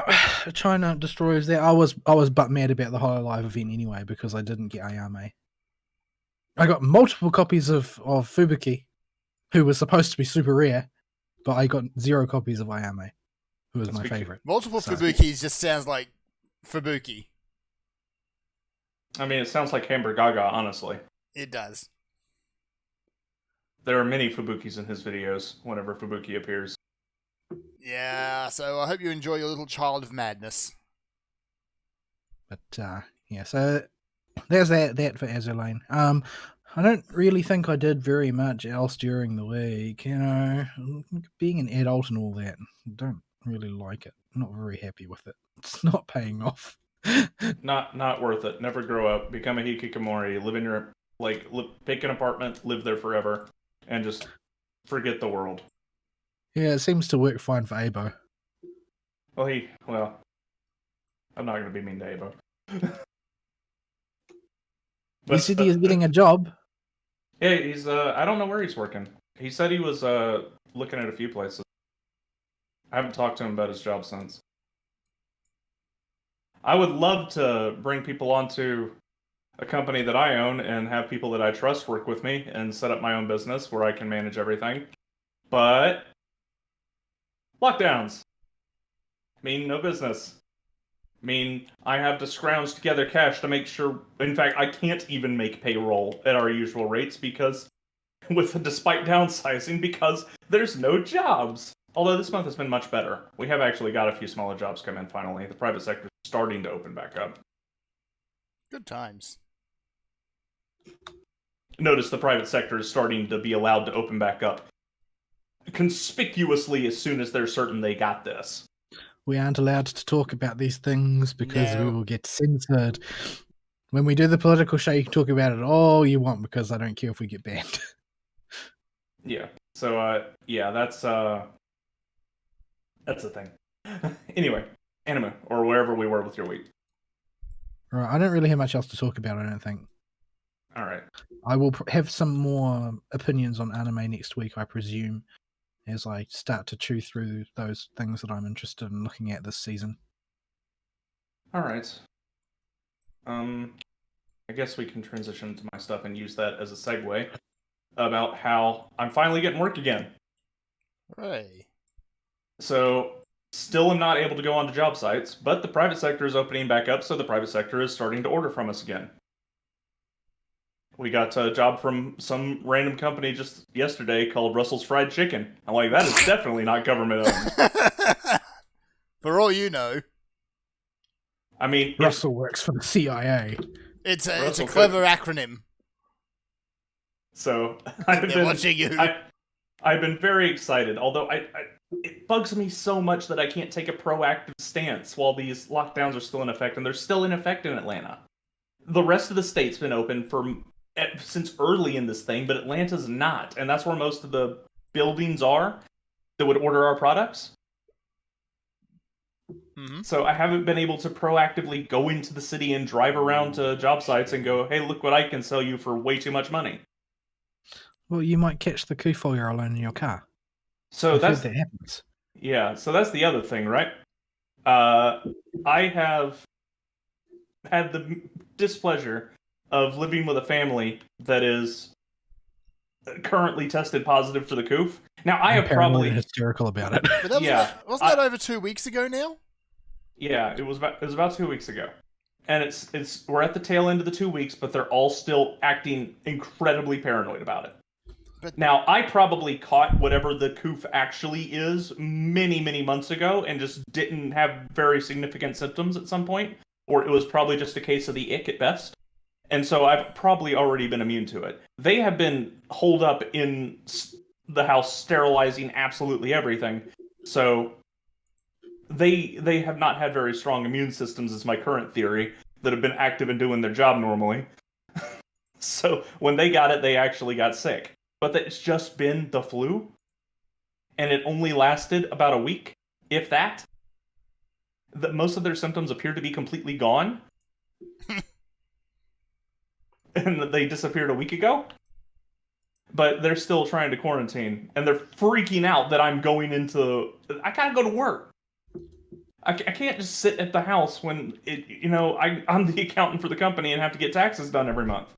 China destroys there. I was butt mad about the HoloLive event anyway because I didn't get Ayame. I got multiple copies of Fubuki, who was supposed to be super rare, but I got 0 copies of Ayame, who was my favorite. Multiple Fubukis just sounds like Fubuki. I mean, it sounds like Hamburgaga, honestly. It does. There are many Fubukis in his videos whenever Fubuki appears. Yeah, so I hope you enjoy your little child of madness. But yeah, so there's that for Azurlane. I don't really think I did very much else during the week. Being an adult and all that, I don't really like it. I'm not very happy with it. It's not paying off. Not worth it. Never grow up. Become a hikikomori. Live in your pick an apartment, live there forever, and just forget the world. Yeah, it seems to work fine for Abo. Well, I'm not going to be mean to Abo. He said he is getting a job. Yeah, he's. I don't know where he's working. He said he was looking at a few places. I haven't talked to him about his job since. I would love to bring people onto a company that I own and have people that I trust work with me and set up my own business where I can manage everything. But lockdowns mean no business. Mean I have to scrounge together cash to make sure. In fact, I can't even make payroll at our usual rates because, despite downsizing, because there's no jobs. Although this month has been much better. We have actually got a few smaller jobs come in finally. The private sector is starting to open back up. Good times. Notice the private sector is starting to be allowed to open back up conspicuously as soon as they're certain they got this. We aren't allowed to talk about these things because we will get censored. When we do the political show, you can talk about it all you want because I don't care if we get banned. Yeah. So, yeah, that's the thing. Anyway, anime, or wherever we were with your week. Right, I don't really have much else to talk about, I don't think. All right. I will have some more opinions on anime next week, I presume, as I start to chew through those things that I'm interested in looking at this season. All right. I guess we can transition to my stuff and use that as a segue about how I'm finally getting work again. Hooray. So, still am not able to go onto job sites, but the private sector is opening back up, so the private sector is starting to order from us again. We got a job from some random company just yesterday called Russell's Fried Chicken. I'm like, that is definitely not government owned. For all you know. I mean, Russell works for the CIA. It's a clever acronym. So They're watching you. I've been very excited, although it bugs me so much that I can't take a proactive stance while these lockdowns are still in effect, and they're still in effect in Atlanta. The rest of the state's been open since early in this thing, but Atlanta's not, and that's where most of the buildings are that would order our products. Mm-hmm. So I haven't been able to proactively go into the city and drive around to job sites and go, hey, look what I can sell you for way too much money. Well, you might catch the coup while you're alone in your car. So that happens. Yeah, so that's the other thing, right? I have had the displeasure of living with a family that is currently tested positive for the coof. Now, I have probably hysterical about it. But wasn't that over 2 weeks ago now? Yeah, it was about 2 weeks ago. And it's we're at the tail end of the 2 weeks, but they're all still acting incredibly paranoid about it. But now, I probably caught whatever the coof actually is many, many months ago and just didn't have very significant symptoms at some point, or it was probably just a case of the ick at best. And so I've probably already been immune to it. They have been holed up in the house sterilizing absolutely everything. So they have not had very strong immune systems, is my current theory, that have been active and doing their job normally. So when they got it, they actually got sick. But it's just been the flu, and it only lasted about a week, if that. Most of their symptoms appear to be completely gone. And they disappeared a week ago. But they're still trying to quarantine, and they're freaking out that I'm going into... I gotta go to work. I can't just sit at the house when, I'm the accountant for the company and have to get taxes done every month.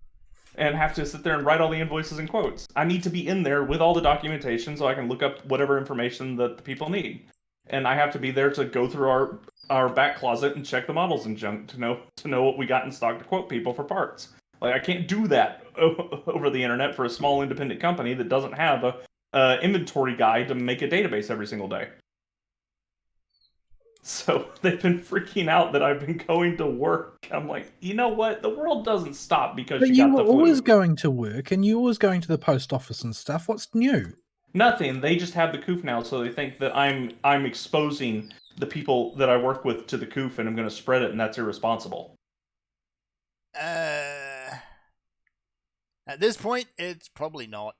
And have to sit there and write all the invoices and quotes. I need to be in there with all the documentation so I can look up whatever information that the people need. And I have to be there to go through our back closet and check the models and junk to know what we got in stock to quote people for parts. Like, I can't do that over the internet for a small independent company that doesn't have a inventory guide to make a database every single day. So they've been freaking out that I've been going to work. I'm like, you know what? The world doesn't stop because you got the flu. But you were always going to work, and you were always going to the post office and stuff. What's new? Nothing. They just have the coof now, so they think that I'm exposing the people that I work with to the coof, and I'm going to spread it, and that's irresponsible. At this point, it's probably not.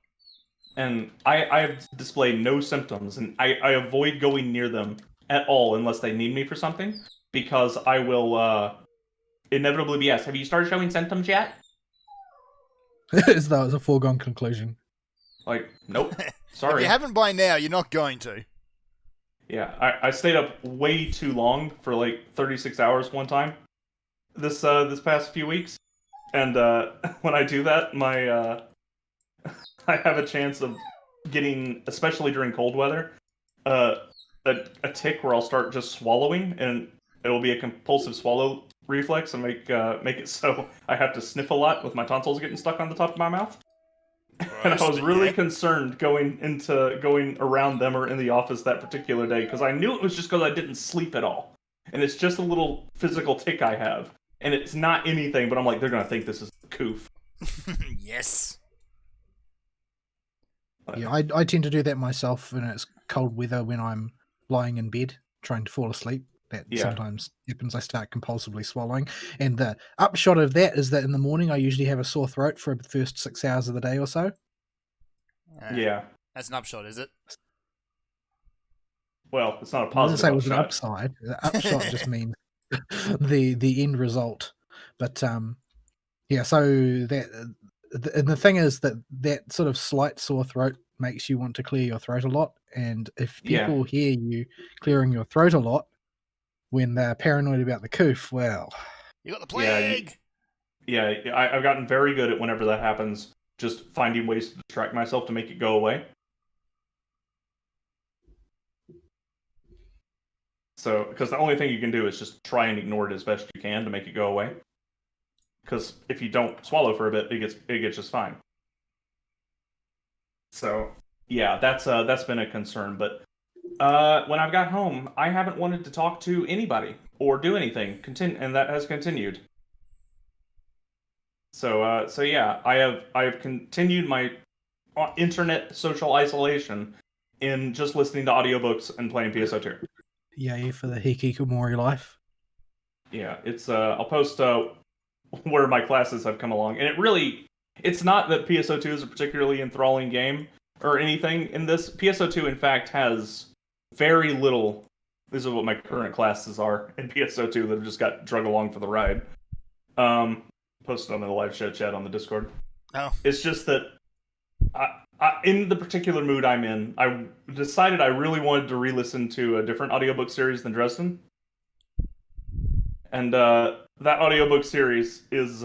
And I have displayed no symptoms, and I avoid going near them at all unless they need me for something, because I will inevitably be asked, have you started showing symptoms yet? As though it's a foregone conclusion. Like, nope. Sorry. If you haven't by now, you're not going to. Yeah, I stayed up way too long for like 36 hours one time this past few weeks. And when I do that, my I have a chance of getting, especially during cold weather, uh, a tick where I'll start just swallowing, and it'll be a compulsive swallow reflex and make it so I have to sniff a lot with my tonsils getting stuck on the top of my mouth. And I was really concerned going around them or in the office that particular day because I knew it was just because I didn't sleep at all, and it's just a little physical tick I have, and it's not anything. But I'm like, they're gonna think this is a coof. Yes. Yeah, I tend to do that myself when it's cold weather when I'm lying in bed trying to fall asleep. That sometimes happens. I start compulsively swallowing. And the upshot of that is that in the morning I usually have a sore throat for the first 6 hours of the day or so. Yeah. That's an upshot, is it? Well, it's not a I positive say it was an upshot. upside. The upshot just means the end result. But yeah, so that and the thing is that sort of slight sore throat makes you want to clear your throat a lot. And if people hear you clearing your throat a lot when they're paranoid about the coof, well, you got the plague. I've gotten very good at whenever that happens, just finding ways to distract myself to make it go away. So, because the only thing you can do is just try and ignore it as best you can to make it go away. Because if you don't swallow for a bit, it gets just fine. So, yeah, that's been a concern. But when I've got home, I haven't wanted to talk to anybody or do anything. And that has continued. So yeah, I have continued my internet social isolation in just listening to audiobooks and playing PSO2. Yay for the hikikomori life. Yeah, it's I'll post where my classes have come along, and it's not that PSO2 is a particularly enthralling game or anything in this. PSO2 in fact has very little. This is what my current classes are in PSO2 that have just got drug along for the ride. Posted on the live show chat on the Discord. Oh. It's just that in the particular mood I'm in, I decided I really wanted to re-listen to a different audiobook series than Dresden. And that audiobook series is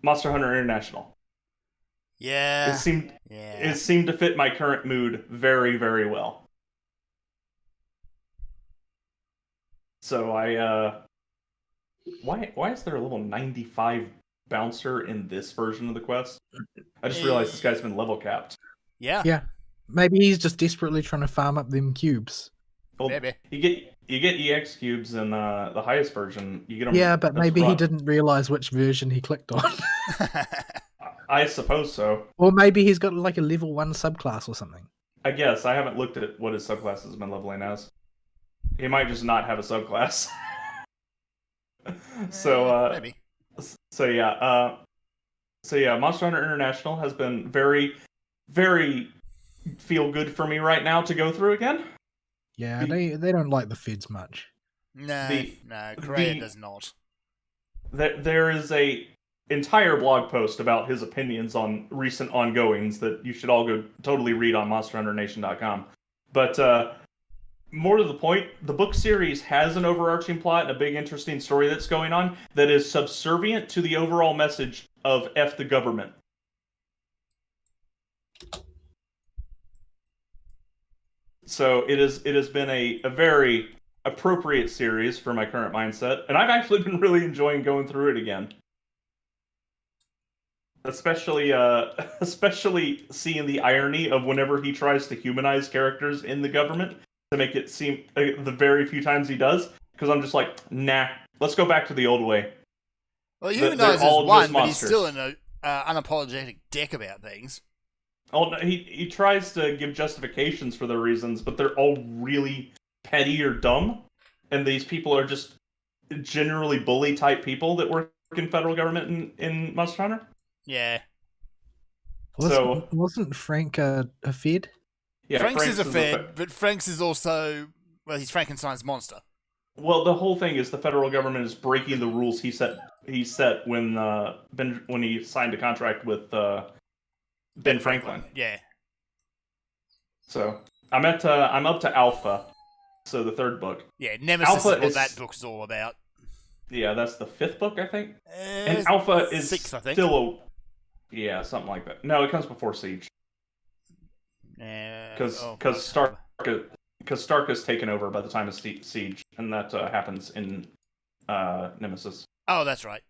Monster Hunter International. Yeah. It seemed to fit my current mood very, very well. So why is there a level 95 bouncer in this version of the quest? I just realized this guy's been level capped. Yeah. Maybe he's just desperately trying to farm up them cubes. Well, maybe. You get EX cubes in the highest version. You get them. Yeah, but maybe he didn't realize which version he clicked on. I suppose so. Or maybe he's got like a level 1 subclass or something. I guess I haven't looked at what his subclass has been leveling as. He might just not have a subclass. Maybe. So yeah, Monster Hunter International has been very, very feel good for me right now to go through again. Yeah, they don't like the feds much. No, Correa does not. There is a entire blog post about his opinions on recent ongoings that you should all go totally read on MonsterHunterNation.com. But more to the point, the book series has an overarching plot and a big interesting story that's going on that is subservient to the overall message of F the government. So it has been a very appropriate series for my current mindset, and I've actually been really enjoying going through it again. Especially seeing the irony of whenever he tries to humanize characters in the government to make it seem the very few times he does, because I'm just like, nah, let's go back to the old way. Well, he humanizes one, but he's still an unapologetic dick about things. Oh, he tries to give justifications for their reasons, but they're all really petty or dumb, and these people are just generally bully type people that work in federal government in Monster Hunter. Yeah. Wasn't Frank a Fed? Yeah, Frank's is a Fed, but Frank's is also, well, he's Frankenstein's monster. Well, the whole thing is the federal government is breaking the rules he set when he signed a contract with Ben Franklin. Yeah. So I'm up to Alpha, so the third book. Yeah, Nemesis Alpha is what that book is all about. Yeah, that's the 5th book, I think. And Alpha is 6, I think. still yeah, something like that. No, it comes before Siege. Because Because Stark is taken over by the time of Siege, and that happens in Nemesis. Oh, that's right.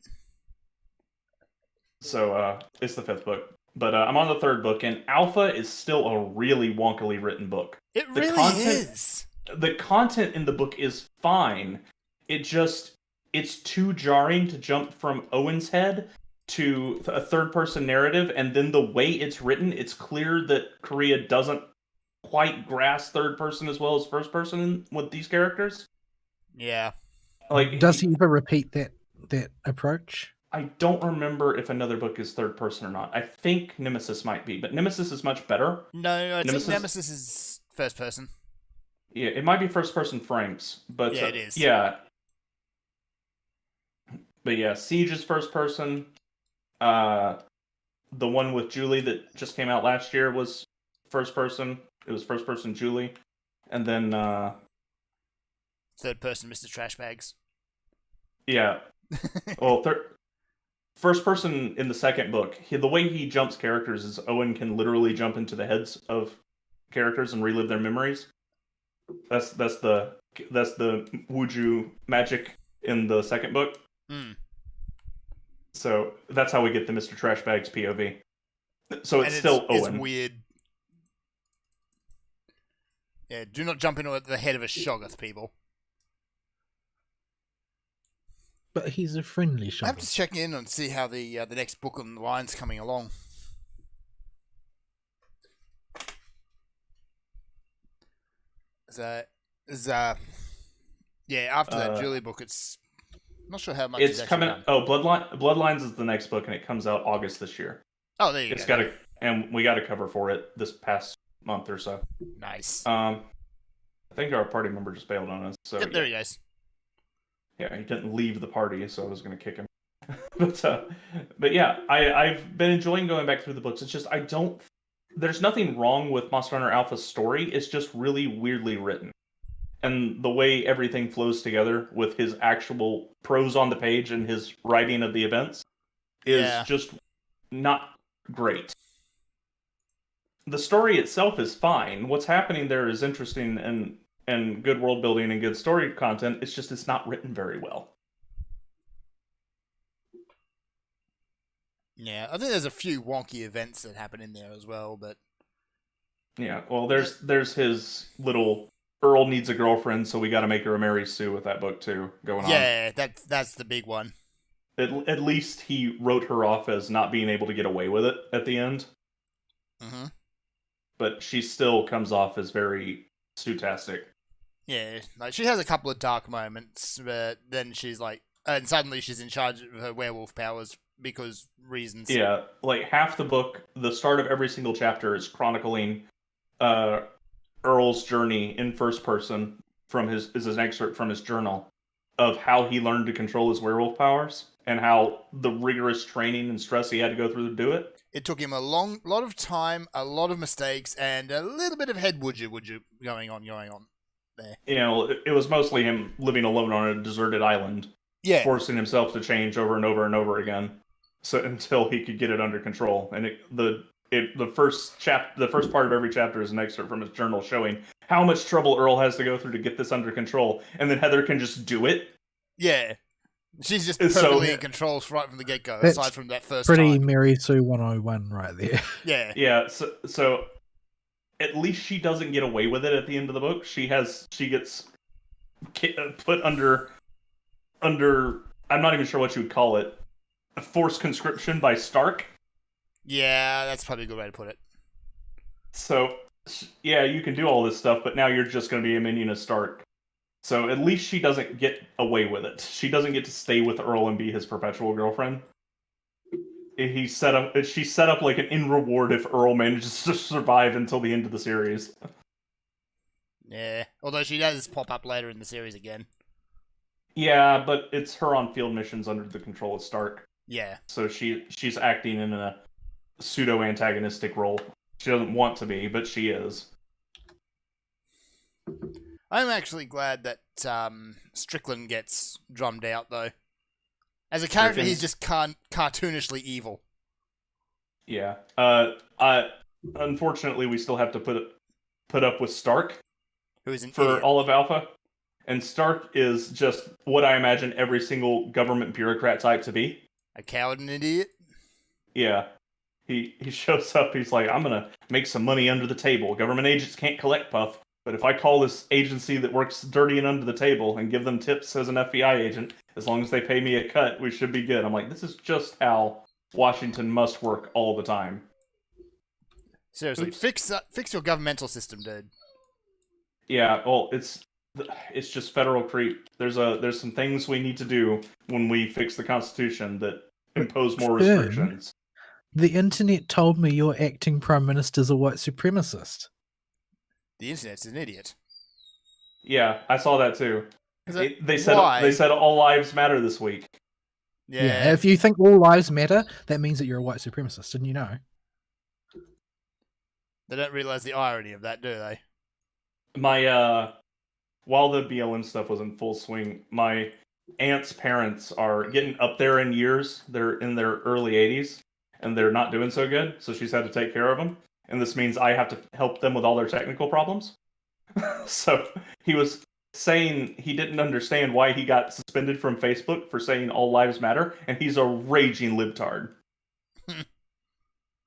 So it's the 5th book. But I'm on the 3rd book, and Alpha is still a really wonkily written book. It really is. The content in the book is fine. It's too jarring to jump from Owen's head to a third-person narrative, and then the way it's written, it's clear that Korea doesn't quite grasp third-person as well as first-person with these characters. Yeah. Like, does he ever repeat that approach? I don't remember if another book is third person or not. I think Nemesis might be, but Nemesis is much better. No, I think Nemesis is first person. Yeah, it might be first person Franks, but yeah, it is. Yeah. But yeah, Siege is first person. The one with Julie that just came out last year was first person. It was first person Julie. And then third person Mr. Trashbags. Yeah. Well, first person in the 2nd book, the way he jumps characters is Owen can literally jump into the heads of characters and relive their memories. That's the Wuju magic in the 2nd book. Mm. So that's how we get the Mr. Trashbags POV. So it's still Owen. It's weird. Yeah, do not jump into the head of a Shoggoth, people. But he's a friendly Shoggoth. I'm just checking in and see how the next book on the line's coming along. Yeah, after that Julie book, it's not sure how much it's coming. Bloodlines is the next book, and it comes out August this year. Oh, there you go. And we got a cover for it this past month or so. Nice. I think our party member just bailed on us. So yep, there he goes. Yeah, he didn't leave the party, so I was going to kick him. but yeah, I've been enjoying going back through the books. It's just there's nothing wrong with Monster Hunter Alpha's story. It's just really weirdly written, and the way everything flows together with his actual prose on the page and his writing of the events is just not great. The story itself is fine. What's happening there is interesting and good world building and good story content. It's not written very well. Yeah, I think there's a few wonky events that happen in there as well, but yeah, well, there's his little Earl needs a girlfriend, so we got to make her a Mary Sue with that book too going on. Yeah, that's the big one. At least he wrote her off as not being able to get away with it at the end. Mm-hmm. But she still comes off as very Sue-tastic. Yeah, like she has a couple of dark moments, but then she's like, and suddenly she's in charge of her werewolf powers because reasons. Yeah, like half the book, the start of every single chapter is chronicling Earl's journey in first person is an excerpt from his journal of how he learned to control his werewolf powers and how the rigorous training and stress he had to go through to do it. It took him a lot of time, a lot of mistakes, and a little bit of head would you going on there. You know, it was mostly him living alone on a deserted island, forcing himself to change over and over and over again, so until he could get it under control. And the first part of every chapter is an excerpt from his journal showing how much trouble Earl has to go through to get this under control, and then Heather can just do it. Yeah. She's just perfectly in control right from the get-go, aside from that first time. Pretty Mary Sue 101 right there. Yeah. Yeah, so at least she doesn't get away with it at the end of the book. She gets put under I'm not even sure what you would call it, a forced conscription by Stark. Yeah, that's probably a good way to put it. So, yeah, you can do all this stuff, but now you're just going to be a minion of Stark. So at least she doesn't get away with it. She doesn't get to stay with Earl and be his perpetual girlfriend. She's set up like an in reward if Earl manages to survive until the end of the series. Yeah, although she does pop up later in the series again. Yeah, but it's her on field missions under the control of Stark. Yeah. So she's acting in a pseudo-antagonistic role. She doesn't want to be, but she is. I'm actually glad that Strickland gets drummed out, though. As a character, Freaking- he's just cartoonishly evil. Yeah. Unfortunately, we still have to put up with Stark Who is an for idiot. all of Alpha, and Stark is just what I imagine every single government bureaucrat type to be. A coward and an idiot? Yeah. He shows up, he's like, I'm gonna make some money under the table. Government agents can't collect puff, but if I call this agency that works dirty and under the table and give them tips as an FBI agent, as long as they pay me a cut, we should be good. I'm like, this is just how Washington must work all the time. Seriously, Oops. fix your governmental system, dude. Yeah, well, it's just federal creep. There's some things we need to do when we fix the Constitution that impose more Finn? restrictions. The internet told me your acting prime minister's a white supremacist. The internet's an idiot. Yeah, I saw that too. They said why? all lives matter this week. Yeah. If you think all lives matter, that means that you're a white supremacist, didn't you know? They don't realize the irony of that, do they? My while the BLM stuff was in full swing, my aunt's parents are getting up there in years. They're in their early 80s, and they're not doing so good. So she's had to take care of them, and this means I have to help them with all their technical problems. So he was saying he didn't understand why he got suspended from Facebook for saying all lives matter, and he's a raging libtard.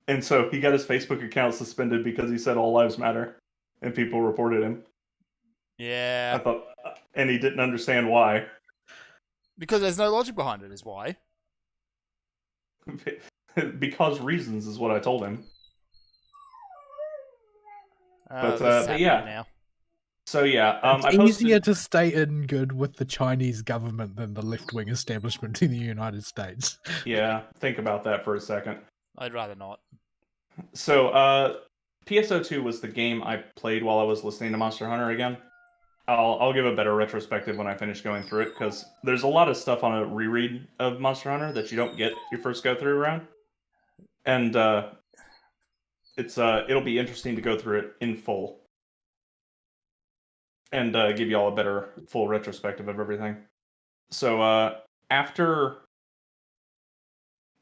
And so he got his Facebook account suspended because he said all lives matter, and people reported him. I Yeah. thought, and he didn't understand why. Because there's no logic behind it, is why. Because reasons is what I told him. This is but yeah. happening now. So yeah, I It's posted. easier to stay in good with the Chinese government than the left-wing establishment in the United States. Yeah, think about that for a second. I'd rather not. So, PSO2 was the game I played while I was listening to Monster Hunter again. I'll give a better retrospective when I finish going through it, because there's a lot of stuff on a reread of Monster Hunter that you don't get your first go through around, and it'll be interesting to go through it in full and give you all a better full retrospective of everything. So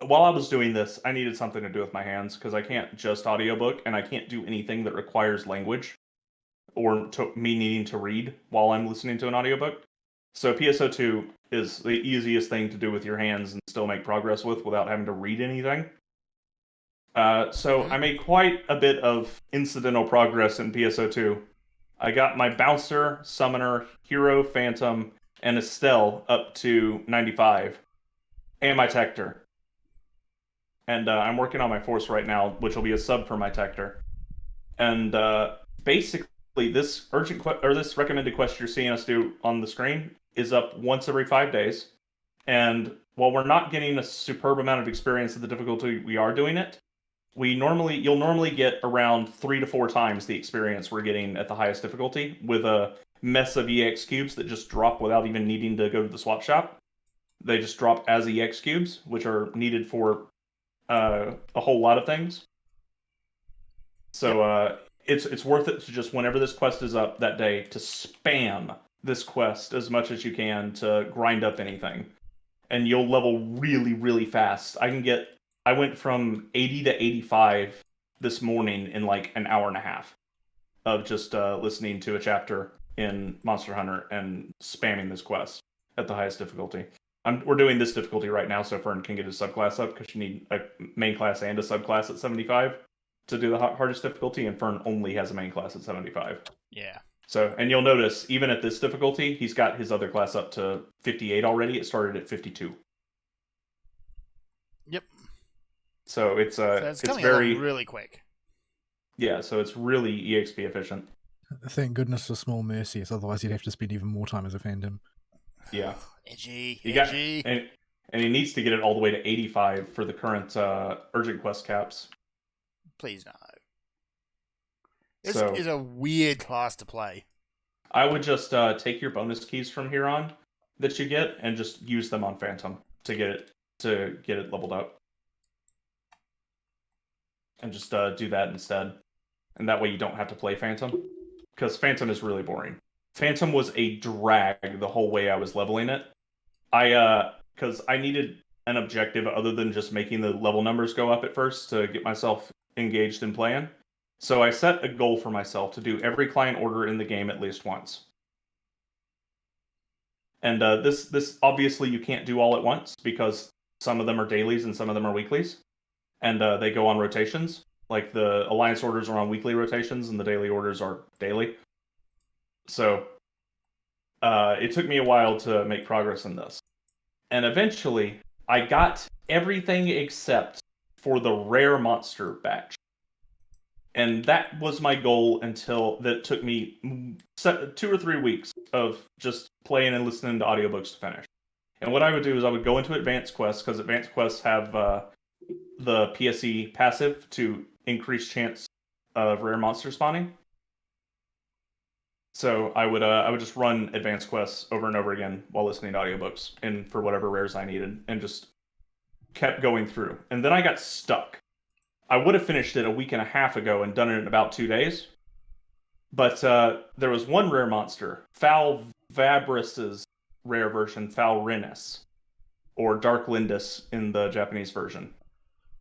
while I was doing this, I needed something to do with my hands, because I can't just audiobook, and I can't do anything that requires language or me needing to read while I'm listening to an audiobook. So PSO2 is the easiest thing to do with your hands and still make progress with without having to read anything. So I made quite a bit of incidental progress in PSO2. I got my Bouncer, Summoner, Hero, Phantom, and Estelle up to 95, and my Tector. And I'm working on my Force right now, which will be a sub for my Tector. And basically, this this recommended quest you're seeing us do on the screen is up once every 5 days. And while we're not getting a superb amount of experience at the difficulty we are doing it, you'll normally get around 3 to 4 times the experience we're getting at the highest difficulty, with a mess of EX cubes that just drop without even needing to go to the swap shop. They just drop as EX cubes, which are needed for a whole lot of things. So it's worth it to just, whenever this quest is up that day, to spam this quest as much as you can to grind up anything, and you'll level really, really fast. I went from 80 to 85 this morning in like an hour and a half of just listening to a chapter in Monster Hunter and spamming this quest at the highest difficulty. We're doing this difficulty right now so Fern can get his subclass up, because you need a main class and a subclass at 75 to do the hardest difficulty, and Fern only has a main class at 75. Yeah. So, and you'll notice, even at this difficulty, he's got his other class up to 58 already. It started at 52. Yep. So it's So it's coming very along really quick. Yeah, so it's really EXP efficient. Thank goodness for Small Mercies, otherwise you'd have to spend even more time as a fandom. Yeah. Edgy. And he needs to get it all the way to 85 for the current urgent quest caps. Please no. This So- is a weird class to play. I would just take your bonus keys from here on that you get and just use them on Phantom to get it leveled up. And just do that instead. And that way you don't have to play Phantom. Because Phantom is really boring. Phantom was a drag the whole way I was leveling it. because I needed an objective other than just making the level numbers go up at first to get myself engaged in playing. So I set a goal for myself to do every client order in the game at least once. And this obviously you can't do all at once because some of them are dailies and some of them are weeklies, and they go on rotations. Like the alliance orders are on weekly rotations and the daily orders are daily. So it took me a while to make progress in this. And eventually I got everything except for the rare monster batch. And that was my goal until that took me 2 or 3 weeks of just playing and listening to audiobooks to finish. And what I would do is I would go into Advanced Quests, because Advanced Quests have the PSE passive to increase chance of rare monster spawning. So I would just run Advanced Quests over and over again while listening to audiobooks and for whatever rares I needed, and just kept going through. And then I got stuck. I would have finished it a week and a half ago and done it in about 2 days. But there was one rare monster, Falvabris's rare version, Falrinus, or Dark Lindis in the Japanese version,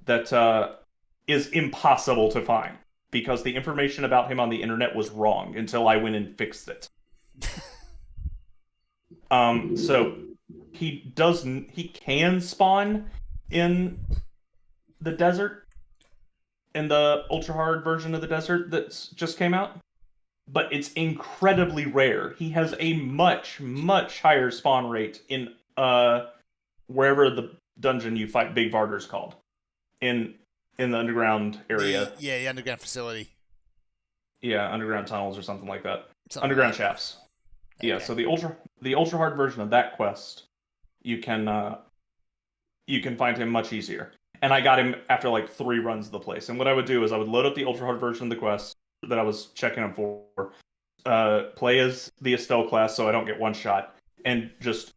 that is impossible to find because the information about him on the internet was wrong until I went and fixed it. So he can spawn in the desert, in the ultra hard version of the desert that's just came out, but it's incredibly rare. He has a much higher spawn rate in wherever the dungeon you fight Big Varder's called, in the underground area. The underground facility. Yeah, underground tunnels or something like that. Underground shafts. Okay. Yeah, so the ultra hard version of that quest, you can find him much easier. And I got him after like 3 runs of the place. And what I would do is I would load up the ultra hard version of the quest that I was checking him for, play as the Estelle class so I don't get one shot, and just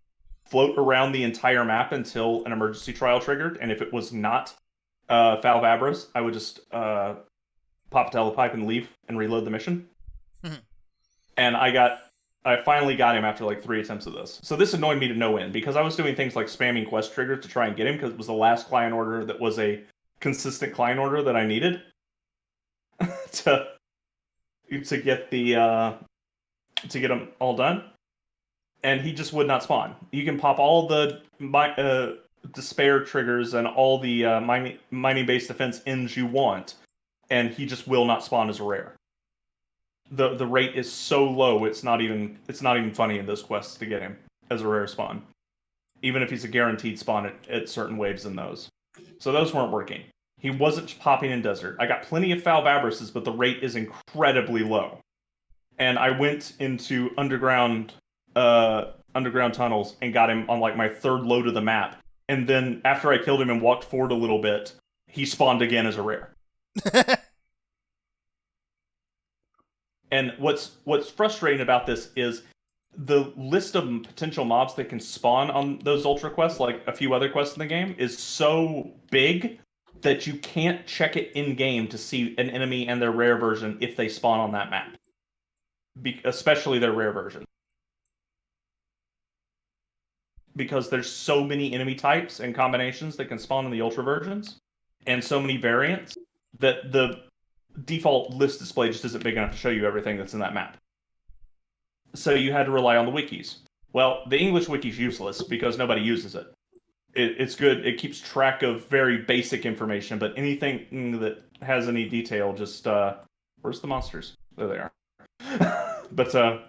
float around the entire map until an emergency trial triggered. And if it was not Falvabris, I would just pop a telepipe and leave and reload the mission. Mm-hmm. And I finally got him after like 3 attempts of this. So this annoyed me to no end because I was doing things like spamming quest triggers to try and get him because it was the last client order that was a consistent client order that I needed to get to get them all done. And he just would not spawn. You can pop all the despair triggers and all the mining based defense ends you want, and he just will not spawn as a rare. The rate is so low it's not even funny in those quests to get him as a rare spawn, even if he's a guaranteed spawn at certain waves in those. So those weren't working. He wasn't popping in desert. I got plenty of Falvabrises, but the rate is incredibly low. And I went into underground tunnels and got him on like my 3rd load of the map. And then after I killed him and walked forward a little bit, he spawned again as a rare. And what's frustrating about this is the list of potential mobs that can spawn on those ultra quests, like a few other quests in the game, is so big that you can't check it in game to see an enemy and their rare version if they spawn on that map, especially their rare version, because there's so many enemy types and combinations that can spawn in the ultra versions, and so many variants that the default list display just isn't big enough to show you everything that's in that map. So you had to rely on the wikis. Well, the English wiki's useless because nobody uses it. It's good. It keeps track of very basic information, but anything that has any detail just... where's the monsters? There they are. But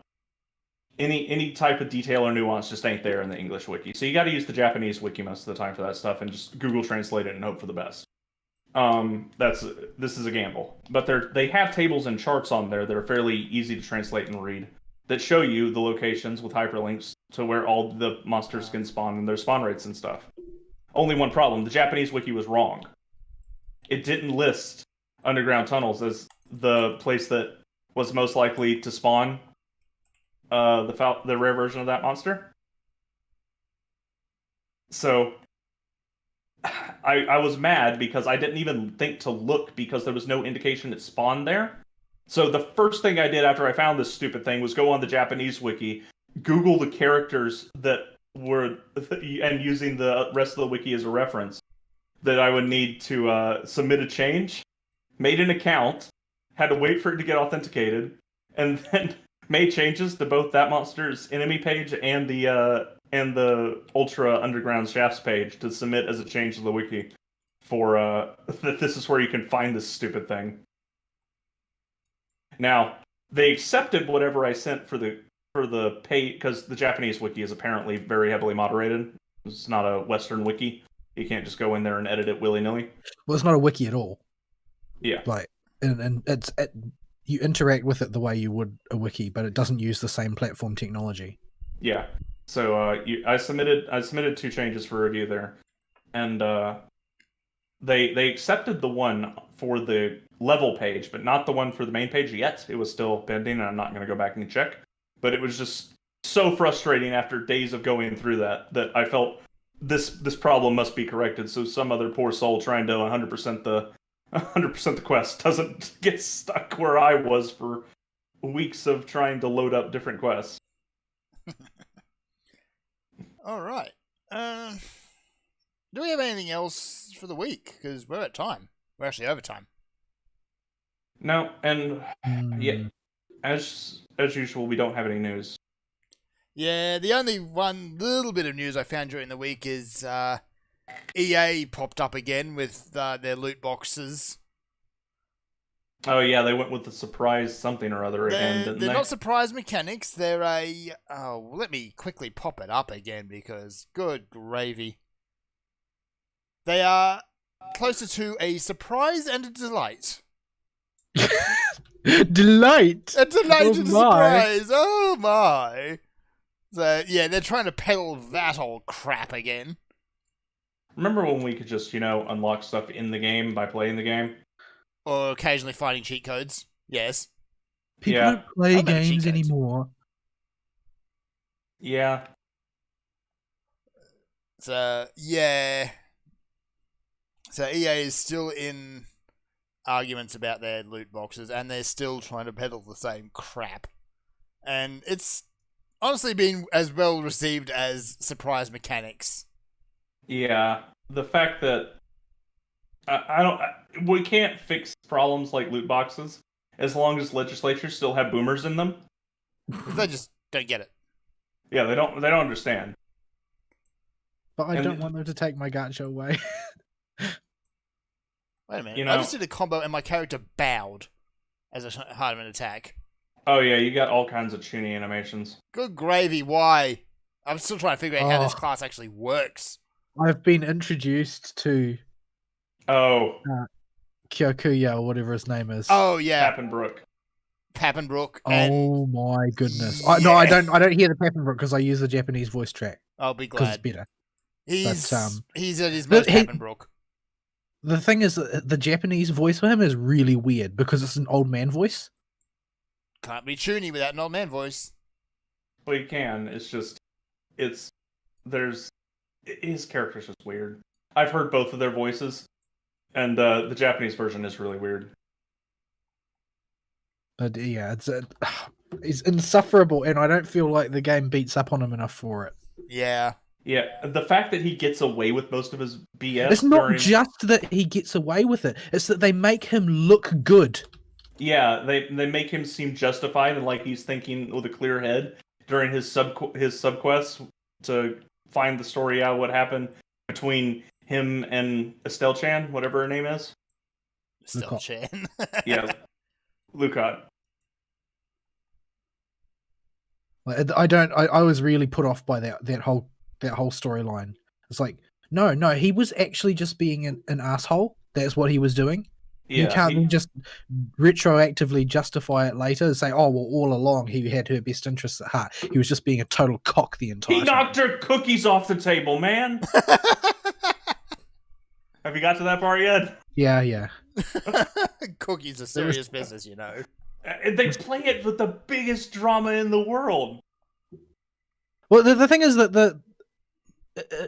any type of detail or nuance just ain't there in the English wiki. So you got to use the Japanese wiki most of the time for that stuff and just Google Translate it and hope for the best. This is a gamble, but they have tables and charts on there that are fairly easy to translate and read that show you the locations with hyperlinks to where all the monsters can spawn and their spawn rates and stuff. Only one problem: the Japanese wiki was wrong. It didn't list underground tunnels as the place that was most likely to spawn the rare version of that monster. So I was mad because I didn't even think to look because there was no indication it spawned there. So the first thing I did after I found this stupid thing was go on the Japanese wiki, Google the characters that were and using the rest of the wiki as a reference, that I would need to submit a change, made an account, had to wait for it to get authenticated, and then made changes to both that monster's enemy page and the Ultra Underground Shafts page to submit as a change to the wiki for that this is where you can find this stupid thing. Now, they accepted whatever I sent for the pay, because the Japanese wiki is apparently very heavily moderated. It's not a Western wiki. You can't just go in there and edit it willy-nilly. Well, it's not a wiki at all. Yeah. Like, and you interact with it the way you would a wiki, but it doesn't use the same platform technology. Yeah. So I submitted 2 changes for review there, and they accepted the one for the level page, but not the one for the main page yet. It was still pending, and I'm not going to go back and check. But it was just so frustrating after days of going through that I felt this problem must be corrected, so some other poor soul trying to 100% the quest doesn't get stuck where I was for weeks of trying to load up different quests. All right. Do we have anything else for the week? Because we're at time. We're actually over time. No, and yeah, as usual, we don't have any news. Yeah, the only one little bit of news I found during the week is EA popped up again with their loot boxes. Oh yeah, they went with the surprise something or other again, didn't they? They're not surprise mechanics. They're let me quickly pop it up again because good gravy. They are closer to a surprise and a delight. Delight! A delight Oh and a my. surprise! Oh my! So, yeah, they're trying to peddle that old crap again. Remember when we could just, unlock stuff in the game by playing the game? Or occasionally finding cheat codes. Yes. People Yeah. don't play I remember cheat games codes. anymore. Yeah. So, yeah. So, EA is still in arguments about their loot boxes, and they're still trying to peddle the same crap. And it's honestly been as well received as surprise mechanics. Yeah. The fact that we can't fix problems like loot boxes as long as legislatures still have boomers in them. They just don't get it. Yeah, they don't understand. But I And- don't want them to take my gacha away. Wait a minute. You I know- just did a combo and my character bowed as a Hardeman attack. Oh yeah, you got all kinds of tuning animations. Good gravy, why? I'm still trying to figure out how this Oh. class actually works. I've been introduced to Oh, Kyokuya or whatever his name is. Oh, yeah. Pappenbrook. Pappenbrook. And Oh my goodness! No, I Yeah. don't hear the Pappenbrook because I use the Japanese voice track I'll be because it's glad. better. He's, he's at his but most he- Pappenbrook. The thing is, that the Japanese voice for him is really weird because it's an old man voice. Can't be Chuny without an old man voice. Well, you can. It's just, his character's just weird. I've heard both of their voices, and the Japanese version is really weird. But yeah, it's insufferable, and I don't feel like the game beats up on him enough for it. Yeah. Yeah, the fact that he gets away with most of his BS It's not during... just that he gets away with it; it's that they make him look good. Yeah, they make him seem justified and like he's thinking with a clear head during his subquests to find the story out what happened between him and Estelle Chan, whatever her name is. Still Lucot. Chan. Yeah, Lucot. Like, I was really put off by that whole storyline. It's like, no, he was actually just being an asshole. That's what he was doing. Yeah, You can't then just retroactively justify it later and say, oh, well, all along he had her best interests at heart. He was just being a total cock the entire he time. knocked her cookies off the table, man. Have you got to that part yet? Yeah. Cookies are serious business, you know. They play it with the biggest drama in the world. Well, the thing is that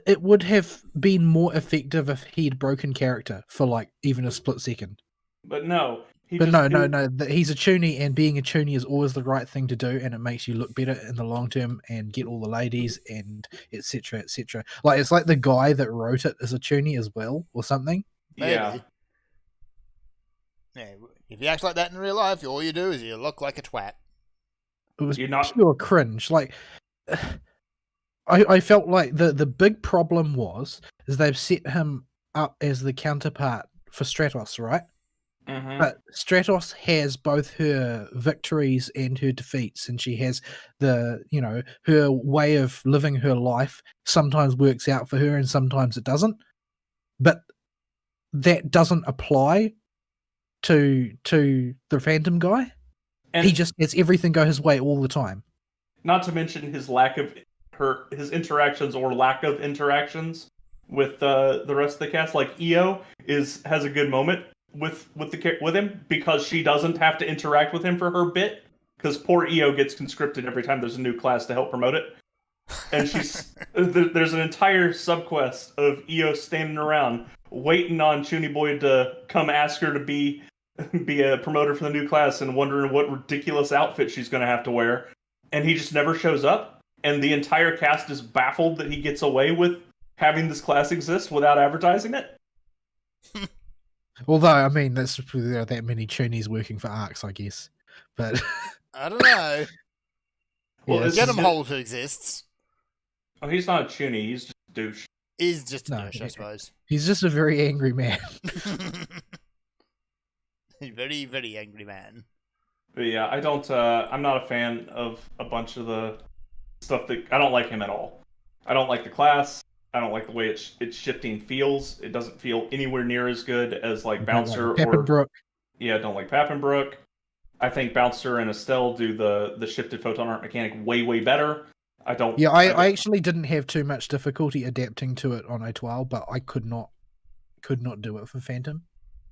it would have been more effective if he'd broken character for like even a split second. But no, But no. He's a toonie, and being a toonie is always the right thing to do, and it makes you look better in the long term and get all the ladies and etc. etc. Like it's like the guy that wrote it is a toonie as well, or something. Yeah. Maybe. Yeah, if you act like that in real life, all you do is you look like a twat. It was You're not- pure cringe. Like I felt like the big problem is they've set him up as the counterpart for Stratos, right? Mhm. But Stratos has both her victories and her defeats, and she has her way of living her life sometimes works out for her and sometimes it doesn't. But that doesn't apply to the Phantom guy. And He just lets everything go his way all the time. not to mention his lack of his interactions or lack of interactions with the rest of the cast. Like Io has a good moment with him because she doesn't have to interact with him for her bit, because poor Io gets conscripted every time there's a new class to help promote it, and there's an entire subquest of Io standing around waiting on Chuny Boy to come ask her to be a promoter for the new class and wondering what ridiculous outfit she's going to have to wear, and he just never shows up, and the entire cast is baffled that he gets away with having this class exist without advertising it. Although, I mean, there are that many Chunies working for Arcs, I guess. But I don't know. Well, it's Get just- him Holt exists. Oh, he's not a Chuny, he's just a douche. Is just a No, douche, I suppose. he's just a very angry man. Very, very angry man. But yeah, I'm not a fan of a bunch of the stuff I don't like him at all. I don't like the class. I don't like the way it's shifting feels. It doesn't feel anywhere near as good as like Bouncer or Peppenbrook. Yeah, I don't like Pappenbrook. I think Bouncer and Estelle do the shifted photon art mechanic way better. I don't. Yeah, I actually didn't have too much difficulty adapting to it on Etoile, but I could not do it for Phantom.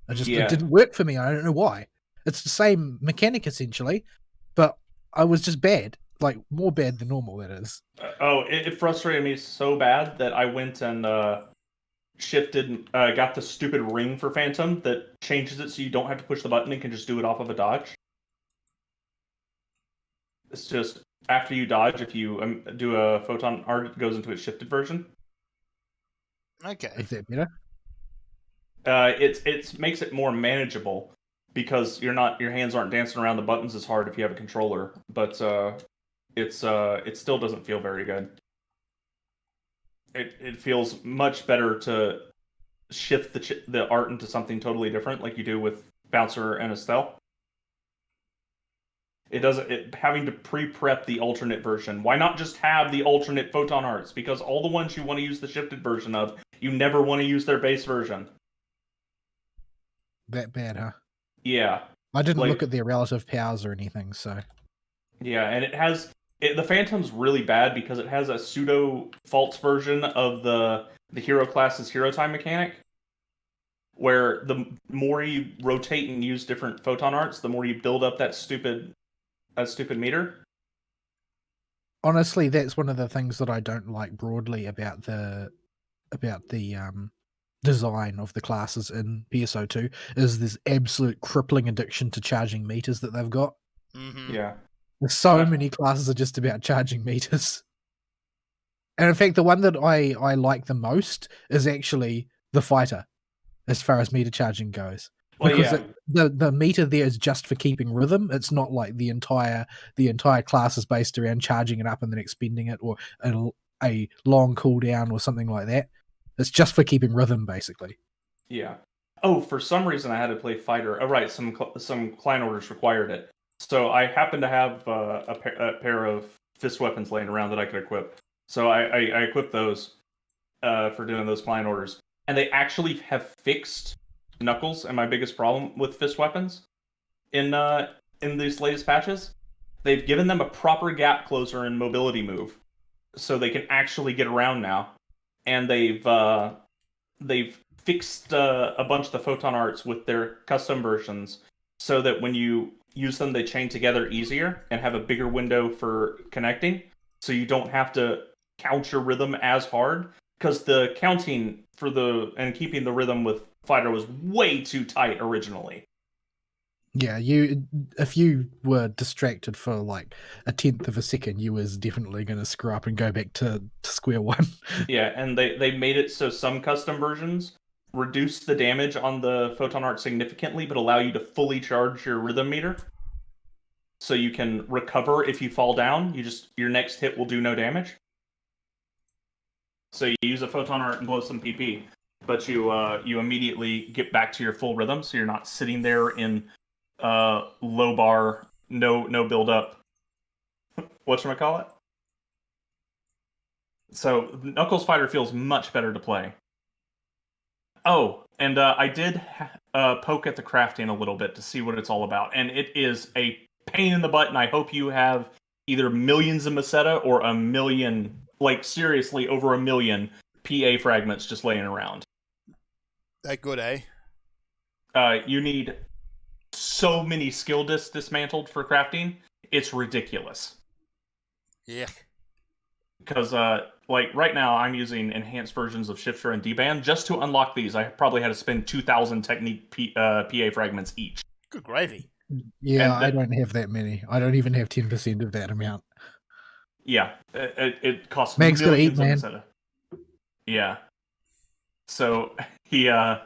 It didn't work for me. I don't know why. It's the same mechanic essentially, but I was just bad, like more bad than normal. That is. It frustrated me so bad that I went and shifted, got the stupid ring for Phantom that changes it so you don't have to push the button and can just do it off of a dodge. It's just after you dodge, if you do a photon art, it goes into its shifted version. Okay. Is that better? It makes it more manageable because your hands aren't dancing around the buttons as hard if you have a controller, but it still doesn't feel very good. It feels much better to shift the art into something totally different, like you do with Bouncer and Estelle. Having to pre-prep the alternate version. Why not just have the alternate photon arts? Because all the ones you want to use the shifted version of, you never want to use their base version. That bad, huh? Yeah. I didn't look at their relative powers or anything, so. Yeah, and the Phantom's really bad because it has a pseudo false version of the hero class's hero time mechanic, where the more you rotate and use different photon arts, the more you build up that stupid meter. Honestly, that's one of the things that I don't like broadly about the design of the classes in PSO2 is this absolute crippling addiction to charging meters that they've got. Mm-hmm. Yeah. There's so many classes are just about charging meters. And in fact, the one that I like the most is actually the fighter, as far as meter charging goes. Well, Because yeah. the meter there is just for keeping rhythm. It's not like the entire class is based around charging it up and then expending it, or a long cooldown or something like that. It's just for keeping rhythm, basically. Yeah. Oh, for some reason I had to play fighter. Oh, right. Some client orders required it. So I happened to have a pair of fist weapons laying around that I could equip. So I equipped those for doing those client orders. And they actually have fixed Knuckles and my biggest problem with fist weapons in these latest patches. They've given them a proper gap closer and mobility move, so they can actually get around now. And they've fixed a bunch of the photon arts with their custom versions, so that when you use them, they chain together easier and have a bigger window for connecting. So you don't have to count your rhythm as hard, because the counting and keeping the rhythm with fighter was way too tight originally. Yeah, if you were distracted for like a tenth of a second, you was definitely going to screw up and go back to square one. Yeah, and they made it so some custom versions reduce the damage on the photon arc significantly, but allow you to fully charge your rhythm meter. So you can recover if you fall down. Your next hit will do no damage. So you use a photon arc and blow some PP, but you immediately get back to your full rhythm, so you're not sitting there in low bar, no build up. Whatchamacallit? So Knuckles Fighter feels much better to play. Oh, and I did poke at the crafting a little bit to see what it's all about, and it is a pain in the butt, and I hope you have either millions of Meseta or a million, like seriously over a million PA fragments just laying around. That good, eh? You need so many skill discs dismantled for crafting. It's ridiculous. Yeah. Because like right now I'm using enhanced versions of Shifter and D-Band. Just to unlock these, I probably had to spend 2,000 Technique PA fragments each. Good gravy. Yeah, I don't have that many. I don't even have 10% of that amount. Yeah, it costs Meg's gonna eat, millions man. of Meseta. Yeah. So I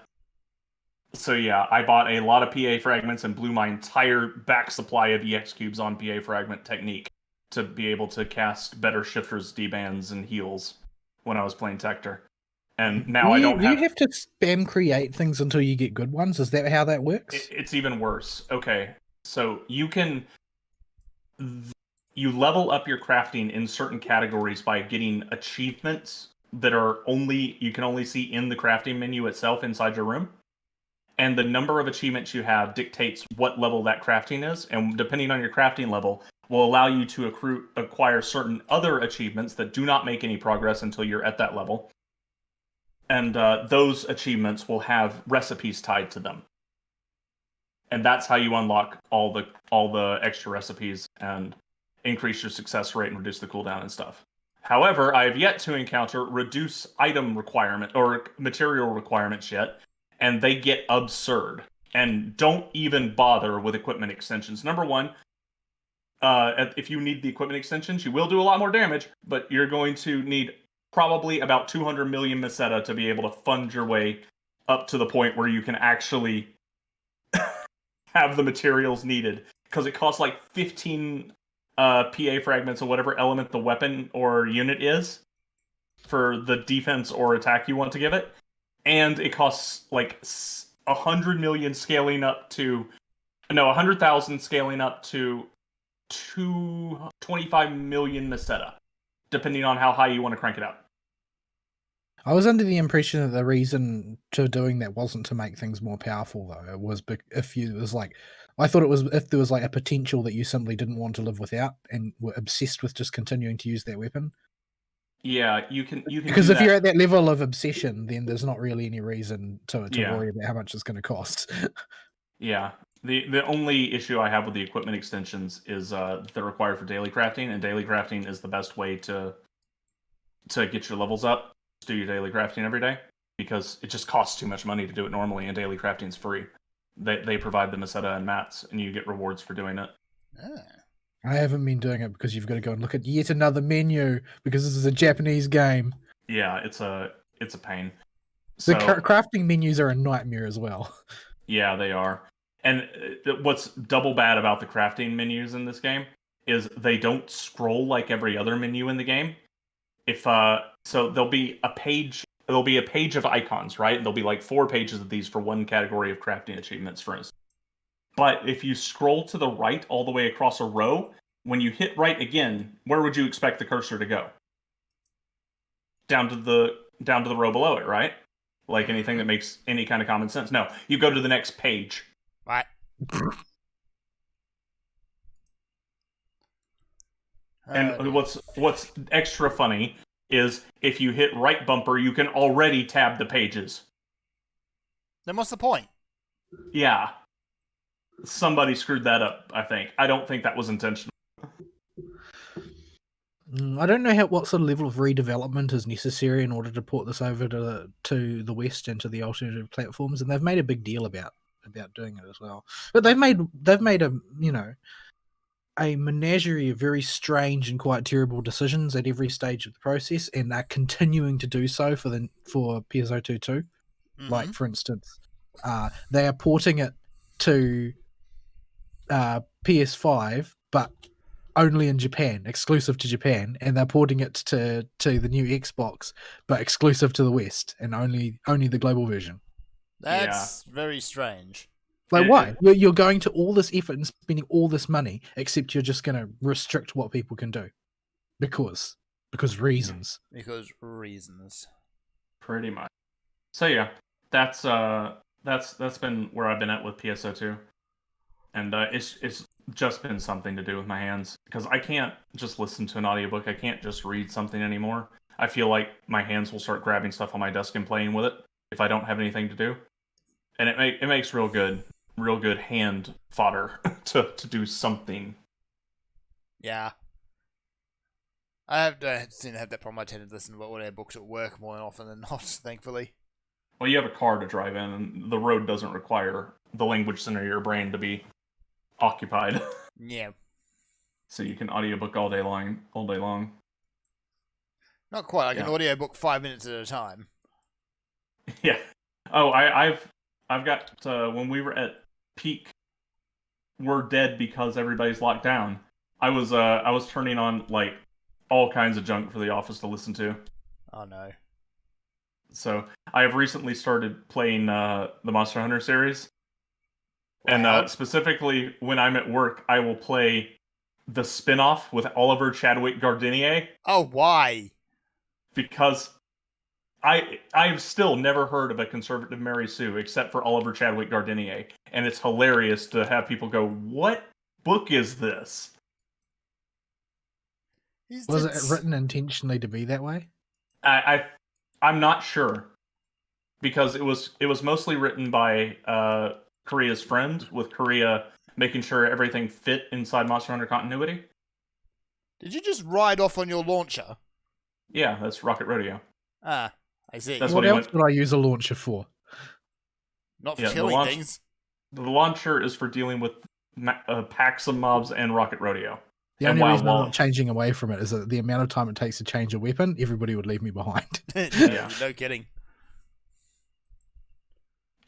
bought a lot of PA fragments and blew my entire back supply of EX cubes on PA fragment technique to be able to cast better shifters, D-bands, and heals when I was playing Tector. And now do you have to spam create things until you get good ones? Is that how that works? It's even worse. Okay, so you level up your crafting in certain categories by getting achievements that you can only see in the crafting menu itself inside your room. And the number of achievements you have dictates what level that crafting is, and depending on your crafting level, will allow you to acquire certain other achievements that do not make any progress until you're at that level. And those achievements will have recipes tied to them. And that's how you unlock all the extra recipes and increase your success rate and reduce the cooldown and stuff. However, I have yet to encounter reduce item requirement or material requirements yet, and they get absurd. And don't even bother with equipment extensions. Number one, if you need the equipment extensions, you will do a lot more damage, but you're going to need probably about 200 million Meseta to be able to fund your way up to the point where you can actually have the materials needed. Because it costs like 15 PA fragments or whatever element the weapon or unit is for the defense or attack you want to give it. And it costs like 100 million scaling up to... No, 100,000 scaling up to 25 million Meseta, depending on how high you want to crank it up. I was under the impression that the reason to doing that wasn't to make things more powerful, though. It was I thought it was if there was like a potential that you simply didn't want to live without and were obsessed with just continuing to use that weapon. Yeah, you can because if you're at that level of obsession, then there's not really any reason to worry about how much it's going to cost. Yeah. The only issue I have with the equipment extensions is they're required for daily crafting, and daily crafting is the best way to get your levels up. Just do your daily crafting every day, because it just costs too much money to do it normally, and daily crafting is free. They provide the Meseta and mats, and you get rewards for doing it. I haven't been doing it because you've got to go and look at yet another menu because this is a Japanese game. Yeah, it's a pain. The crafting menus are a nightmare as well. Yeah, they are. And what's double bad about the crafting menus in this game is they don't scroll like every other menu in the game. So there'll be a page of icons, right? There'll be like 4 pages of these for one category of crafting achievements, for instance. But if you scroll to the right all the way across a row, when you hit right again, where would you expect the cursor to go? Down to the row below it, right? Like anything that makes any kind of common sense. No, you go to the next page. Right. And what's extra funny is if you hit right bumper, you can already tab the pages. Then what's the point? Yeah. Somebody screwed that up, I think. I don't think that was intentional. I don't know what sort of level of redevelopment is necessary in order to port this over to the West and to the alternative platforms, and they've made a big deal about about doing it as well. But they've made a a menagerie of very strange and quite terrible decisions at every stage of the process, and are continuing to do so for PSO2 too. Like, for instance, they are porting it to PS5, but only in Japan, exclusive to Japan, and they're porting it to the new Xbox, but exclusive to the West, and only the global version. That's very strange. Like, why? You're going to all this effort and spending all this money, except you're just going to restrict what people can do because reasons. Because reasons. Pretty much. So yeah, that's been where I've been at with PSO2, and it's just been something to do with my hands, because I can't just listen to an audiobook. I can't just read something anymore. I feel like my hands will start grabbing stuff on my desk and playing with it if I don't have anything to do, and it makes real good hand fodder to do something. Yeah. I seem to have that problem. I tend to listen to audio books at work more often than not, thankfully. Well, you have a car to drive in, and the road doesn't require the language center of your brain to be occupied. Yeah. So you can audiobook all day long. Not quite. I can audiobook 5 minutes at a time. Yeah. Oh, I've got when we were at peak, we're dead because everybody's locked down. I was turning on like all kinds of junk for The Office to listen to. Oh no. So I have recently started playing the Monster Hunter series. Wow. And specifically when I'm at work, I will play the spin-off with Oliver Chadwick Gardenier. Oh, why? Because I've still never heard of a conservative Mary Sue except for Oliver Chadwick Gardenier. And it's hilarious to have people go, "What book is this?" Was it written intentionally to be that way? I'm not sure, because it was mostly written by Korea's friend, with Korea making sure everything fit inside Monster Hunter continuity. Did you just ride off on your launcher? Yeah, that's Rocket Rodeo. Ah, I see. That's what else would I use a launcher for? Not for killing things. The launcher is for dealing with packs of mobs and Rocket Rodeo. The only reason I'm not changing away from it is that the amount of time it takes to change a weapon, everybody would leave me behind. Yeah. No kidding.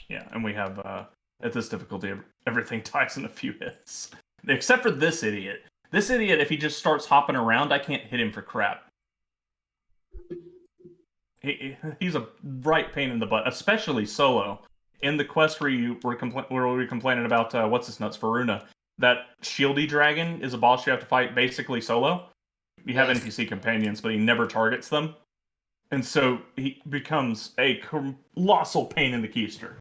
Yeah, and we have, at this difficulty, everything dies in a few hits. Except for this idiot. This idiot, if he just starts hopping around, I can't hit him for crap. He's a right pain in the butt, especially solo. In the quest where we were complaining about, what's his nuts, Varuna, that shieldy dragon is a boss you have to fight basically solo. You have NPC companions, but he never targets them. And so he becomes a colossal pain in the keister.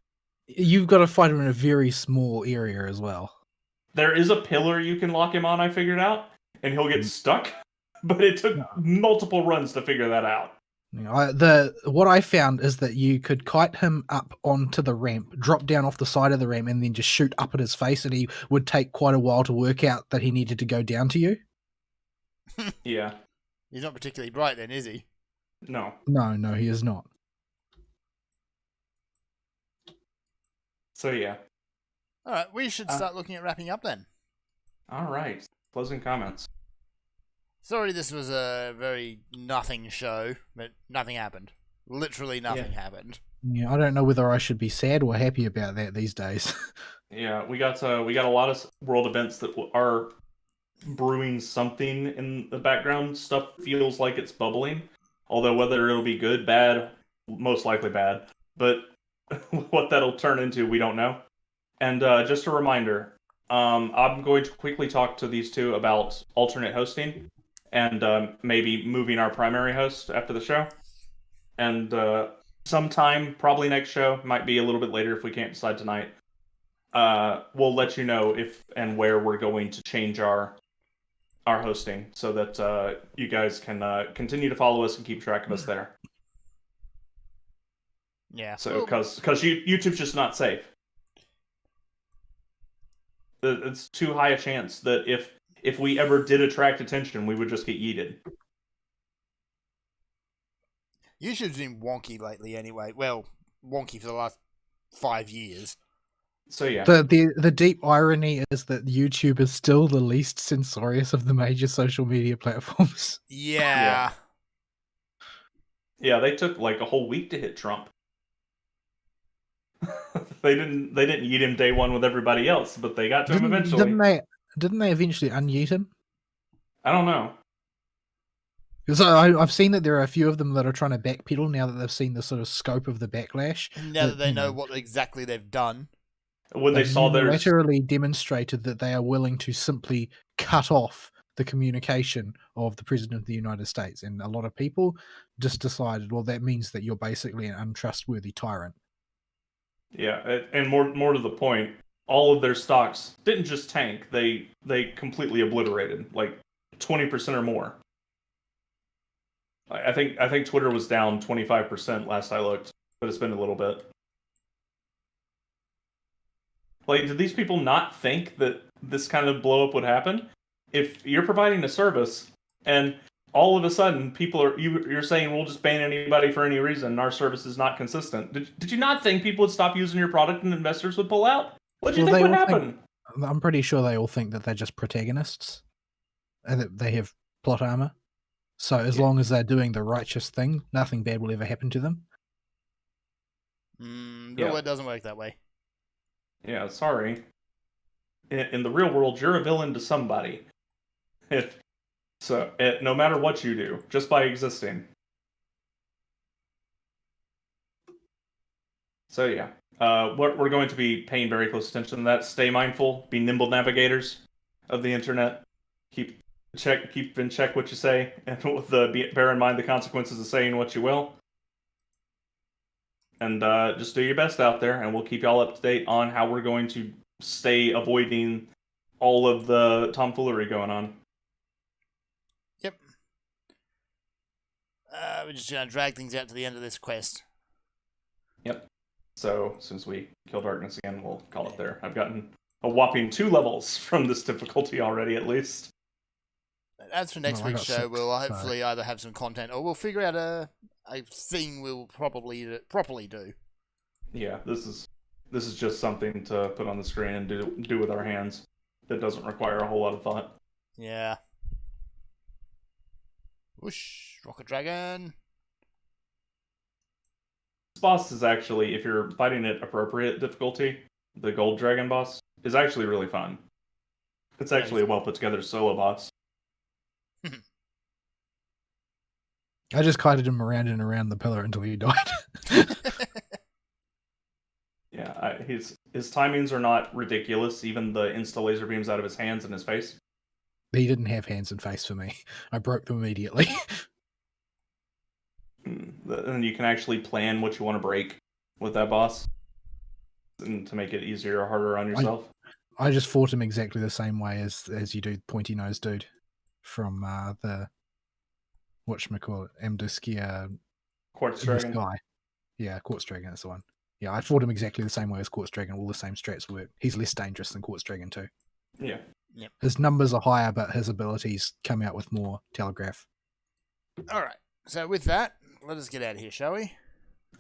You've got to fight him in a very small area as well. There is a pillar you can lock him on, I figured out, and he'll get stuck. But it took multiple runs to figure that out. What I found is that you could kite him up onto the ramp, drop down off the side of the ramp, and then just shoot up at his face, and he would take quite a while to work out that he needed to go down to you. Yeah. He's not particularly bright then, is he? No. No, he is not. So yeah. Alright, we should start looking at wrapping up then. Alright. Closing comments. Sorry this was a very nothing show, but nothing happened. Literally nothing happened. Yeah, I don't know whether I should be sad or happy about that these days. Yeah, we got a lot of world events that are brewing something in the background. Stuff feels like it's bubbling. Although whether it'll be good, bad, most likely bad. But what that'll turn into, we don't know. And just a reminder, I'm going to quickly talk to these two about alternate hosting. And maybe moving our primary host after the show. And sometime, probably next show, might be a little bit later if we can't decide tonight, we'll let you know if and where we're going to change our hosting, so that you guys can continue to follow us and keep track of us there. Yeah. So, because YouTube's just not safe. It's too high a chance that if we ever did attract attention, we would just get yeeted. YouTube's been wonky lately anyway. Well, wonky for the last 5 years. So yeah, The deep irony is that YouTube is still the least censorious of the major social media platforms. Yeah. yeah, they took like a whole week to hit Trump. They didn't eat him day one with everybody else, but they got to him eventually. Didn't they eventually unmute him? I don't know. Because I've seen that there are a few of them that are trying to backpedal now that they've seen the sort of scope of the backlash. Now that they know what exactly they've done. When they saw their literally demonstrated that they are willing to simply cut off the communication of the President of the United States. And a lot of people just decided, well, that means that you're basically an untrustworthy tyrant. Yeah, and more to the point, all of their stocks didn't just tank; they completely obliterated, like 20% or more. I think Twitter was down 25% last I looked, but it's been a little bit. Like, did these people not think that this kind of blow up would happen? If you're providing a service and all of a sudden people you're saying we'll just ban anybody for any reason and our service is not consistent. Did you not think people would stop using your product and investors would pull out? What do you think would happen? I'm pretty sure they all think that they're just protagonists and that they have plot armor. So as long as they're doing the righteous thing, nothing bad will ever happen to them. No, it doesn't work that way. Yeah, sorry. In the real world, you're a villain to somebody. No matter what you do, just by existing. So yeah, we're going to be paying very close attention to that. Stay mindful, be nimble navigators of the internet. Keep in check what you say, and bear in mind the consequences of saying what you will. And just do your best out there, and we'll keep y'all up to date on how we're going to stay avoiding all of the tomfoolery going on. Yep. We're just going to drag things out to the end of this quest. Yep. So, since we kill darkness again, we'll call it there. I've gotten a whopping 2 levels from this difficulty already, at least. As for next week's show, we'll hopefully either have some content or we'll figure out a thing we'll properly do. Yeah, this is just something to put on the screen and do with our hands. That doesn't require a whole lot of thought. Yeah. Whoosh, Rocket Dragon. This boss is actually, if you're fighting at appropriate difficulty, the Gold Dragon boss is actually really fun. It's actually a well put together solo boss. I just kited him around and around the pillar until he died. Yeah, his timings are not ridiculous. Even the insta laser beams out of his hands and his face. He didn't have hands and face for me. I broke them immediately. And you can actually plan what you want to break with that boss, and to make it easier or harder on yourself. I just fought him exactly the same way as you do Pointy Nose Dude from the whatchamacallit, Amduskia Quartz Dragon. Sky. Yeah, Quartz Dragon, that's the one. Yeah, I fought him exactly the same way as Quartz Dragon. All the same strats work. He's less dangerous than Quartz Dragon too. Yeah. Yep. His numbers are higher, but his abilities come out with more telegraph. All right. So with that, let us get out of here, shall we?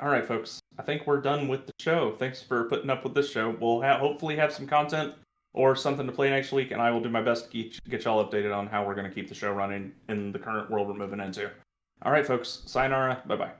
All right, folks. I think we're done with the show. Thanks for putting up with this show. We'll hopefully have some content or something to play next week, and I will do my best to get y'all updated on how we're going to keep the show running in the current world we're moving into. All right, folks. Sayonara. Bye-bye.